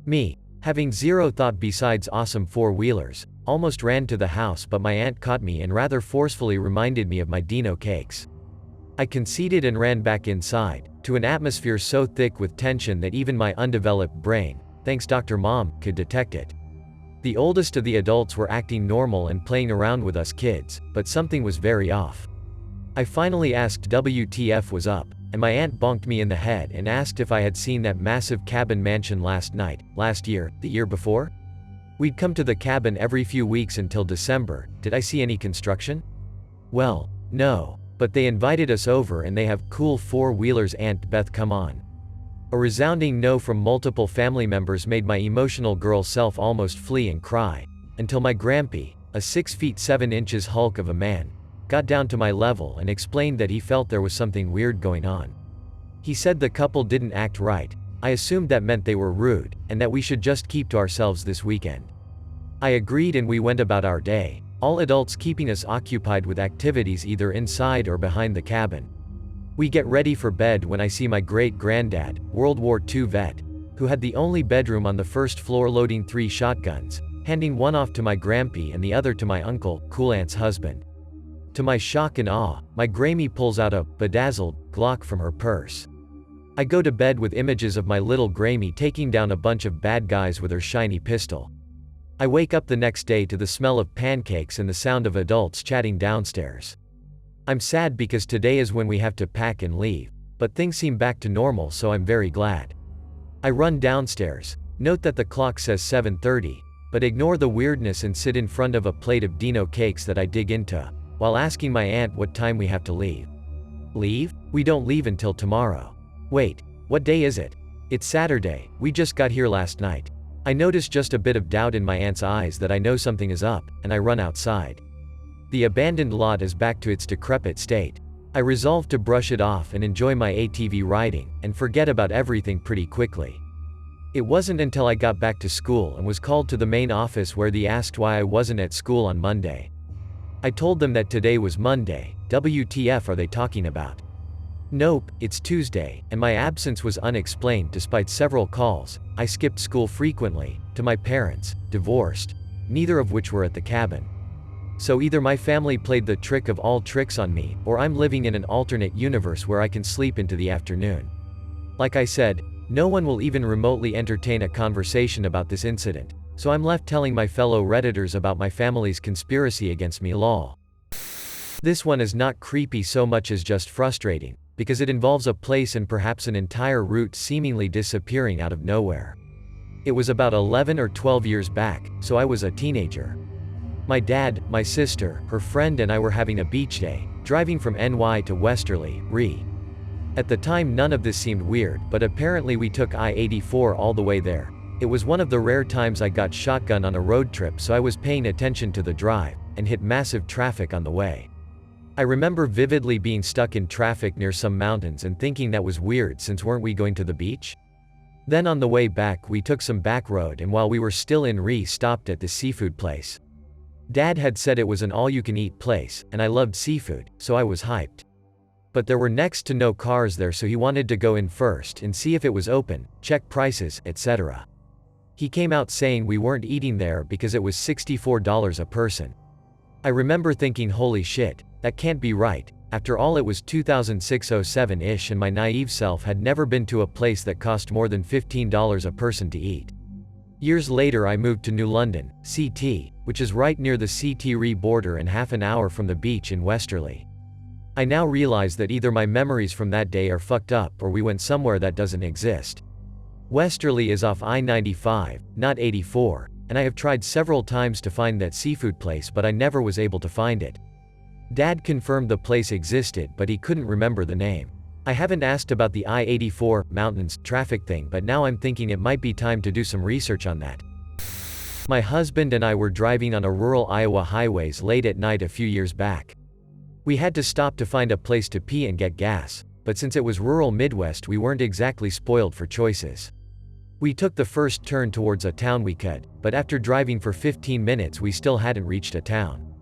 S1: Me, Having zero thought besides awesome four-wheelers, almost ran to the house, but my aunt caught me and rather forcefully reminded me of my Dino cakes. I conceded and ran back inside, to an atmosphere so thick with tension that even my undeveloped brain, thanks Dr. Mom, could detect it. The oldest of the adults were acting normal and playing around with us kids, but something was very off. I finally asked WTF was up, and my aunt bonked me in the head and asked if I had seen that massive cabin mansion last night, last year, the year before? We'd come to the cabin every few weeks until December. Did I see any construction? Well, no. But they invited us over and they have cool four-wheelers. Aunt Beth, come on. A resounding no from multiple family members made my emotional girl self almost flee and cry, until my grampy, a 6 feet 7 inches hulk of a man, got down to my level and explained that he felt there was something weird going on. He said the couple didn't act right. I assumed that meant they were rude, and that we should just keep to ourselves this weekend. I agreed and we went about our day, all adults keeping us occupied with activities either inside or behind the cabin. We get ready for bed when I see my great-granddad, World War II vet, who had the only bedroom on the first floor, loading 3 shotguns, handing one off to my grampy and the other to my uncle, Cool Aunt's husband. To my shock and awe, my Grammy pulls out a bedazzled Glock from her purse. I go to bed with images of my little Grammy taking down a bunch of bad guys with her shiny pistol. I wake up the next day to the smell of pancakes and the sound of adults chatting downstairs. I'm sad because today is when we have to pack and leave, but things seem back to normal, so I'm very glad. I run downstairs, note that the clock says 7:30, but ignore the weirdness and sit in front of a plate of Dino cakes that I dig into, while asking my aunt what time we have to leave. Leave? We don't leave until tomorrow. Wait, what day is it? It's Saturday, we just got here last night. I notice just a bit of doubt in my aunt's eyes that I know something is up, and I run outside. The abandoned lot is back to its decrepit state. I resolve to brush it off and enjoy my ATV riding, and forget about everything pretty quickly. It wasn't until I got back to school and was called to the main office where they asked why I wasn't at school on Monday. I told them that today was Monday. WTF are they talking about? Nope, it's Tuesday, and my absence was unexplained despite several calls. I skipped school frequently, to my parents, divorced, neither of which were at the cabin. So either my family played the trick of all tricks on me, or I'm living in an alternate universe where I can sleep into the afternoon. Like I said, no one will even remotely entertain a conversation about this incident, so I'm left telling my fellow Redditors about my family's conspiracy against me. Lol. This one is not creepy so much as just frustrating, because it involves a place and perhaps an entire route seemingly disappearing out of nowhere. It was about 11 or 12 years back, so I was a teenager. My dad, my sister, her friend and I were having a beach day, driving from NY to Westerly, RE. At the time none of this seemed weird, but apparently we took I-84 all the way there. It was one of the rare times I got shotgun on a road trip, so I was paying attention to the drive, and hit massive traffic on the way. I remember vividly being stuck in traffic near some mountains and thinking that was weird since weren't we going to the beach? Then on the way back we took some back road and while we were still in RE stopped at this seafood place. Dad had said it was an all-you-can-eat place, and I loved seafood, so I was hyped. But there were next to no cars there, so he wanted to go in first and see if it was open, check prices, etc. He came out saying we weren't eating there because it was $64 a person. I remember thinking, holy shit, that can't be right. After all, it was 2006-07-ish and my naive self had never been to a place that cost more than $15 a person to eat. Years later I moved to New London, CT, which is right near the CT-RE border and half an hour from the beach in Westerly. I now realize that either my memories from that day are fucked up or we went somewhere that doesn't exist. Westerly is off I-95, not 84, and I have tried several times to find that seafood place but I never was able to find it. Dad confirmed the place existed but he couldn't remember the name. I haven't asked about the I-84, mountains, traffic thing, but now I'm thinking it might be time to do some research on that. My husband and I were driving on a rural Iowa highways late at night a few years back. We had to stop to find a place to pee and get gas, but since it was rural Midwest we weren't exactly spoiled for choices. We took the first turn towards a town we could, but after driving for 15 minutes we still hadn't reached a town.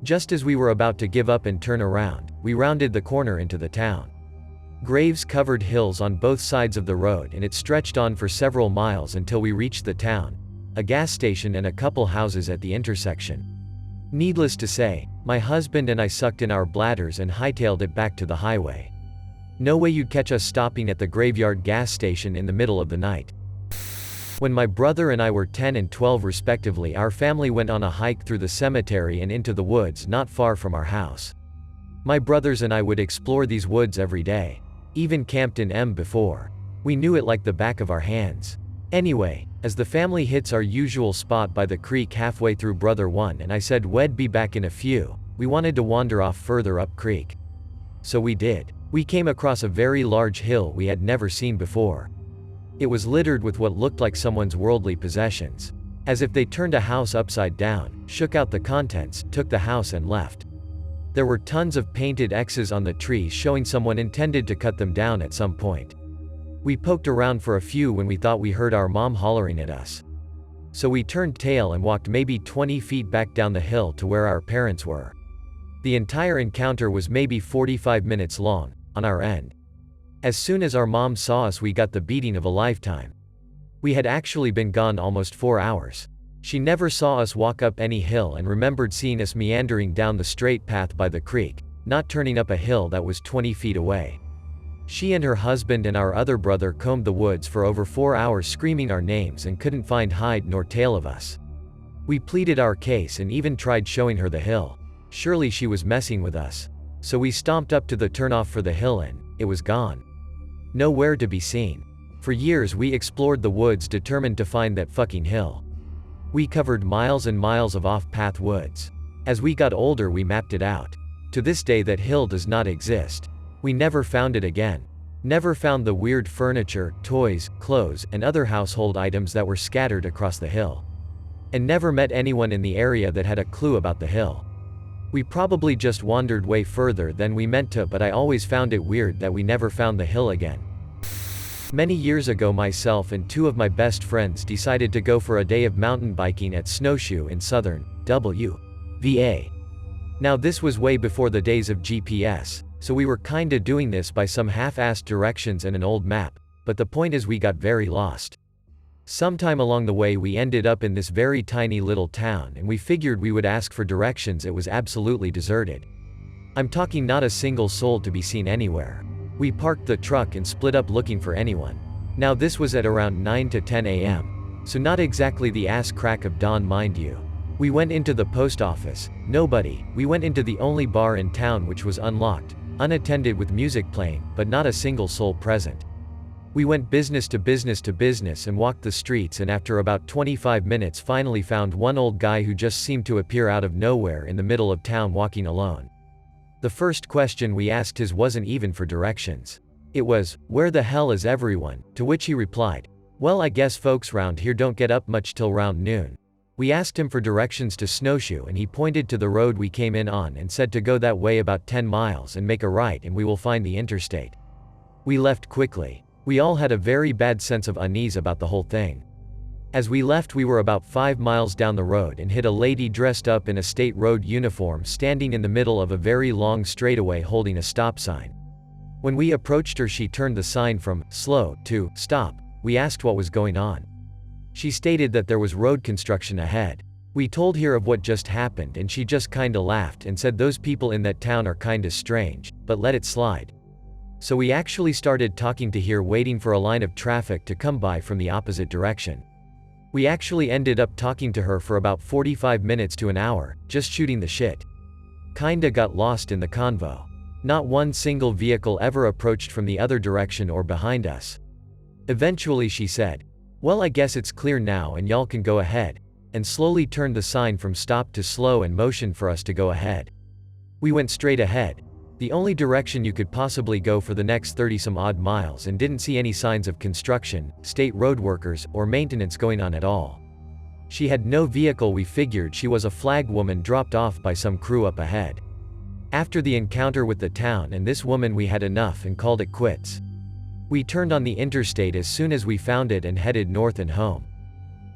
S1: Just as we were about to give up and turn around, we rounded the corner into the town. Graves covered hills on both sides of the road and it stretched on for several miles until we reached the town, a gas station and a couple houses at the intersection. Needless to say, my husband and I sucked in our bladders and hightailed it back to the highway. No way you'd catch us stopping at the graveyard gas station in the middle of the night. When my brother and I were 10 and 12 respectively, our family went on a hike through the cemetery and into the woods not far from our house. My brothers and I would explore these woods every day. Even camped in M before. We knew it like the back of our hands. Anyway, as the family hits our usual spot by the creek halfway through Brother 1 and I said we'd be back in a few, we wanted to wander off further up creek. So we did. We came across a very large hill we had never seen before. It was littered with what looked like someone's worldly possessions. As if they turned a house upside down, shook out the contents, took the house and left. There were tons of painted X's on the trees showing someone intended to cut them down at some point. We poked around for a few when we thought we heard our mom hollering at us. So we turned tail and walked maybe 20 feet back down the hill to where our parents were. The entire encounter was maybe 45 minutes long, on our end. As soon as our mom saw us, we got the beating of a lifetime. We had actually been gone almost 4 hours. She never saw us walk up any hill and remembered seeing us meandering down the straight path by the creek, not turning up a hill that was 20 feet away. She and her husband and our other brother combed the woods for over 4 hours screaming our names and couldn't find hide nor tail of us. We pleaded our case and even tried showing her the hill. Surely she was messing with us. So we stomped up to the turnoff for the hill and it was gone. Nowhere to be seen. For years we explored the woods determined to find that fucking hill. We covered miles and miles of off-path woods. As we got older we mapped it out. To this day that hill does not exist. We never found it again. Never found the weird furniture, toys, clothes, and other household items that were scattered across the hill. And never met anyone in the area that had a clue about the hill. We probably just wandered way further than we meant to, but I always found it weird that we never found the hill again. Many years ago myself and 2 of my best friends decided to go for a day of mountain biking at Snowshoe in southern WVA. Now this was way before the days of GPS, so we were kinda doing this by some half-assed directions and an old map, but the point is we got very lost. Sometime along the way we ended up in this very tiny little town and we figured we would ask for directions. It was absolutely deserted. I'm talking not a single soul to be seen anywhere. We parked the truck and split up looking for anyone. Now this was at around 9 to 10 a.m. So not exactly the ass crack of dawn, mind you. We went into the post office. Nobody. We went into the only bar in town, which was unlocked, unattended, with music playing, but not a single soul present. We went business to business to business and walked the streets, and after about 25 minutes finally found one old guy who just seemed to appear out of nowhere in the middle of town walking alone. The first question we asked his wasn't even for directions. It was, "Where the hell is everyone?" To which he replied, "Well, I guess folks round here don't get up much till round noon." We asked him for directions to Snowshoe and he pointed to the road we came in on and said to go that way about 10 miles and make a right and we will find the interstate. We left quickly. We all had a very bad sense of unease about the whole thing. As we left we were about 5 miles down the road and hit a lady dressed up in a state road uniform standing in the middle of a very long straightaway holding a stop sign. When we approached her she turned the sign from "slow" to "stop." We asked what was going on. She stated that there was road construction ahead. We told her of what just happened and she just kinda laughed and said those people in that town are kinda strange, but let it slide. So we actually started talking to her, waiting for a line of traffic to come by from the opposite direction. We actually ended up talking to her for about 45 minutes to an hour, just shooting the shit. Kinda got lost in the convo. Not one single vehicle ever approached from the other direction or behind us. Eventually she said, "Well, I guess it's clear now and y'all can go ahead," and slowly turned the sign from stop to slow and motioned for us to go ahead. We went straight ahead, the only direction you could possibly go for the next 30-some odd miles, and didn't see any signs of construction, state road workers, or maintenance going on at all. She had no vehicle. We figured she was a flag woman dropped off by some crew up ahead. After the encounter with the town and this woman we had enough and called it quits. We turned on the interstate as soon as we found it and headed north and home.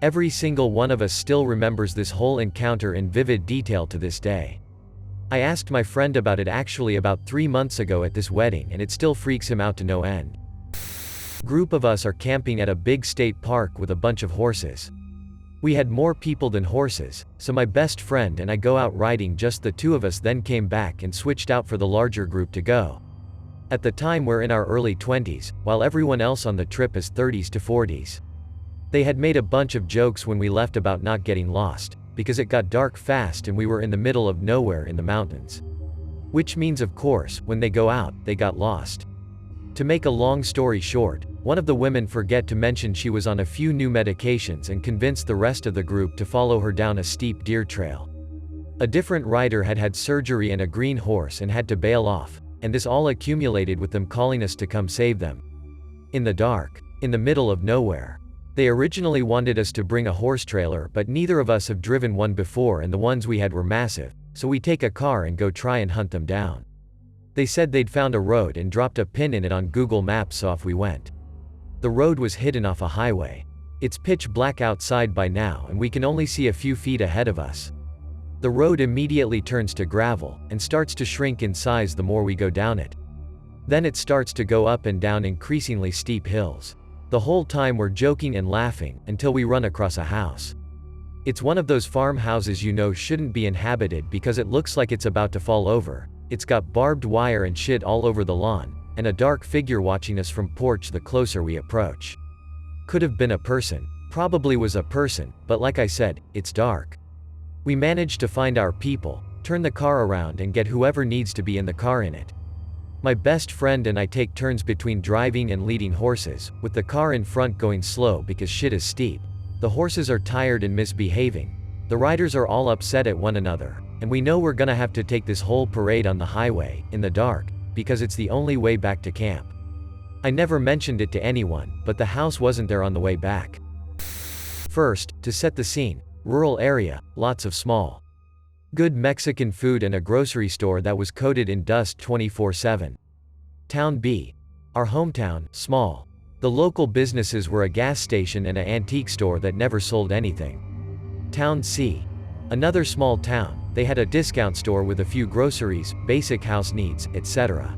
S1: Every single one of us still remembers this whole encounter in vivid detail to this day. I asked my friend about it actually about 3 months ago at this wedding and it still freaks him out to no end. Group of us are camping at a big state park with a bunch of horses. We had more people than horses, so my best friend and I go out riding, just the two of us, then came back and switched out for the larger group to go. At the time we're in our early 20s, while everyone else on the trip is 30s to 40s. They had made a bunch of jokes when we left about not getting lost, because it got dark fast and we were in the middle of nowhere in the mountains. Which means, of course, when they go out, they got lost. To make a long story short, one of the women forgot to mention she was on a few new medications and convinced the rest of the group to follow her down a steep deer trail. A different rider had had surgery and a green horse and had to bail off, and this all accumulated with them calling us to come save them. In the dark, in the middle of nowhere. They originally wanted us to bring a horse trailer, but neither of us have driven one before and the ones we had were massive, so we take a car and go try and hunt them down. They said they'd found a road and dropped a pin in it on Google Maps, so off we went. The road was hidden off a highway. It's pitch black outside by now and we can only see a few feet ahead of us. The road immediately turns to gravel, and starts to shrink in size the more we go down it. Then it starts to go up and down increasingly steep hills. The whole time we're joking and laughing, until we run across a house. It's one of those farmhouses you know shouldn't be inhabited because it looks like it's about to fall over. It's got barbed wire and shit all over the lawn, and a dark figure watching us from porch the closer we approach. Could have been a person. Probably was a person, but like I said, it's dark. We manage to find our people, turn the car around and get whoever needs to be in the car in it. My best friend and I take turns between driving and leading horses, with the car in front going slow because shit is steep. The horses are tired and misbehaving. The riders are all upset at one another, and we know we're gonna have to take this whole parade on the highway, in the dark, because it's the only way back to camp. I never mentioned it to anyone, but the house wasn't there on the way back. First, to set the scene, rural area, lots of small, good Mexican food and a grocery store that was coated in dust 24/7. Town B. Our hometown, small. The local businesses were a gas station and an antique store that never sold anything. Town C. Another small town, they had a discount store with a few groceries, basic house needs, etc.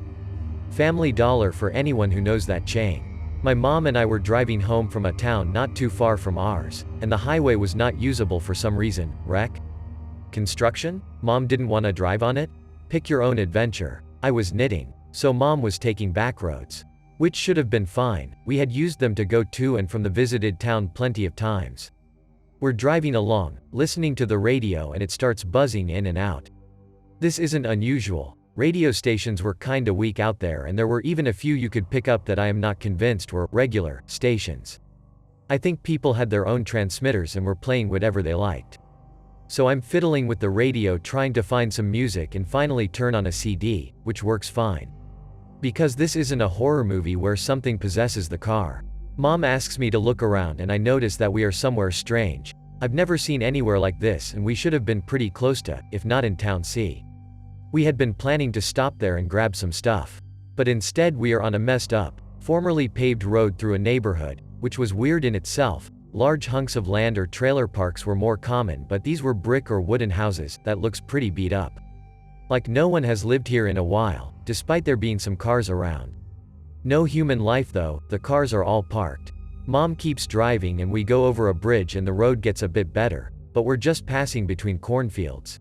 S1: Family Dollar for anyone who knows that chain. My mom and I were driving home from a town not too far from ours, and the highway was not usable for some reason. Wreck? Construction? Mom didn't want to drive on it? Pick your own adventure. I was knitting, so mom was taking back roads. Which should have been fine, we had used them to go to and from the visited town plenty of times. We're driving along, listening to the radio, and it starts buzzing in and out. This isn't unusual. Radio stations were kinda weak out there, and there were even a few you could pick up that I am not convinced were regular stations. I think people had their own transmitters and were playing whatever they liked. So I'm fiddling with the radio trying to find some music and finally turn on a CD, which works fine. Because this isn't a horror movie where something possesses the car. Mom asks me to look around and I notice that we are somewhere strange. I've never seen anywhere like this, and we should have been pretty close to, if not in Town C. We had been planning to stop there and grab some stuff. But instead we are on a messed up, formerly paved road through a neighborhood, which was weird in itself. Large hunks of land or trailer parks were more common, but these were brick or wooden houses that looks pretty beat up. Like no one has lived here in a while, despite there being some cars around. No human life though, the cars are all parked. Mom keeps driving and we go over a bridge and the road gets a bit better, but we're just passing between cornfields.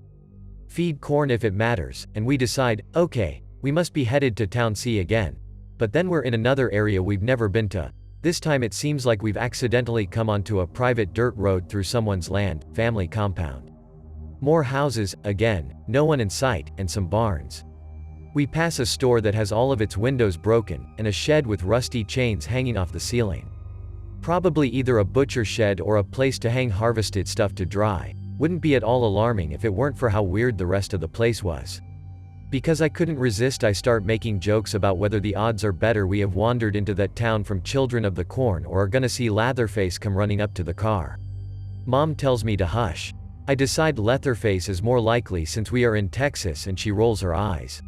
S1: Feed corn if it matters, and we decide, okay, we must be headed to Town C again. But then we're in another area we've never been to. This time it seems like we've accidentally come onto a private dirt road through someone's land, family compound. More houses, again, no one in sight, and some barns. We pass a store that has all of its windows broken, and a shed with rusty chains hanging off the ceiling. Probably either a butcher shed or a place to hang harvested stuff to dry. Wouldn't be at all alarming if it weren't for how weird the rest of the place was. Because I couldn't resist, I start making jokes about whether the odds are better we have wandered into that town from Children of the Corn or are gonna see Leatherface come running up to the car. Mom tells me to hush. I decide Leatherface is more likely since we are in Texas, and she rolls her eyes.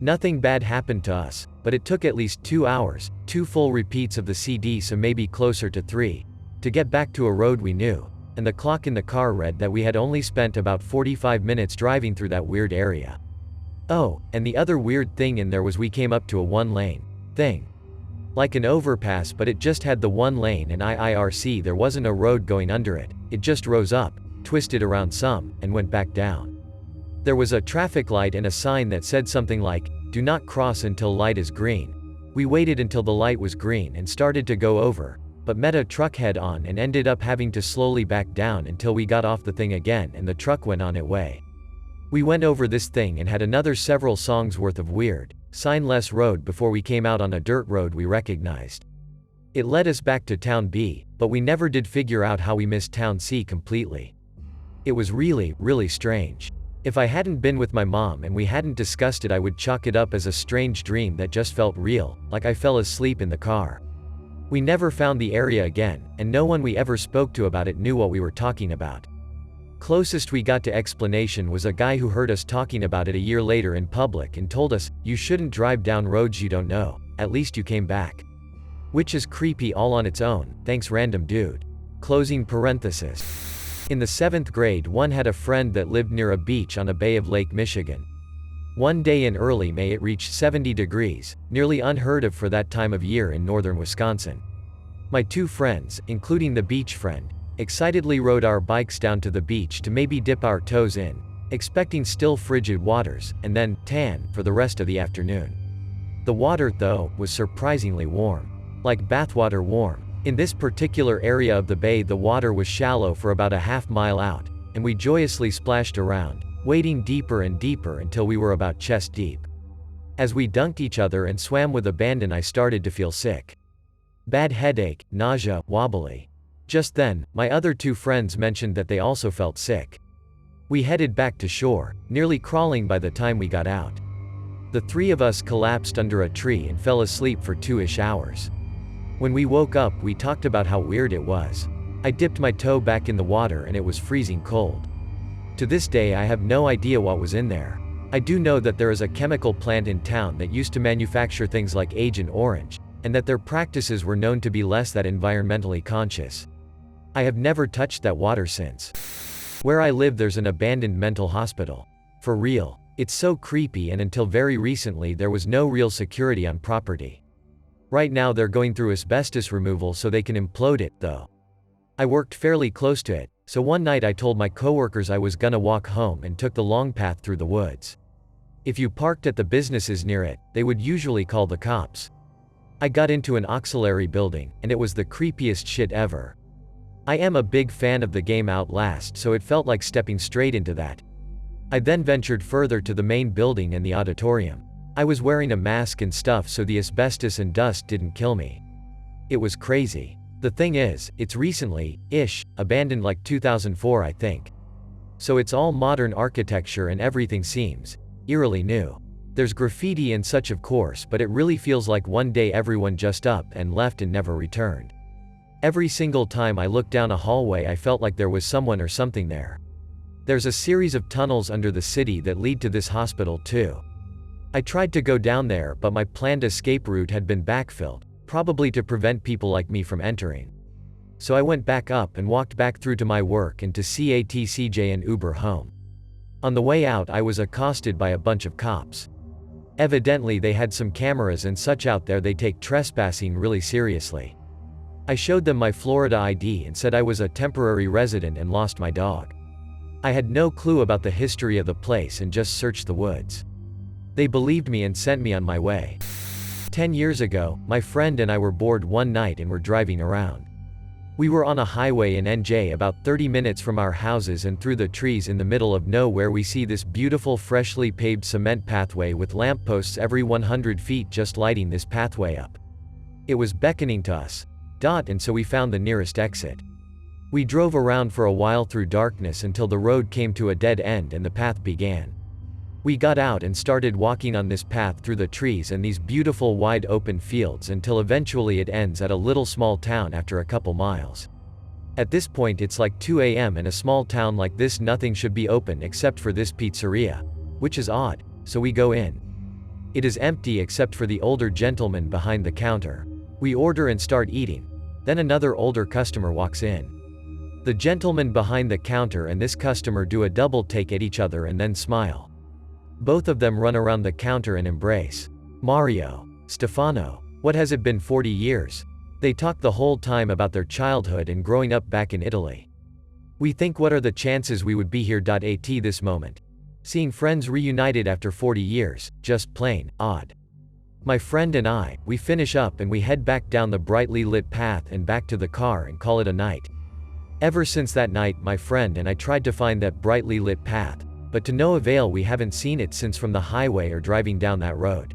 S1: Nothing bad happened to us, but it took at least 2 hours, 2 full repeats of the CD, so maybe closer to 3, to get back to a road we knew, and the clock in the car read that we had only spent about 45 minutes driving through that weird area. Oh, and the other weird thing in there was we came up to a 1-lane thing. Like an overpass, but it just had the 1 lane and IIRC, there wasn't a road going under it. it just rose up, twisted around some, and went back down. There was a traffic light and a sign that said something like, "Do not cross until light is green." We waited until the light was green and started to go over, but met a truck head on and ended up having to slowly back down until we got off the thing again and the truck went on its way. We went over this thing and had another several songs worth of weird, signless road before we came out on a dirt road we recognized. It led us back to Town B, but we never did figure out how we missed Town C completely. It was really, really strange. If I hadn't been with my mom and we hadn't discussed it, I would chalk it up as a strange dream that just felt real, like I fell asleep in the car. We never found the area again, and no one we ever spoke to about it knew what we were talking about. Closest we got to explanation was a guy who heard us talking about it a year later in public and told us, "You shouldn't drive down roads you don't know, at least you came back." Which is creepy all on its own, thanks random dude. Closing parenthesis. In the 7th grade, one had a friend that lived near a beach on a bay of Lake Michigan. One day in early May it reached 70 degrees, nearly unheard of for that time of year in northern Wisconsin. My two friends, including the beach friend, excitedly rode our bikes down to the beach to maybe dip our toes in, expecting still frigid waters, and then tan for the rest of the afternoon. The water, though, was surprisingly warm. Like bathwater warm. In this particular area of the bay the water was shallow for about a half-mile out, and we joyously splashed around, wading deeper and deeper until we were about chest deep. As we dunked each other and swam with abandon I started to feel sick. Bad headache, nausea, wobbly. Just then, my other two friends mentioned that they also felt sick. We headed back to shore, nearly crawling by the time we got out. The three of us collapsed under a tree and fell asleep for 2-ish hours. When we woke up, we talked about how weird it was. I dipped my toe back in the water and it was freezing cold. To this day I have no idea what was in there. I do know that there is a chemical plant in town that used to manufacture things like Agent Orange, and that their practices were known to be less than environmentally conscious. I have never touched that water since. Where I live there's an abandoned mental hospital. For real. It's so creepy, and until very recently there was no real security on property. Right now they're going through asbestos removal so they can implode it, though. I worked fairly close to it, so one night I told my coworkers I was gonna walk home and took the long path through the woods. If you parked at the businesses near it, they would usually call the cops. I got into an auxiliary building, and it was the creepiest shit ever. I am a big fan of the game Outlast, so it felt like stepping straight into that. I then ventured further to the main building and the auditorium. I was wearing a mask and stuff so the asbestos and dust didn't kill me. It was crazy. The thing is, it's recently-ish, abandoned like 2004 I think. So it's all modern architecture and everything seems eerily new. There's graffiti and such of course, but it really feels like one day everyone just up and left and never returned. Every single time I looked down a hallway I felt like there was someone or something there. There's a series of tunnels under the city that lead to this hospital too. I tried to go down there, but my planned escape route had been backfilled, probably to prevent people like me from entering. So I went back up and walked back through to my work and to CATCJ and Uber home. On the way out I was accosted by a bunch of cops. Evidently they had some cameras and such out there. They take trespassing really seriously. I showed them my Florida ID and said I was a temporary resident and lost my dog. I had no clue about the history of the place and just searched the woods. They believed me and sent me on my way. 10 years ago, my friend and I were bored one night and were driving around. We were on a highway in NJ about 30 minutes from our houses, and through the trees in the middle of nowhere we see this beautiful freshly paved cement pathway with lampposts every 100 feet just lighting this pathway up. It was beckoning to us. And so we found the nearest exit. We drove around for a while through darkness until the road came to a dead end and the path began. We got out and started walking on this path through the trees and these beautiful wide open fields until eventually it ends at a little small town after a couple miles. At this point it's like 2 a.m. in a small town like this. Nothing should be open except for this pizzeria, which is odd, so we go in. It is empty except for the older gentleman behind the counter. We order and start eating. Then another older customer walks in. The gentleman behind the counter and this customer do a double take at each other and then smile. Both of them run around the counter and embrace. Mario. Stefano. What has it been, 40 years? They talk the whole time about their childhood and growing up back in Italy. We think what are the chances we would be here at this moment. Seeing friends reunited after 40 years, just plain odd. My friend and I, we finish up and we head back down the brightly lit path and back to the car and call it a night. Ever since that night, my friend and I tried to find that brightly lit path, but to no avail. We haven't seen it since from the highway or driving down that road.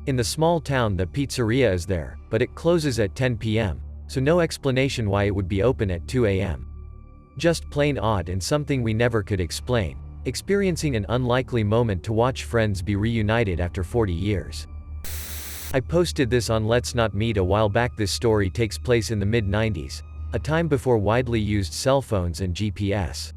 S1: In the small town, the pizzeria is there, but it closes at 10 p.m., so no explanation why it would be open at 2 a.m. Just plain odd and something we never could explain, experiencing an unlikely moment to watch friends be reunited after 40 years. I posted this on Let's Not Meet a while back. This story takes place in the mid-90s, a time before widely used cell phones and GPS.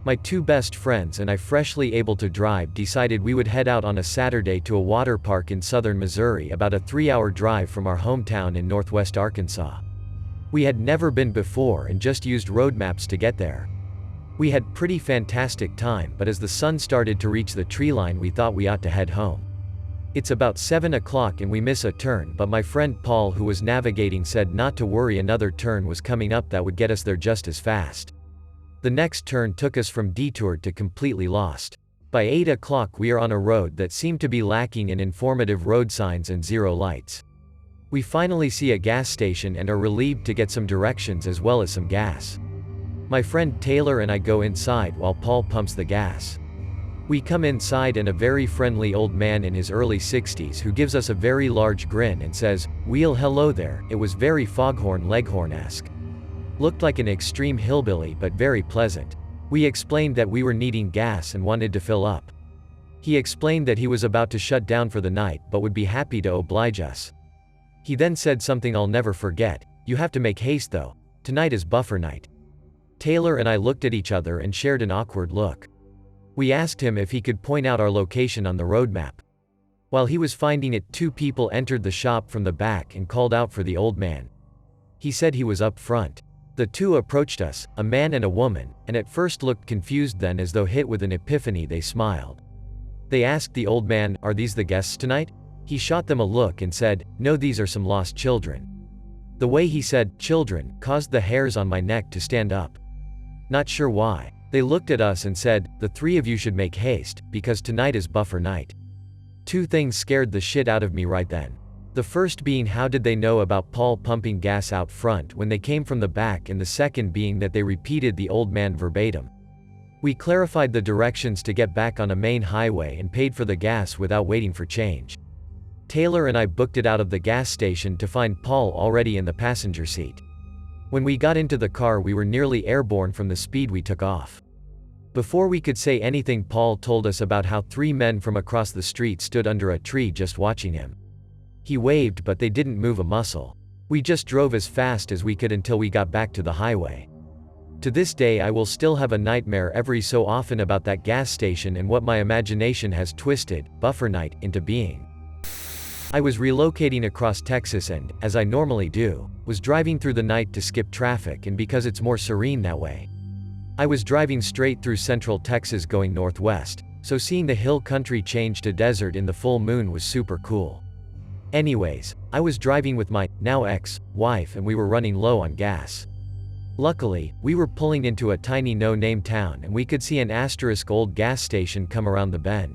S1: My two best friends and I, freshly able to drive, decided we would head out on a Saturday to a water park in southern Missouri, about a 3-hour drive from our hometown in northwest Arkansas. We had never been before and just used road maps to get there. We had pretty fantastic time, but as the sun started to reach the tree line, we thought we ought to head home. It's about 7 o'clock and we miss a turn, but my friend Paul, who was navigating, said not to worry, another turn was coming up that would get us there just as fast. The next turn took us from detoured to completely lost. By 8 o'clock we are on a road that seemed to be lacking in informative road signs and zero lights. We finally see a gas station and are relieved to get some directions as well as some gas. My friend Taylor and I go inside while Paul pumps the gas. We come inside and a very friendly old man in his early 60s who gives us a very large grin and says, "Wheel, hello there." It was very Foghorn Leghorn-esque. Looked like an extreme hillbilly but very pleasant. We explained that we were needing gas and wanted to fill up. He explained that he was about to shut down for the night but would be happy to oblige us. He then said something I'll never forget: "You have to make haste though. Tonight is buffer night." Taylor and I looked at each other and shared an awkward look. We asked him if he could point out our location on the road map. While he was finding it, two people entered the shop from the back and called out for the old man. He said he was up front. The two approached us, a man and a woman, and at first looked confused, then as though hit with an epiphany they smiled. They asked the old man, "Are these the guests tonight?" He shot them a look and said, "No, these are some lost children." The way he said "children" caused the hairs on my neck to stand up. Not sure why. They looked at us and said, "The three of you should make haste, because tonight is buffer night." Two things scared the shit out of me right then. The first being, how did they know about Paul pumping gas out front when they came from the back, and the second being that they repeated the old man verbatim. We clarified the directions to get back on a main highway and paid for the gas without waiting for change. Taylor and I booked it out of the gas station to find Paul already in the passenger seat. When we got into the car, we were nearly airborne from the speed we took off. Before we could say anything, Paul told us about how three men from across the street stood under a tree just watching him. He waved, but they didn't move a muscle. We just drove as fast as we could until we got back to the highway. To this day I will still have a nightmare every so often about that gas station and what my imagination has twisted buffer night into being. I was relocating across Texas and, as I normally do, was driving through the night to skip traffic, and because it's more serene that way. I was driving straight through central Texas going northwest, so seeing the hill country change to desert in the full moon was super cool. Anyways, I was driving with my, now ex-wife, and we were running low on gas. Luckily, we were pulling into a tiny no-name town and we could see an asterisk old gas station come around the bend.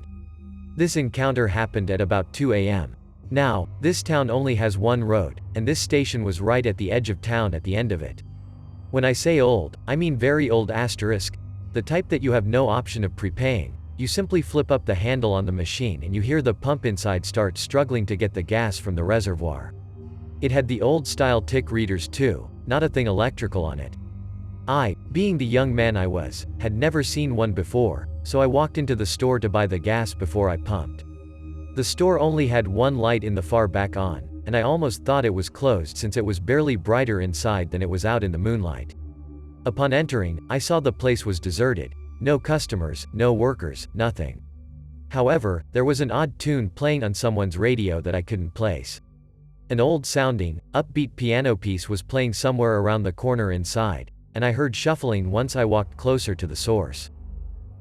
S1: This encounter happened at about 2 a.m. Now, this town only has one road, and this station was right at the edge of town at the end of it. When I say old, I mean very old asterisk, the type that you have no option of prepaying. You simply flip up the handle on the machine and you hear the pump inside start struggling to get the gas from the reservoir. It had the old-style tick readers too, not a thing electrical on it. I, being the young man I was, had never seen one before, so I walked into the store to buy the gas before I pumped. The store only had one light in the far back on, and I almost thought it was closed since it was barely brighter inside than it was out in the moonlight. Upon entering, I saw the place was deserted. No customers, no workers, nothing. However, there was an odd tune playing on someone's radio that I couldn't place. An old-sounding, upbeat piano piece was playing somewhere around the corner inside, and I heard shuffling once I walked closer to the source.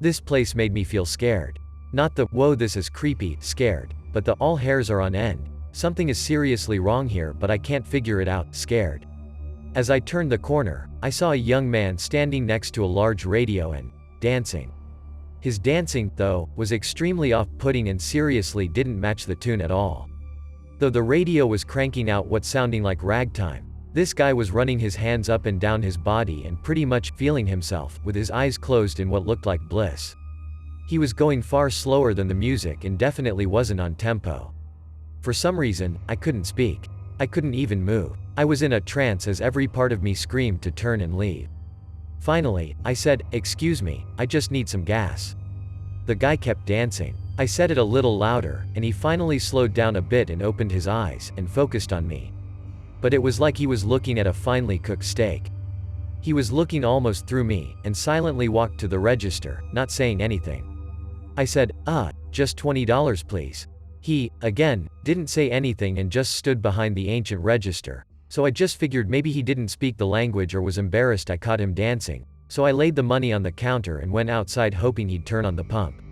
S1: This place made me feel scared. Not the, "whoa this is creepy," scared, but the, "all hairs are on end, something is seriously wrong here but I can't figure it out," scared. As I turned the corner, I saw a young man standing next to a large radio and dancing. His dancing, though, was extremely off-putting and seriously didn't match the tune at all. Though the radio was cranking out what sounding like ragtime, this guy was running his hands up and down his body and pretty much feeling himself, with his eyes closed in what looked like bliss. He was going far slower than the music and definitely wasn't on tempo. For some reason, I couldn't speak. I couldn't even move. I was in a trance as every part of me screamed to turn and leave. Finally, I said, "Excuse me, I just need some gas." The guy kept dancing. I said it a little louder, and he finally slowed down a bit and opened his eyes, and focused on me. But it was like he was looking at a finely cooked steak. He was looking almost through me, and silently walked to the register, not saying anything. I said, just $20 please." He, again, didn't say anything and just stood behind the ancient register, so I just figured maybe he didn't speak the language or was embarrassed I caught him dancing, so I laid the money on the counter and went outside hoping he'd turn on the pump.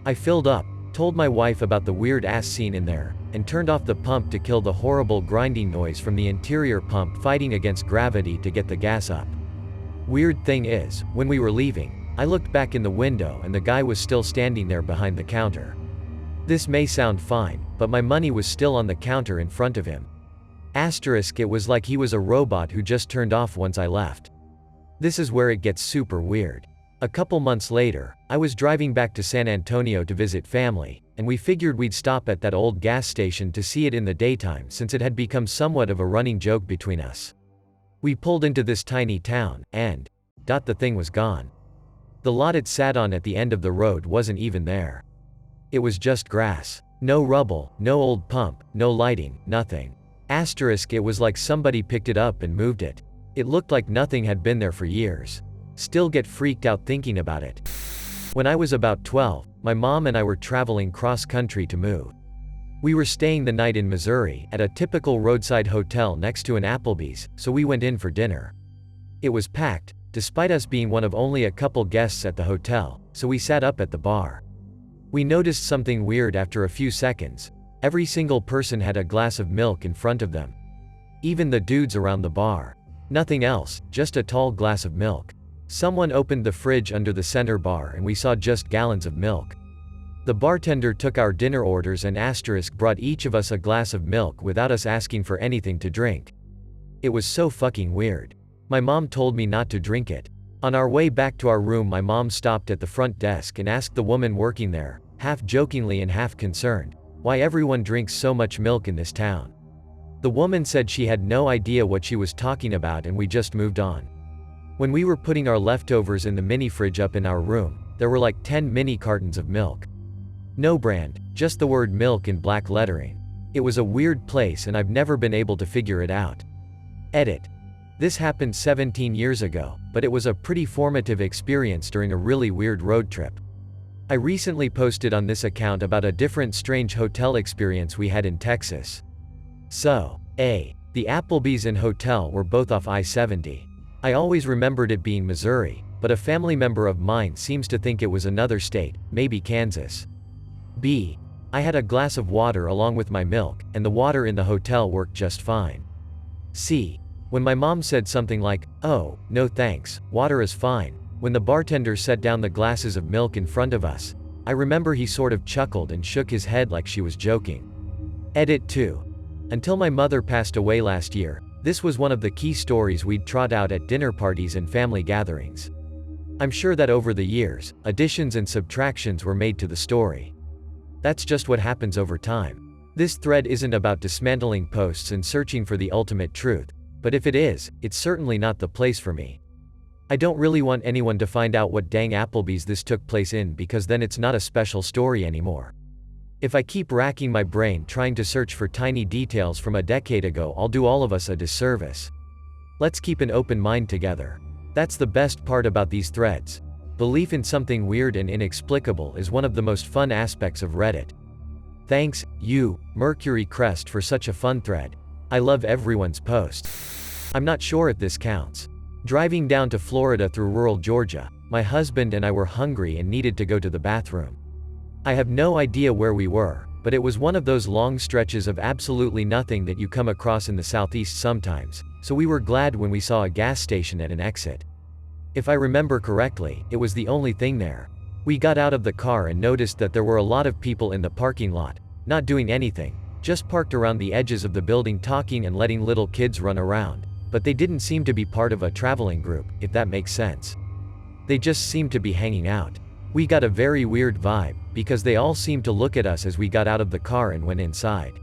S1: I filled up, told my wife about the weird ass scene in there, and turned off the pump to kill the horrible grinding noise from the interior pump fighting against gravity to get the gas up. Weird thing is, when we were leaving, I looked back in the window and the guy was still standing there behind the counter. This may sound fine, but my money was still on the counter in front of him. It was like he was a robot who just turned off once I left. This is where it gets super weird. A couple months later, I was driving back to San Antonio to visit family, and we figured we'd stop at that old gas station to see it in the daytime since it had become somewhat of a running joke between us. We pulled into this tiny town, and the thing was gone. The lot it sat on at the end of the road wasn't even there. It was just grass. No rubble, no old pump, no lighting, nothing. It was like somebody picked it up and moved it. It looked like nothing had been there for years. Still get freaked out thinking about it. When I was about 12, my mom and I were traveling cross-country to move. We were staying the night in Missouri, at a typical roadside hotel next to an Applebee's, so we went in for dinner. It was packed, despite us being one of only a couple guests at the hotel, so we sat up at the bar. We noticed something weird after a few seconds. Every single person had a glass of milk in front of them. Even the dudes around the bar. Nothing else, just a tall glass of milk. Someone opened the fridge under the center bar and we saw just gallons of milk. The bartender took our dinner orders and brought each of us a glass of milk without us asking for anything to drink. It was so fucking weird. My mom told me not to drink it. On our way back to our room, my mom stopped at the front desk and asked the woman working there, half jokingly and half concerned, why everyone drinks so much milk in this town. The woman said she had no idea what she was talking about and we just moved on. When we were putting our leftovers in the mini fridge up in our room, there were like 10 mini cartons of milk. No brand, just the word milk in black lettering. It was a weird place and I've never been able to figure it out. Edit. This happened 17 years ago, but it was a pretty formative experience during a really weird road trip. I recently posted on this account about a different strange hotel experience we had in Texas. So, the Applebee's and hotel were both off I-70. I always remembered it being Missouri, but a family member of mine seems to think it was another state, maybe Kansas. B. I had a glass of water along with my milk, and the water in the hotel worked just fine. C. When my mom said something like, "Oh, no thanks, water is fine," when the bartender set down the glasses of milk in front of us, I remember he sort of chuckled and shook his head like she was joking. Edit 2. Until my mother passed away last year, this was one of the key stories we'd trot out at dinner parties and family gatherings. I'm sure that over the years, additions and subtractions were made to the story. That's just what happens over time. This thread isn't about dismantling posts and searching for the ultimate truth, but if it is, it's certainly not the place for me. I don't really want anyone to find out what dang Applebee's this took place in because then it's not a special story anymore. If I keep racking my brain trying to search for tiny details from a decade ago, I'll do all of us a disservice. Let's keep an open mind together. That's the best part about these threads. Belief in something weird and inexplicable is one of the most fun aspects of Reddit. Thanks, you, Mercury Crest, for such a fun thread. I love everyone's post. I'm not sure if this counts. Driving down to Florida through rural Georgia, my husband and I were hungry and needed to go to the bathroom. I have no idea where we were, but it was one of those long stretches of absolutely nothing that you come across in the Southeast sometimes, so we were glad when we saw a gas station at an exit. If I remember correctly, it was the only thing there. We got out of the car and noticed that there were a lot of people in the parking lot, not doing anything, just parked around the edges of the building talking and letting little kids run around, but they didn't seem to be part of a traveling group, if that makes sense. They just seemed to be hanging out. We got a very weird vibe, because they all seemed to look at us as we got out of the car and went inside.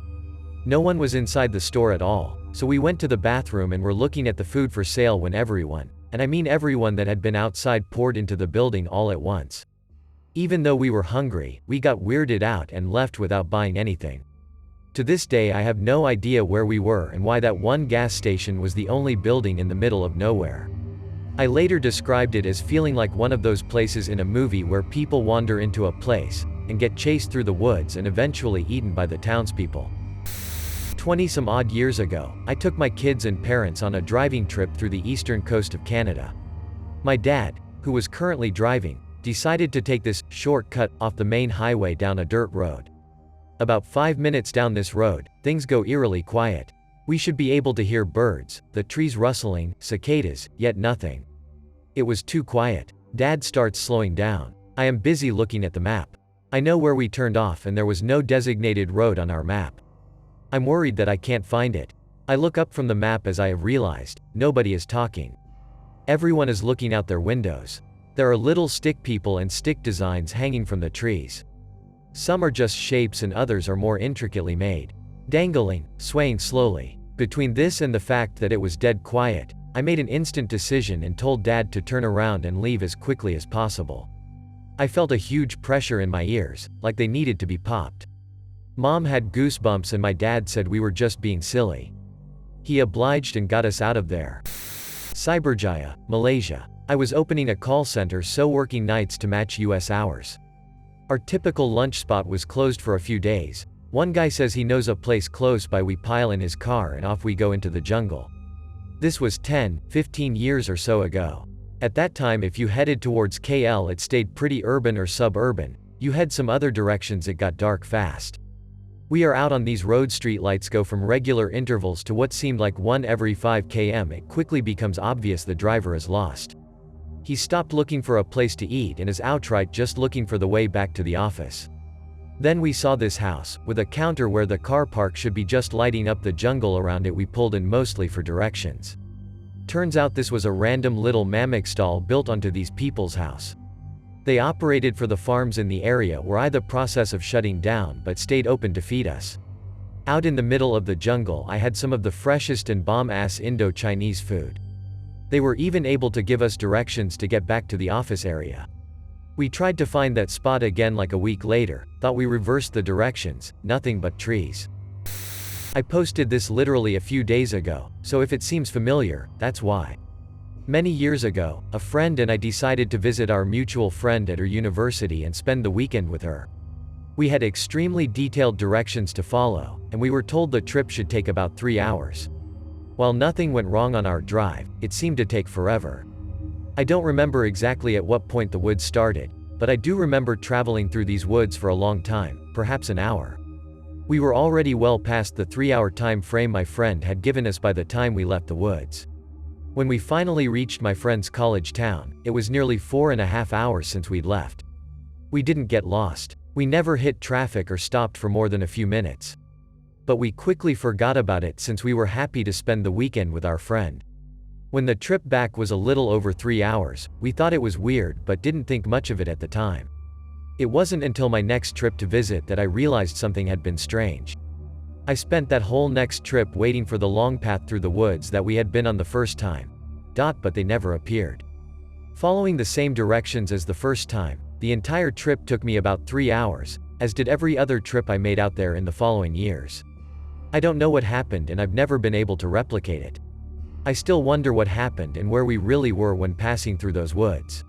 S1: No one was inside the store at all, so we went to the bathroom and were looking at the food for sale when everyone, and I mean everyone that had been outside, poured into the building all at once. Even though we were hungry, we got weirded out and left without buying anything. To this day I have no idea where we were and why that one gas station was the only building in the middle of nowhere. I later described it as feeling like one of those places in a movie where people wander into a place, and get chased through the woods and eventually eaten by the townspeople. 20-some odd years ago, I took my kids and parents on a driving trip through the eastern coast of Canada. My dad, who was currently driving, decided to take this shortcut off the main highway down a dirt road. About 5 minutes down this road, things go eerily quiet. We should be able to hear birds, the trees rustling, cicadas, yet nothing. It was too quiet. Dad starts slowing down. I am busy looking at the map. I know where we turned off and there was no designated road on our map. I'm worried that I can't find it. I look up from the map as I have realized, nobody is talking. Everyone is looking out their windows. There are little stick people and stick designs hanging from the trees. Some are just shapes and others are more intricately made. Dangling, swaying slowly. Between this and the fact that it was dead quiet, I made an instant decision and told Dad to turn around and leave as quickly as possible. I felt a huge pressure in my ears, like they needed to be popped. Mom had goosebumps and my dad said we were just being silly. He obliged and got us out of there. Cyberjaya, Malaysia. I was opening a call center, so working nights to match US hours. Our typical lunch spot was closed for a few days. One guy says he knows a place close by. We pile in his car and off we go into the jungle. This was 10-15 years or so ago. At that time if you headed towards KL it stayed pretty urban or suburban. You head some other directions it got dark fast. We are out on these road, street lights go from regular intervals to what seemed like one every 5 km. It quickly becomes obvious the driver is lost. He stopped looking for a place to eat and is outright just looking for the way back to the office. Then we saw this house, with a counter where the car park should be, just lighting up the jungle around it. We pulled in mostly for directions. Turns out this was a random little mammoth stall built onto these people's house. They operated for the farms in the area were in the process of shutting down but stayed open to feed us. Out in the middle of the jungle I had some of the freshest and bomb-ass Indo-Chinese food. They were even able to give us directions to get back to the office area. We tried to find that spot again like a week later, thought we reversed the directions, nothing but trees. I posted this literally a few days ago, so if it seems familiar, that's why. Many years ago, a friend and I decided to visit our mutual friend at her university and spend the weekend with her. We had extremely detailed directions to follow, and we were told the trip should take about 3 hours. While nothing went wrong on our drive, it seemed to take forever. I don't remember exactly at what point the woods started, but I do remember traveling through these woods for a long time, perhaps an hour. We were already well past the 3-hour time frame my friend had given us by the time we left the woods. When we finally reached my friend's college town, it was nearly 4.5 hours since we'd left. We didn't get lost. We never hit traffic or stopped for more than a few minutes. But we quickly forgot about it since we were happy to spend the weekend with our friend. When the trip back was a little over 3 hours, we thought it was weird but didn't think much of it at the time. It wasn't until my next trip to visit that I realized something had been strange. I spent that whole next trip waiting for the long path through the woods that we had been on the first time. But they never appeared. Following the same directions as the first time, the entire trip took me about 3 hours, as did every other trip I made out there in the following years. I don't know what happened and I've never been able to replicate it. I still wonder what happened and where we really were when passing through those woods.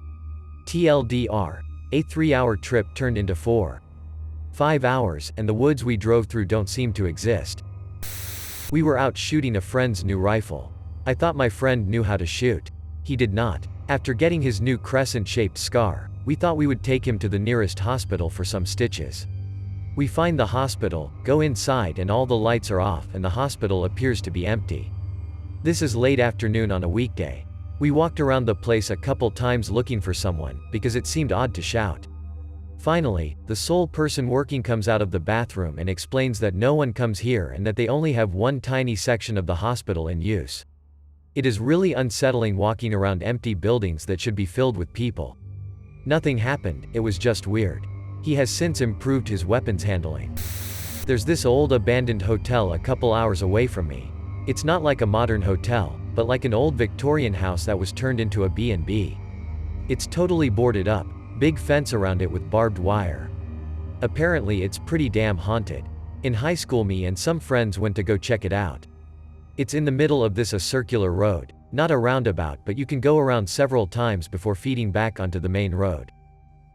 S1: TLDR. A 3-hour trip turned into 4-5 hours, and the woods we drove through don't seem to exist. We were out shooting a friend's new rifle. I thought my friend knew how to shoot. He did not. After getting his new crescent-shaped scar, we thought we would take him to the nearest hospital for some stitches. We find the hospital, go inside and all the lights are off and the hospital appears to be empty. This is late afternoon on a weekday. We walked around the place a couple times looking for someone, because it seemed odd to shout. Finally, the sole person working comes out of the bathroom and explains that no one comes here and that they only have one tiny section of the hospital in use. It is really unsettling walking around empty buildings that should be filled with people. Nothing happened, it was just weird. He has since improved his weapons handling. There's this old abandoned hotel a couple hours away from me. It's not like a modern hotel, but like an old Victorian house that was turned into a B&B. It's totally boarded up, big fence around it with barbed wire. Apparently it's pretty damn haunted. In high school me and some friends went to go check it out. It's in the middle of this a circular road, not a roundabout, but you can go around several times before feeding back onto the main road.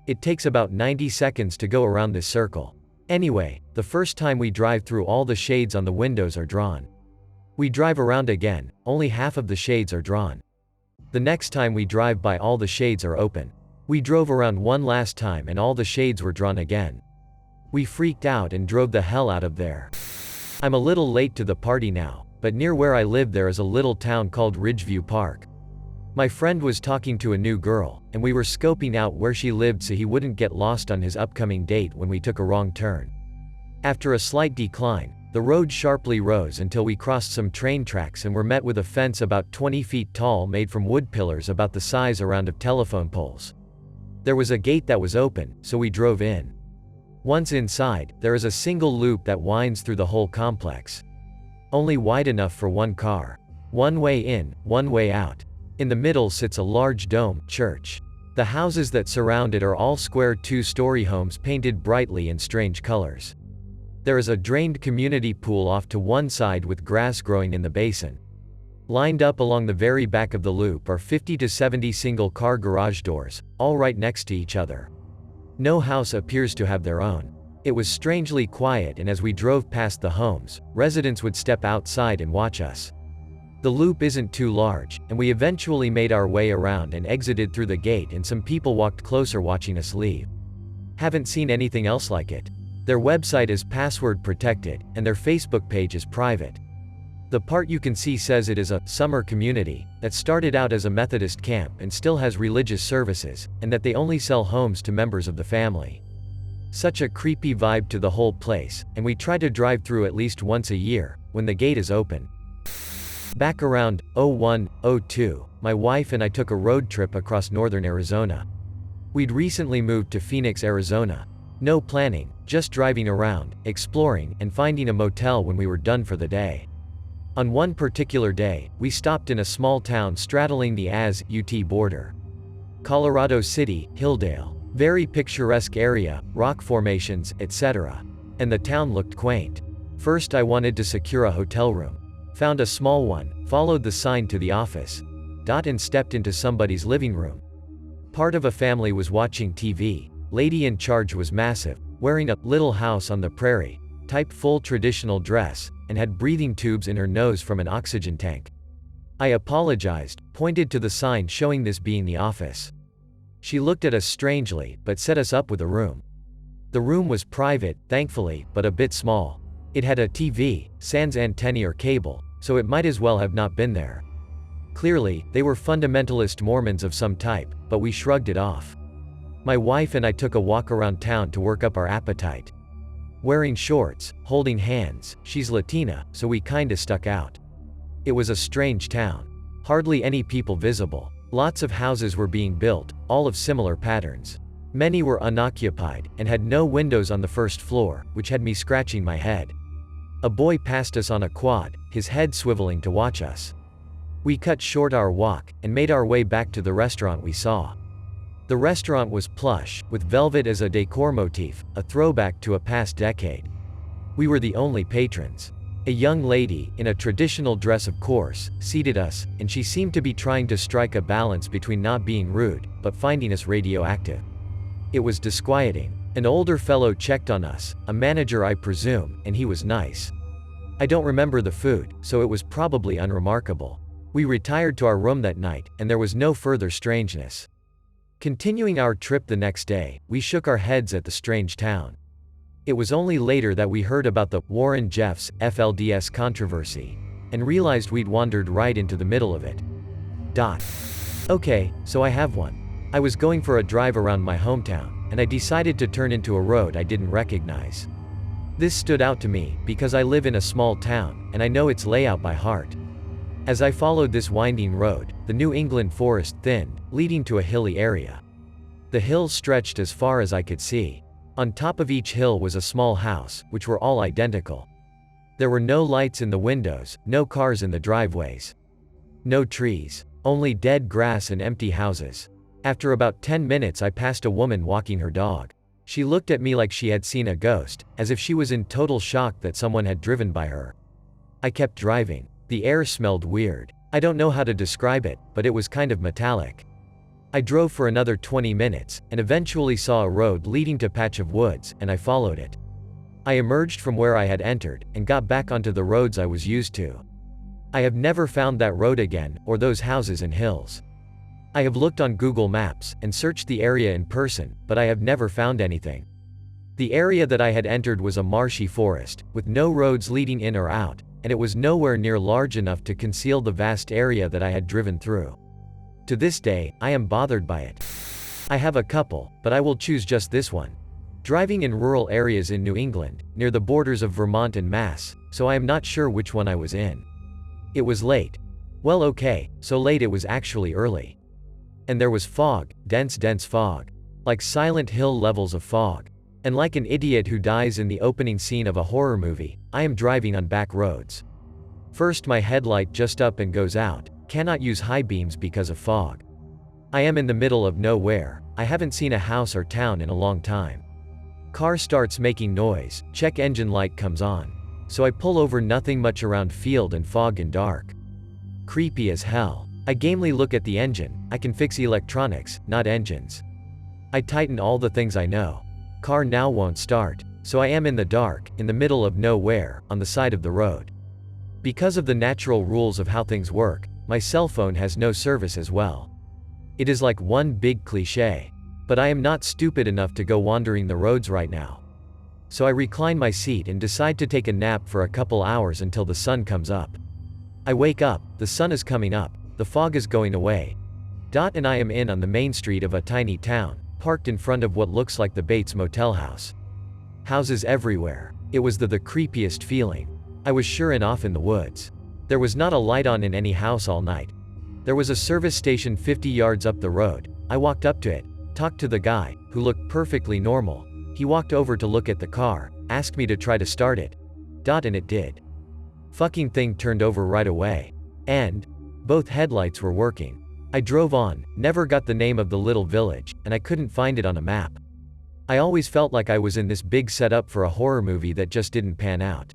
S1: It takes about 90 seconds to go around this circle. Anyway, the first time we drive through, all the shades on the windows are drawn. We drive around again, only half of the shades are drawn. The next time we drive by, all the shades are open. We drove around one last time and all the shades were drawn again. We freaked out and drove the hell out of there. I'm a little late to the party now, but near where I live there is a little town called Ridgeview Park. My friend was talking to a new girl, and we were scoping out where she lived so he wouldn't get lost on his upcoming date when we took a wrong turn. After a slight decline, the road sharply rose until we crossed some train tracks and were met with a fence about 20 feet tall made from wood pillars about the size around of telephone poles. There was a gate that was open, so we drove in. Once inside, there is a single loop that winds through the whole complex. Only wide enough for one car. One way in, one way out. In the middle sits a large dome church. The houses that surround it are all square two-story homes painted brightly in strange colors. There is a drained community pool off to one side with grass growing in the basin. Lined up along the very back of the loop are 50 to 70 single-car garage doors, all right next to each other. No house appears to have their own. It was strangely quiet, and as we drove past the homes, residents would step outside and watch us. The loop isn't too large, and we eventually made our way around and exited through the gate, and some people walked closer watching us leave. Haven't seen anything else like it. Their website is password protected, and their Facebook page is private. The part you can see says it is a summer community that started out as a Methodist camp and still has religious services, and that they only sell homes to members of the family. Such a creepy vibe to the whole place, and we try to drive through at least once a year, when the gate is open. Back around 01-02, my wife and I took a road trip across northern Arizona. We'd recently moved to Phoenix, Arizona. No planning, just driving around, exploring, and finding a motel when we were done for the day. On one particular day, we stopped in a small town straddling the AZ-UT border. Colorado City, Hilldale. Very picturesque area, rock formations, etc. And the town looked quaint. First I wanted to secure a hotel room. Found a small one, followed the sign to the office. And stepped into somebody's living room. Part of a family was watching TV. Lady in charge was massive, wearing a Little House on the Prairie type full traditional dress, and had breathing tubes in her nose from an oxygen tank. I apologized, pointed to the sign showing this being the office. She looked at us strangely, but set us up with a room. The room was private, thankfully, but a bit small. It had a TV, sans antenna or cable, so it might as well have not been there. Clearly, they were fundamentalist Mormons of some type, but we shrugged it off. My wife and I took a walk around town to work up our appetite. Wearing shorts, holding hands, she's Latina, so we kinda stuck out. It was a strange town. Hardly any people visible. Lots of houses were being built, all of similar patterns. Many were unoccupied, and had no windows on the first floor, which had me scratching my head. A boy passed us on a quad, his head swiveling to watch us. We cut short our walk, and made our way back to the restaurant we saw. The restaurant was plush, with velvet as a decor motif, a throwback to a past decade. We were the only patrons. A young lady, in a traditional dress of course, seated us, and she seemed to be trying to strike a balance between not being rude, but finding us radioactive. It was disquieting. An older fellow checked on us, a manager I presume, and he was nice. I don't remember the food, so it was probably unremarkable. We retired to our room that night, and there was no further strangeness. Continuing our trip the next day, we shook our heads at the strange town. It was only later that we heard about the Warren Jeffs FLDS controversy. and realized we'd wandered right into the middle of it. Okay, so I have one. I was going for a drive around my hometown, and I decided to turn into a road I didn't recognize. This stood out to me, because I live in a small town, and I know its layout by heart. As I followed this winding road, the New England forest thinned, leading to a hilly area. The hills stretched as far as I could see. On top of each hill was a small house, which were all identical. There were no lights in the windows, no cars in the driveways. No trees. Only dead grass and empty houses. After about 10 minutes I passed a woman walking her dog. She looked at me like she had seen a ghost, as if she was in total shock that someone had driven by her. I kept driving. The air smelled weird. I don't know how to describe it, but it was kind of metallic. I drove for another 20 minutes, and eventually saw a road leading to a patch of woods, and I followed it. I emerged from where I had entered, and got back onto the roads I was used to. I have never found that road again, or those houses and hills. I have looked on Google Maps, and searched the area in person, but I have never found anything. The area that I had entered was a marshy forest, with no roads leading in or out, and it was nowhere near large enough to conceal the vast area that I had driven through. To this day, I am bothered by it. I have a couple, but I will choose just this one. Driving in rural areas in New England, near the borders of Vermont and Mass, so I am not sure which one I was in. It was late. Well, okay, so late it was actually early. And there was fog, dense fog. Like Silent Hill levels of fog. And like an idiot who dies in the opening scene of a horror movie, I am driving on back roads. First my headlight just up and goes out, cannot use high beams because of fog. I am in the middle of nowhere, I haven't seen a house or town in a long time. Car starts making noise, check engine light comes on. So I pull over, nothing much around, field and fog and dark. Creepy as hell. I gamely look at the engine, I can fix electronics, not engines. I tighten all the things I know. Car now won't start. So I am in the dark, in the middle of nowhere, on the side of the road. Because of the natural rules of how things work, my cell phone has no service as well. It is like one big cliché. But I am not stupid enough to go wandering the roads right now. So I recline my seat and decide to take a nap for a couple hours until the sun comes up. I wake up, the sun is coming up, the fog is going away. And I am in on the main street of a tiny town, parked in front of what looks like the Bates Motel house. Houses everywhere. It was the creepiest feeling. I was sure and off in the woods. There was not a light on in any house all night. There was a service station 50 yards up the road. I walked up to it, talked to the guy, who looked perfectly normal. He walked over to look at the car, asked me to try to start it. And it did. Fucking thing turned over right away. And both headlights were working. I drove on, never got the name of the little village, and I couldn't find it on a map. I always felt like I was in this big setup for a horror movie that just didn't pan out.